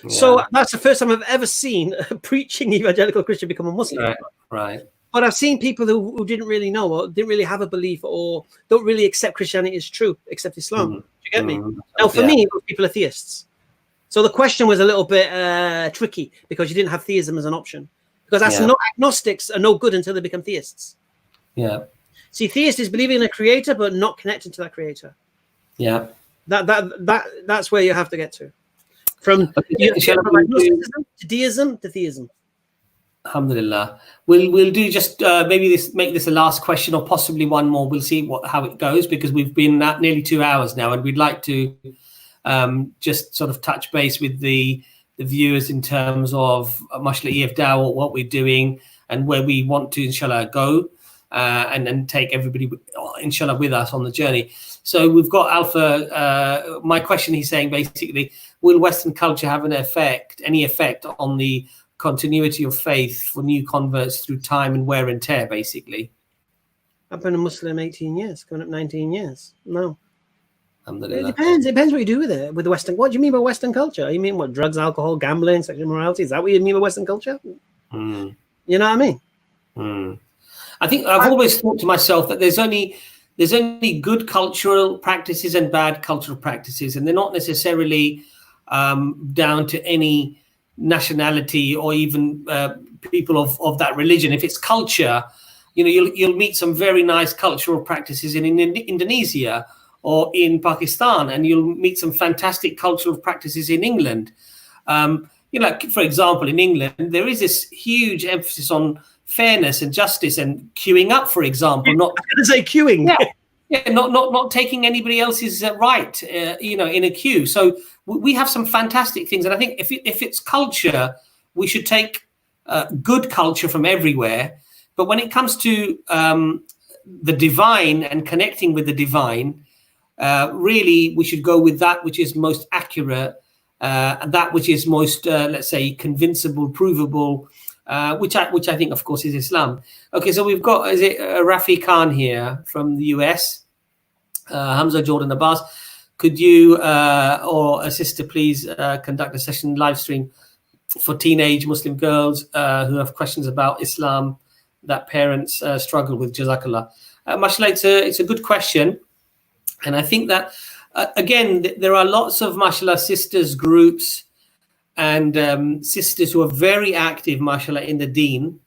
Yeah. So that's the first time I've ever seen a preaching evangelical Christian become a Muslim. Right. But I've seen people who didn't really know or didn't really have a belief or don't really accept Christianity as true, accept Islam. Do you get me? Now, for me, those people are theists. So the question was a little bit tricky because you didn't have theism as an option. Because that's not agnostics are no good until they become theists. Yeah. See, theist is believing in a creator but not connected to that creator. Yeah. That's where you have to get to. From agnosticism to deism to theism. Alhamdulillah. We'll do just make this a last question or possibly one more. We'll see how it goes because we've been at nearly 2 hours now, and we'd like to just sort of touch base with the viewers in terms of mashallah EFDawah, what we're doing and where we want to inshallah go and then take everybody inshallah with us on the journey. So we've got Alpha. My question, he's saying basically, will Western culture have any effect on the continuity of faith for new converts through time and wear and tear, basically? I've been a Muslim 18 years, coming up 19 years. No. Alhamdulillah. It depends what you do with it, with the Western. What do you mean by Western culture? You mean what? Drugs, alcohol, gambling, sexual immorality? Is that what you mean by Western culture? You know what I mean? I think I've always thought to myself that there's only good cultural practices and bad cultural practices, and they're not necessarily down to any nationality or even people of that religion. If it's culture, you'll meet some very nice cultural practices in Indonesia or in Pakistan, and you'll meet some fantastic cultural practices in England. For example, in England, there is this huge emphasis on fairness and justice and queuing up, for example. Not I'm going to say queuing. Not taking anybody else's right, in a queue. So we have some fantastic things, and I think if it's culture, we should take good culture from everywhere. But when it comes to the divine and connecting with the divine, really we should go with that which is most accurate, that which is most, let's say, convincible, provable, which I think, of course, is Islam. Okay, so we've got, is it Rafi Khan here from the US? Hamza Jordan Abbas, could you or a sister please conduct a session live stream for teenage Muslim girls who have questions about Islam that parents struggle with? Jazakallah. Mashallah, it's a good question. And I think that, again, there are lots of, mashallah, sisters groups and sisters who are very active, mashallah, in the deen,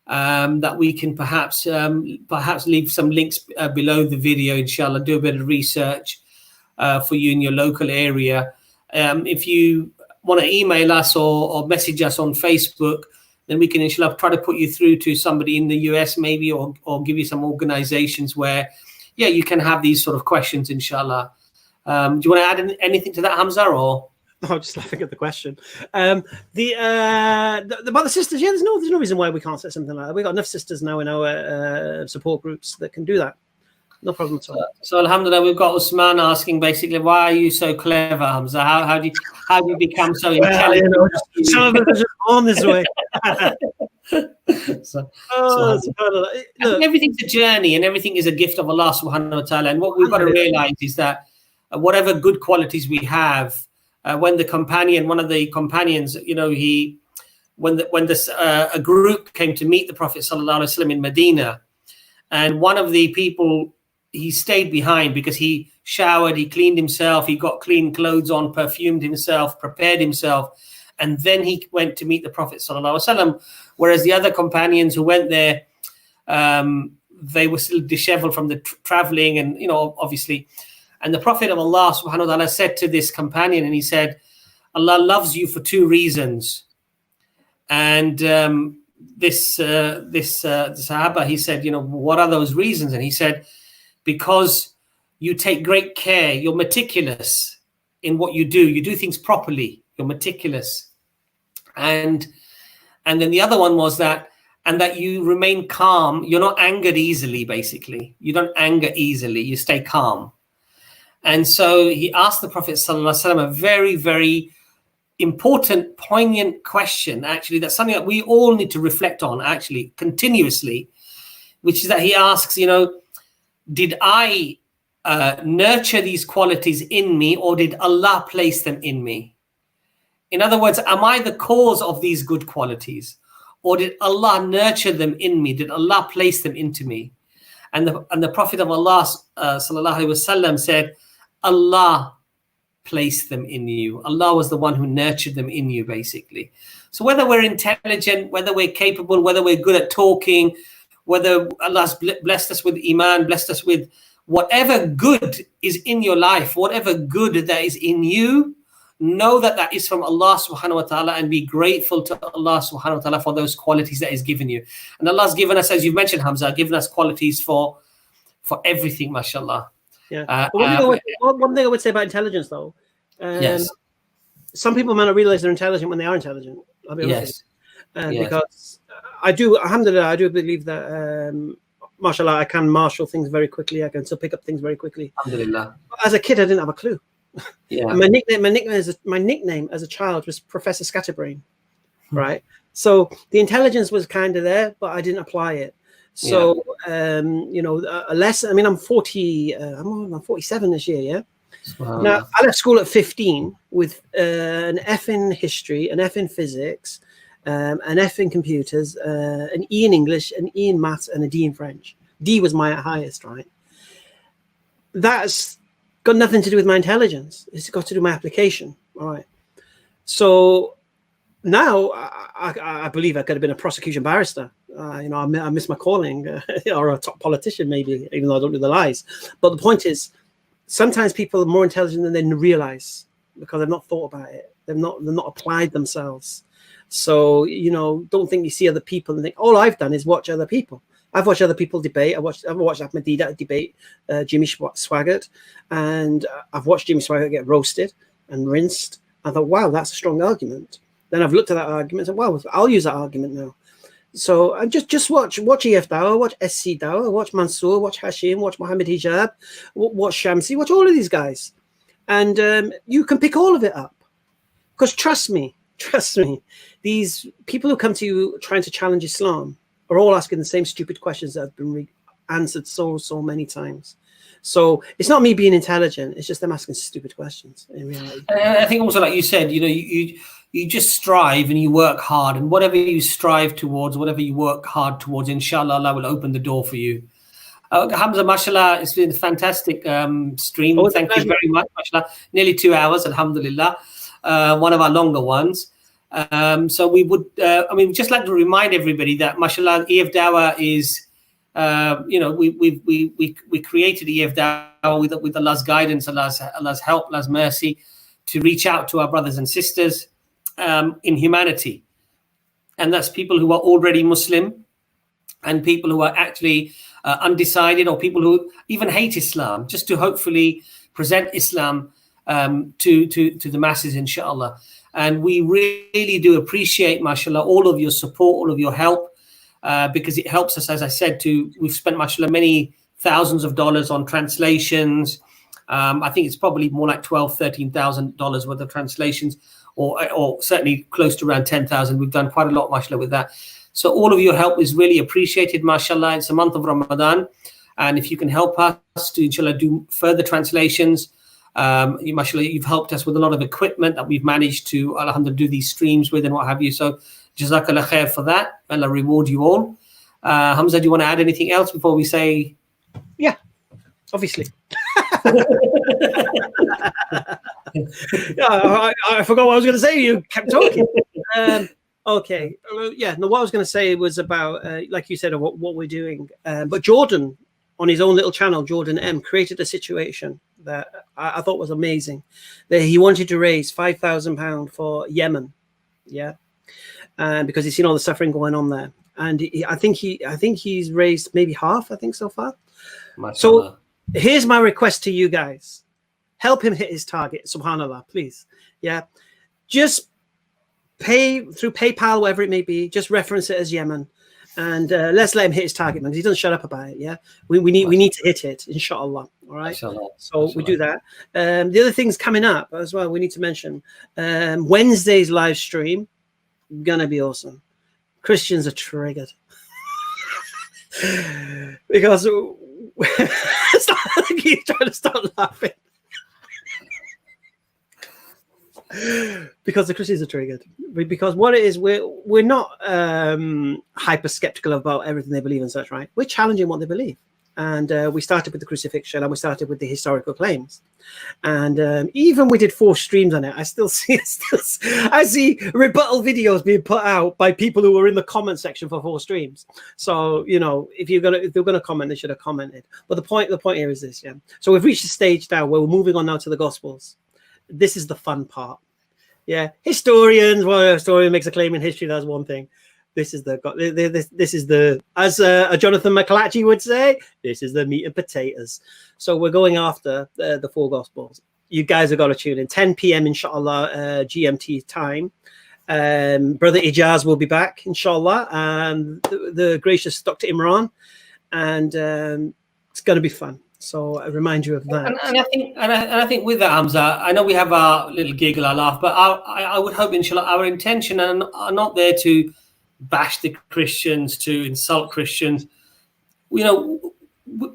that we can perhaps leave some links below the video, inshallah, do a bit of research for you in your local area. If you want to email us or message us on Facebook, then we can, inshallah, try to put you through to somebody in the US maybe, or give you some organizations where, you can have these sort of questions, inshallah. Do you want to add anything to that, Hamza, or? I'm just laughing at the question. About the sisters, there's no reason why we can't say something like that. We've got enough sisters now in our support groups that can do that. No problem at all. So alhamdulillah, we've got Usman asking basically, why are you so clever, Hamza? How do you become so intelligent? Some of us are just born this way. Look, everything's a journey and everything is a gift of Allah subhanahu wa ta'ala. And what we've got to realize is that whatever good qualities we have, when one of the companions, a group came to meet the Prophet sallallahu alaihi wasallam in Medina, and one of the people, he stayed behind because he showered, he cleaned himself, he got clean clothes on, perfumed himself, prepared himself, and then he went to meet the Prophet sallallahu alaihi wasallam. Whereas the other companions who went there, they were still disheveled from the traveling, and obviously. And the Prophet of Allah subhanahu wa ta'ala said to this companion, and he said, Allah loves you for two reasons. And this Sahaba, he said, what are those reasons? And he said, because you take great care, you're meticulous in what you do things properly, you're meticulous. And then the other one was that you remain calm, you're not angered easily, basically. You don't anger easily, you stay calm. And so he asked the Prophet ﷺ a very, very important, poignant question, actually, that's something that we all need to reflect on, actually, continuously, which is that he asks, did I nurture these qualities in me, or did Allah place them in me? In other words, am I the cause of these good qualities, or did Allah nurture them in me? Did Allah place them into me? And the Prophet of Allah sallallahu alaihi wasallam said, Allah placed them in you. Allah was the one who nurtured them in you, basically. So whether we're intelligent, whether we're capable, whether we're good at talking, whether Allah's blessed us with iman, blessed us with whatever good is in your life, whatever good that is in you, know that is from Allah subhanahu wa ta'ala, and be grateful to Allah subhanahu wa ta'ala for those qualities that He's given you. And Allah's given us, as you've mentioned, Hamza, given us qualities for everything, mashallah. Yeah. One thing I would say about intelligence, though, yes, some people might not realize they're intelligent when they are intelligent. I'll be honest. Because I do, alhamdulillah, I do believe that, mashallah, I can marshal things very quickly. I can still pick up things very quickly. Alhamdulillah. As a kid, I didn't have a clue. Yeah. My nickname as a child was Professor Scatterbrain, right? So the intelligence was kind of there, but I didn't apply it. So, you know, a lesson, I mean, I'm 47 this year, yeah? Now, I left school at 15 with an F in history, an F in physics, an F in computers, an E in English, an E in maths, and a D in French. D was my highest, right? That's got nothing to do with my intelligence. It's got to do with my application, all right? So now I believe I could have been a prosecution barrister. You know, I miss my calling, or a top politician maybe, even though I don't do the lies. But the point is, sometimes people are more intelligent than they realize because they've not thought about it. They've not applied themselves. So, you know, don't think you see other people and think, all I've done is watch other people. I've watched other people debate. I've watched Ahmed Deedat debate Jimmy Swaggart, and I've watched Jimmy Swaggart get roasted and rinsed. I thought, wow, that's a strong argument. Then I've looked at that argument and said, wow, I'll use that argument now. So I just watch EFDawah, watch SCDawah, watch Mansour, watch Hashim, watch Mohammed Hijab, watch Shamsi, watch all of these guys. And you can pick all of it up. Because trust me, these people who come to you trying to challenge Islam are all asking the same stupid questions that have been answered so many times. So it's not me being intelligent, it's just them asking stupid questions in reality. I think also, like you said, you know, you just strive and you work hard, and whatever you strive towards, whatever you work hard towards, inshallah, Allah will open the door for you. Hamza, mashallah, it's been a fantastic stream. Thank you very much, mashallah. Nearly 2 hours, alhamdulillah. One of our longer ones. So we would, I mean, just like to remind everybody that, mashallah, EFDawah is, you know, we created EFDawah with Allah's guidance, Allah's help, Allah's mercy, to reach out to our brothers and sisters in humanity. And that's people who are already Muslim, and people who are actually undecided, or people who even hate Islam, just to hopefully present Islam to the masses, inshallah. And we really do appreciate, mashallah, all of your support, all of your help, because it helps us, as I said, we've spent, mashallah, many thousands of dollars on translations. I think it's probably more like $12,000-$13,000 worth of translations, or certainly close to around 10,000. We've done quite a lot, mashallah, with that. So all of your help is really appreciated, mashallah. It's a month of Ramadan, and if you can help us to, inshallah, do further translations, mashallah, you've helped us with a lot of equipment that we've managed to, alhamdulillah, do these streams with and what have you. So Jazakallahu khair for that. Allah reward you all. Hamza, do you want to add anything else before we say? Yeah, obviously. Yeah, I forgot what I was going to say. You kept talking. Okay. Yeah. No, what I was going to say was about, like you said, what we're doing. But Jordan, on his own little channel, Jordan M, created a situation that I thought was amazing. That he wanted to raise £5,000 for Yemen. Yeah. Because he's seen all the suffering going on there. And I think he's raised maybe half, I think, so far. So here's my request to you guys. Help him hit his target, subhanallah, please. Yeah. Just pay through PayPal, whatever it may be. Just reference it as Yemen. And let's let him hit his target, man, because he doesn't shut up about it. Yeah. We need to hit it, inshallah. All right. Inshallah. So we do that. The other things coming up as well, we need to mention. Wednesday's live stream, gonna be awesome. Christians are triggered. Because he's trying to stop laughing. Because the Christians are triggered. Because what it is, we're not hyper skeptical about everything they believe and such, right? We're challenging what they believe. And we started with the crucifixion, and we started with the historical claims. And even we did 4 streams on it. I see rebuttal videos being put out by people who were in the comment section for 4 streams. So, you know, if they're gonna comment, they should have commented. But the point here is this, yeah. So we've reached a stage now where we're moving on now to the Gospels. This is the fun part. Yeah, historians. Well, a historian makes a claim in history. That's one thing. This is the as Jonathan McClatchy would say, this is the meat and potatoes. So we're going after the 4 Gospels. You guys have got to tune in. 10 p.m. inshallah GMT time. Brother Ijaz will be back inshallah, and the gracious Dr. Imran, and it's going to be fun. So I remind you of that. And I think with that, Hamza, I know we have our little giggle, our laugh, but I would hope, inshallah, our intention are not there to bash the Christians, to insult Christians. You know,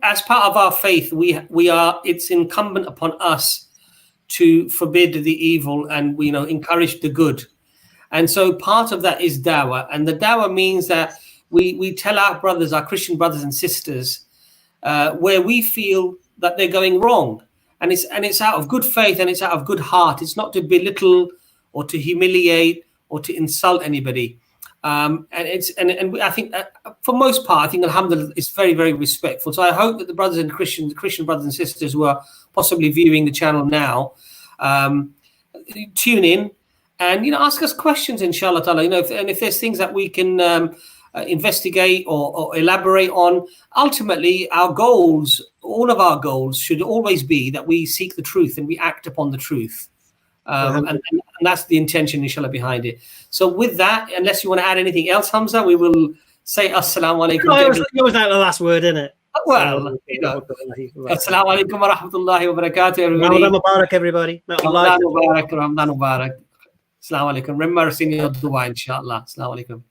as part of our faith, we are. It's incumbent upon us to forbid the evil and encourage the good. And so part of that is dawah, and the dawah means that we tell our brothers, our Christian brothers and sisters, where we feel that they're going wrong, and it's out of good faith and it's out of good heart. It's not to belittle or to humiliate or to insult anybody. And I think for most part, I think alhamdulillah, it's very, very respectful. So I hope that the brothers and Christian brothers and sisters who are possibly viewing the channel now, tune in and ask us questions, inshallah ta'ala. If there's things that we can investigate or elaborate on. Ultimately, our goals, all of our goals, should always be that we seek the truth and we act upon the truth. And that's the intention, inshallah, behind it. So with that, unless you want to add anything else, Hamza, we will say assalamu alaikum. You always like the last word, isn't it? Well, assalamu alaikum wa rahmatullahi wa barakatuh, everybody. Ramadan Mubarak, everybody. Ramadan Mubarak, Ramadan Mubarak. Assalamu alaikum. Remember, senior dua, inshallah. Assalamu alaikum.